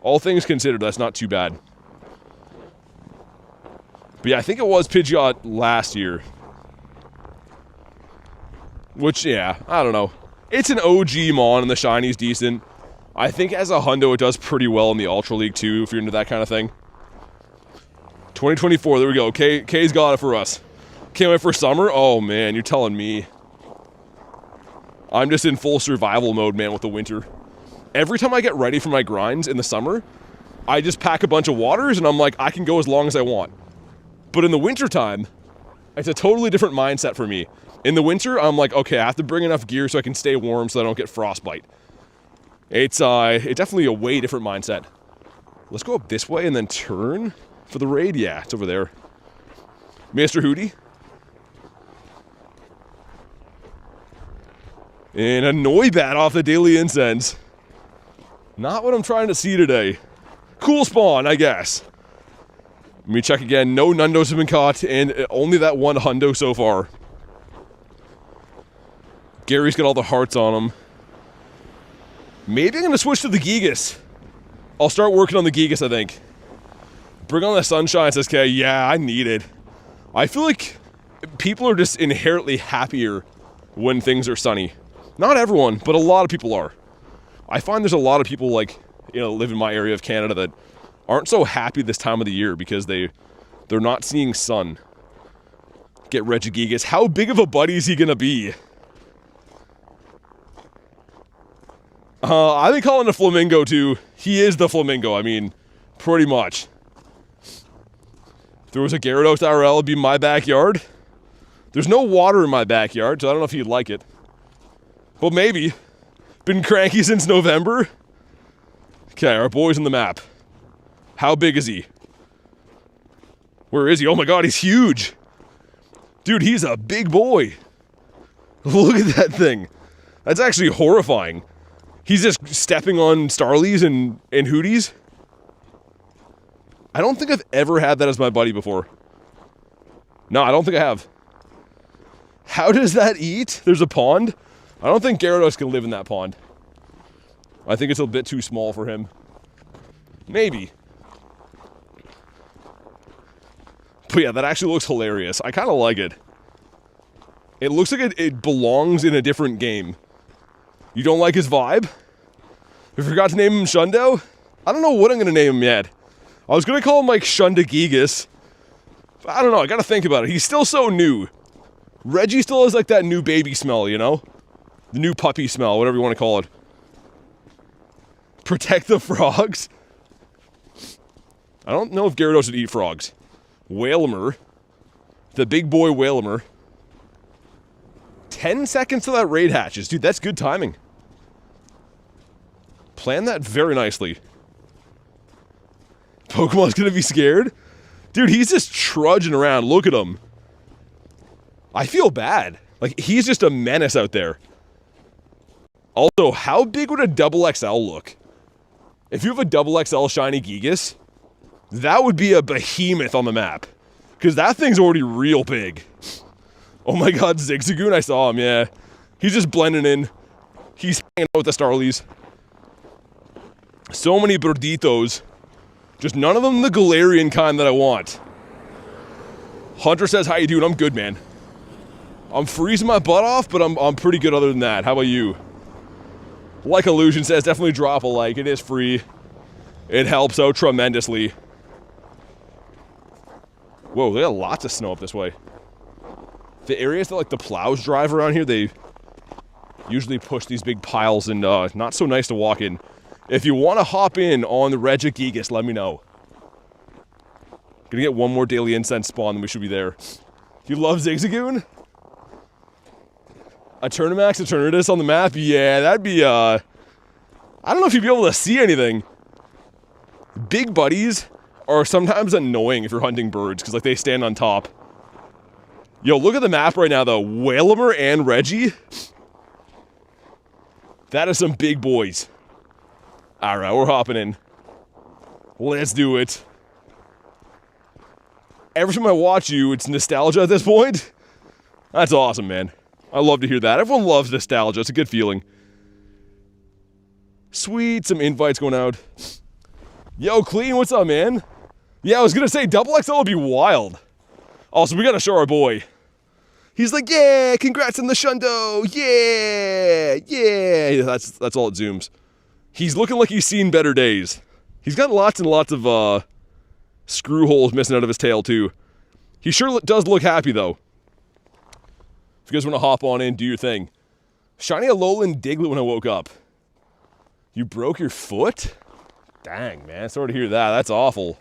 All things considered, that's not too bad. But yeah, I think it was Pidgeot last year. Which, yeah, I don't know. It's an OG Mon, and the Shiny's decent. I think as a hundo, it does pretty well in the Ultra League, too, if you're into that kind of thing. 2024, there we go. K's got it for us. Can't wait for summer? Oh, man, you're telling me. I'm just in full survival mode, man, with the winter. Every time I get ready for my grinds in the summer, I just pack a bunch of waters, and I'm like, I can go as long as I want. But in the wintertime, it's a totally different mindset for me. In the winter, I'm like, okay, I have to bring enough gear so I can stay warm so I don't get frostbite. It's definitely a way different mindset. Let's go up this way and then turn for the raid. Yeah, it's over there. Mr. Hootie. And a Noibat off the Daily Incense. Not what I'm trying to see today. Cool spawn, I guess. Let me check again. No Nundos have been caught, and only that one hundo so far. Gary's got all the hearts on him. Maybe I'm going to switch to the Gigas. I'll start working on the Gigas, I think. Bring on the Sunshine, SSK. Yeah, I need it. I feel like people are just inherently happier when things are sunny. Not everyone, but a lot of people are. I find there's a lot of people, like, you know, live in my area of Canada that aren't so happy this time of the year because they're not seeing sun. Get Regigigas. How big of a buddy is he going to be? I've been calling the Flamingo, too. He is the Flamingo, I mean, pretty much. If there was a Gyarados IRL, it'd be my backyard. There's no water in my backyard, so I don't know if you'd like it. But maybe. Been cranky since November. Okay, our boy's on the map. How big is he? Where is he? Oh my god, he's huge. Dude, he's a big boy. Look at that thing. That's actually horrifying. He's just stepping on Starlies and Hooties. I don't think I've ever had that as my buddy before. No, I don't think I have. How does that eat? There's a pond? I don't think Gyarados can live in that pond. I think it's a bit too small for him. Maybe. But yeah, that actually looks hilarious. I kind of like it. It looks like it belongs in a different game. You don't like his vibe? We forgot to name him Shundo? I don't know what I'm going to name him yet. I was going to call him like Shundagigas. But I don't know, I got to think about it. He's still so new. Reggie still has like that new baby smell, you know? The new puppy smell, whatever you want to call it. Protect the frogs? I don't know if Gyarados would eat frogs. Whalmer. The big boy Whalmer. 10 seconds till that raid hatches. Dude, that's good timing. Plan that very nicely. Pokemon's gonna be scared? Dude, he's just trudging around. Look at him. I feel bad. Like, he's just a menace out there. Also, how big would a double XL look? If you have a double XL shiny Gigas, that would be a behemoth on the map. Because that thing's already real big. Oh my god, Zigzagoon, I saw him, yeah. He's just blending in. He's hanging out with the Starlies. So many Birditos. Just none of them the Galarian kind that I want. Hunter says, how you doing? I'm good, man. I'm freezing my butt off, but I'm pretty good other than that. How about you? Like Illusion says, definitely drop a like. It is free. It helps out tremendously. Whoa, they got lots of snow up this way. The areas that like the plows drive around here, they usually push these big piles and not so nice to walk in. If you want to hop in on the Regigigas, let me know. Gonna get one more daily incense spawn, then we should be there. You love Zigzagoon? A Turnamax, a Eternatus on the map? Yeah, that'd be, I don't know if you'd be able to see anything. Big buddies are sometimes annoying if you're hunting birds, because, like, they stand on top. Yo, look at the map right now, though. Whalmer and Reggie. That is some big boys. Alright, we're hopping in. Let's do it. Every time I watch you, it's nostalgia at this point. That's awesome, man. I love to hear that. Everyone loves nostalgia. It's a good feeling. Sweet. Some invites going out. Yo, Clean, what's up, man? Yeah, I was going to say, double XL would be wild. Also, we got to show our boy. He's like, yeah, congrats on the shundo. Yeah, yeah. That's all it zooms. He's looking like he's seen better days. He's got lots and lots of screw holes missing out of his tail, too. He sure does look happy, though. If you guys want to hop on in, do your thing. Shiny Alolan Diglett when I woke up. You broke your foot? Dang, man. Sorry to hear that. That's awful.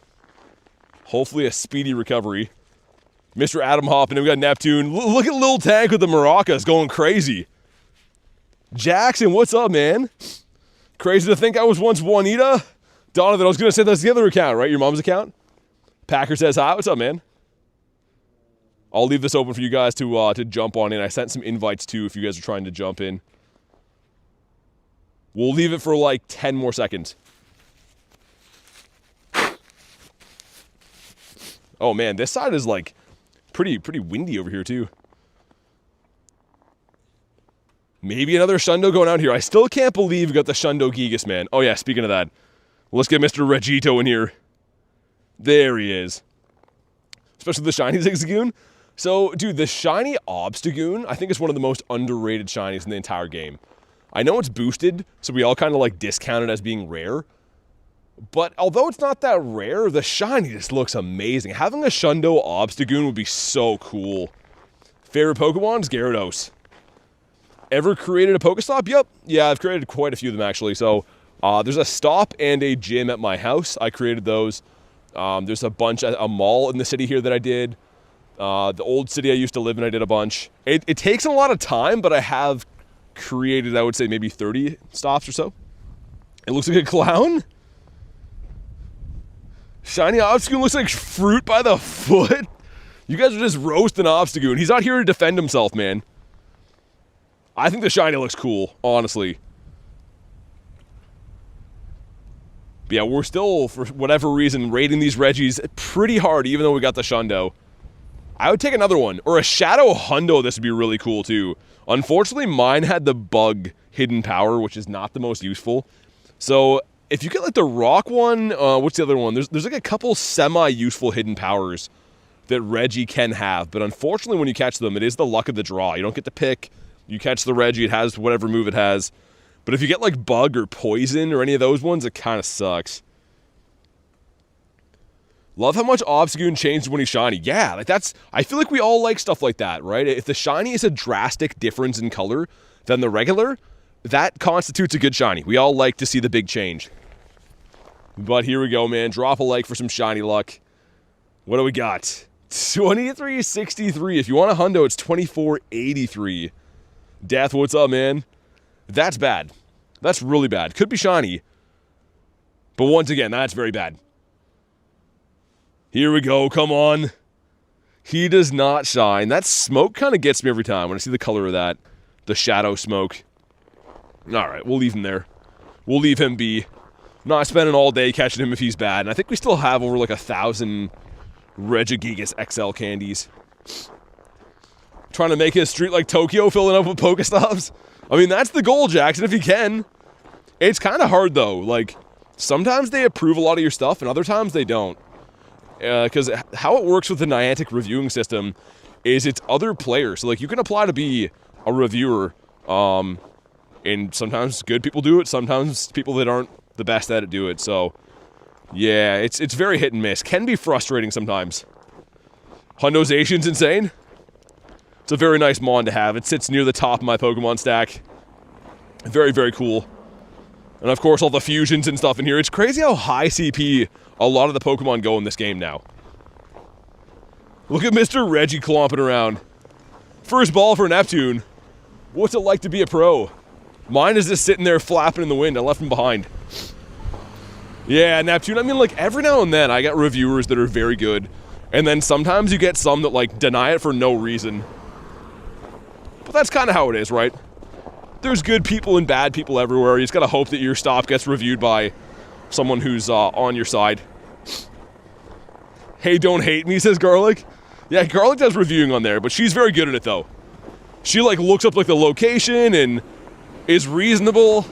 Hopefully a speedy recovery. Mr. Adam hopping in. We got Neptune. Look at Lil Tank with the maracas going crazy. Jackson, what's up, man? Crazy to think I was once Juanita. Donovan, I was going to say that's the other account, right? Your mom's account? Packer says hi. What's up, man? I'll leave this open for you guys to jump on in. I sent some invites, too, if you guys are trying to jump in. We'll leave it for, like, 10 more seconds. Oh, man, this side is, like, pretty windy over here, too. Maybe another Shundo going out here. I still can't believe we got the Shundo Gigas, man. Oh, yeah, speaking of that, let's get Mr. Regito in here. There he is. Especially the Shiny Zigzagoon. So, dude, the Shiny Obstagoon, I think is one of the most underrated Shinies in the entire game. I know it's boosted, so we all kind of, like, discount it as being rare. But although it's not that rare, the Shiny just looks amazing. Having a Shundo Obstagoon would be so cool. Favorite Pokemon is Gyarados. Ever created a Pokestop? Yep. Yeah, I've created quite a few of them, actually. So, there's a stop and a gym at my house. I created those. There's a bunch at a mall in the city here that I did. The old city I used to live in, I did a bunch. It takes a lot of time, but I have created, I would say, maybe 30 stops or so. It looks like a clown. Shiny Obstagoon looks like fruit by the foot. You guys are just roasting Obstagoon. He's not here to defend himself, man. I think the Shiny looks cool, honestly. But yeah, we're still, for whatever reason, rating these Reggies pretty hard, even though we got the Shundo. I would take another one. Or a Shadow Hundo, this would be really cool, too. Unfortunately, mine had the bug hidden power, which is not the most useful. So, if you get, like, the rock one, what's the other one? There's like, a couple semi-useful hidden powers that Reggie can have. But unfortunately, when you catch them, it is the luck of the draw. You don't get to pick. You catch the Reggie, it has whatever move it has. But if you get, like, bug or poison or any of those ones, it kind of sucks. Love how much Obstagoon changed when he's shiny. Yeah, like that's... I feel like we all like stuff like that, right? If the shiny is a drastic difference in color than the regular, that constitutes a good shiny. We all like to see the big change. But here we go, man. Drop a like for some shiny luck. What do we got? 2363. If you want a hundo, it's 2483. Death, what's up, man? That's bad. That's really bad. Could be shiny. But once again, that's very bad. Here we go. Come on. He does not shine. That smoke kind of gets me every time when I see the color of that. The shadow smoke. Alright, we'll leave him there. We'll leave him be. Not spending all day catching him if he's bad. And I think we still have over like 1,000 Regigigas XL candies. Trying to make his street like Tokyo, filling up with Pokestops. I mean, that's the goal, Jackson, if you can. It's kind of hard, though. Like, sometimes they approve a lot of your stuff, and other times they don't. Because how it works with the Niantic reviewing system is it's other players. So, like, you can apply to be a reviewer, and sometimes good people do it. Sometimes people that aren't the best at it do it. So, yeah, it's very hit and miss. Can be frustrating sometimes. Hundo's Asian's insane. It's a very nice mon to have. It sits near the top of my Pokemon stack. Very, very cool. And of course, all the fusions and stuff in here. It's crazy how high CP a lot of the Pokemon go in this game now. Look at Mr. Reggie clomping around. First ball for Neptune. What's it like to be a pro? Mine is just sitting there flapping in the wind. I left him behind. Yeah, Neptune. I mean, like, every now and then I get reviewers that are very good. And then sometimes you get some that, like, deny it for no reason. But that's kind of how it is, right? There's good people and bad people everywhere. You just gotta hope that your stop gets reviewed by someone who's on your side. Hey, don't hate me, says Garlic. Yeah, Garlic does reviewing on there, but she's very good at it, though. She like looks up like the location and is reasonable,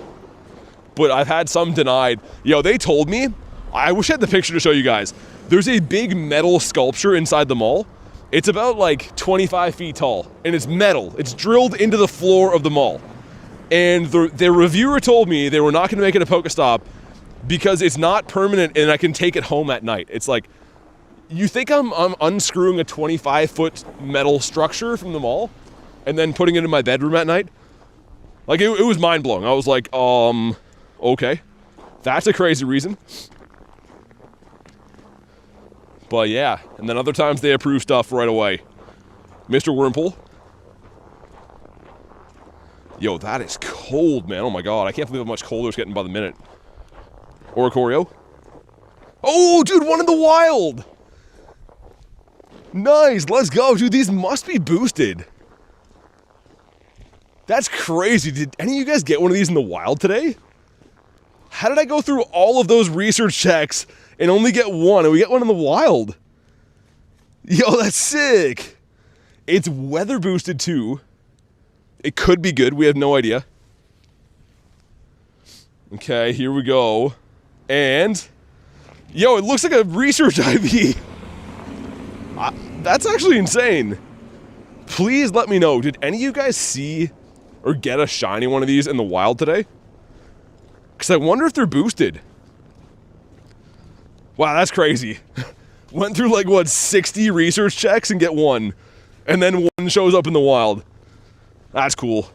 but I've had some denied. Yo, they told me, I wish I had the picture to show you guys. There's a big metal sculpture inside the mall. It's about like 25 feet tall, and it's metal. It's drilled into the floor of the mall. And the reviewer told me they were not gonna make it a Pokestop because it's not permanent and I can take it home at night. It's like, you think I'm unscrewing a 25-foot metal structure from the mall and then putting it in my bedroom at night? Like, it was mind-blowing. I was like, okay. That's a crazy reason. But yeah, and then other times they approve stuff right away. Mr. Wurmple. Yo, that is cold, man. Oh my god, I can't believe how much colder it's getting by the minute. Oricorio. Oh, dude, one in the wild! Nice, let's go. Dude, these must be boosted. That's crazy. Did any of you guys get one of these in the wild today? How did I go through all of those research checks and only get one, and we get one in the wild? Yo, that's sick. It's weather boosted too. It could be good, we have no idea. Okay, here we go. And, yo, it looks like a research IV. That's actually insane. Please let me know, did any of you guys see or get a shiny one of these in the wild today? Because I wonder if they're boosted. Wow, that's crazy. Went through like, what, 60 research checks and get one. And then one shows up in the wild. That's cool.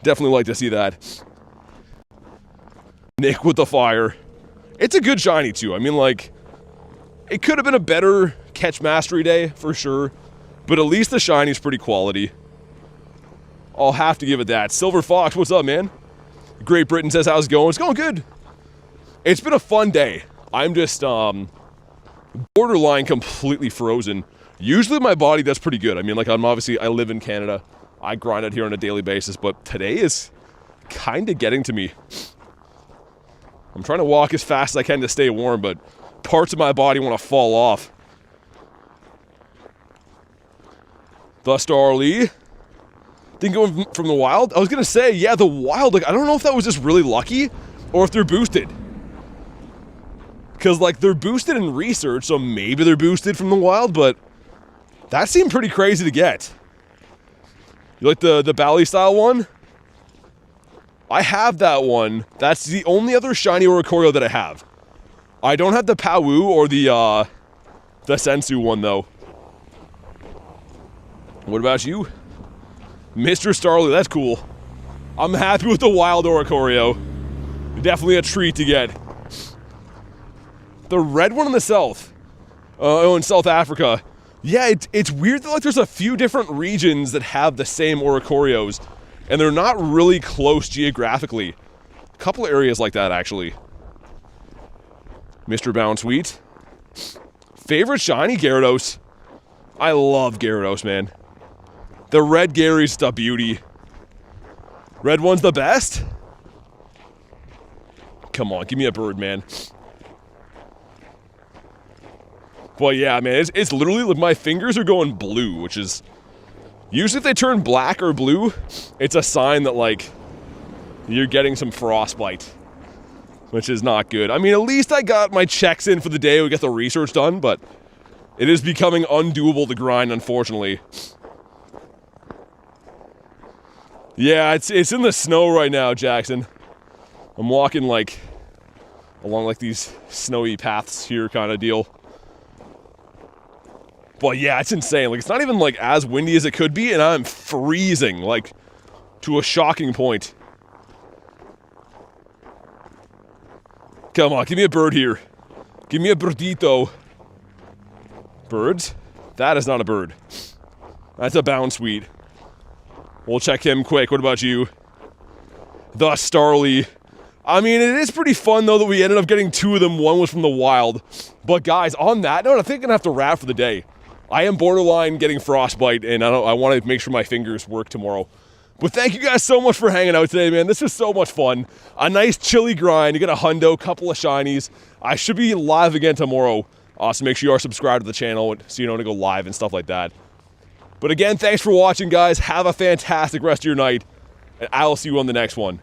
Definitely like to see that. Nick with the fire. It's a good shiny too. I mean, like, it could have been a better catch mastery day for sure, but at least the shiny's pretty quality. I'll have to give it that. Silver Fox, what's up, man? Great Britain says, how's it going? It's going good. It's been a fun day. I'm just borderline completely frozen. Usually my body does pretty good. I mean, like, I live in Canada. I grind out here on a daily basis, but today is kind of getting to me. I'm trying to walk as fast as I can to stay warm, but parts of my body want to fall off. The Starly. Didn't go from the wild? I was going to say, yeah, the wild, like, I don't know if that was just really lucky or if they're boosted. Because, like, they're boosted in research, so maybe they're boosted from the wild, but that seemed pretty crazy to get. You like the Bally style one? I have that one. That's the only other shiny Oricorio that I have. I don't have the Pawoo or the Sensu one, though. What about you? Mr. Starly, that's cool. I'm happy with the wild Oricorio. Definitely a treat to get. The red one in the south. In South Africa. Yeah, it's weird that, like, there's a few different regions that have the same Oricorios, and they're not really close geographically. A couple areas like that, actually. Mr. Bound Sweet. Favorite shiny? Gyarados. I love Gyarados, man. The red Gary's the beauty. Red one's the best? Come on, give me a bird, man. Well, yeah, man, it's literally, like, my fingers are going blue, which is... Usually if they turn black or blue, it's a sign that, like, you're getting some frostbite. Which is not good. I mean, at least I got my checks in for the day, we get the research done, but it is becoming undoable to grind, unfortunately. Yeah, it's in the snow right now, Jackson. I'm walking, like, along, like, these snowy paths here kind of deal. But yeah, it's insane. Like, it's not even, like, as windy as it could be, and I'm freezing, like, to a shocking point. Come on, give me a bird here. Give me a birdito. Birds? That is not a bird. That's a Bound Sweet. We'll check him quick. What about you? The Starly. I mean, it is pretty fun, though, that we ended up getting two of them. One was from the wild. But, guys, on that note, I think I'm going to have to wrap for the day. I am borderline getting frostbite, and I want to make sure my fingers work tomorrow. But thank you guys so much for hanging out today, man. This was so much fun. A nice chilly grind. You get a hundo, couple of shinies. I should be live again tomorrow. So make sure you are subscribed to the channel so you know when to go live and stuff like that. But again, thanks for watching, guys. Have a fantastic rest of your night, and I will see you on the next one.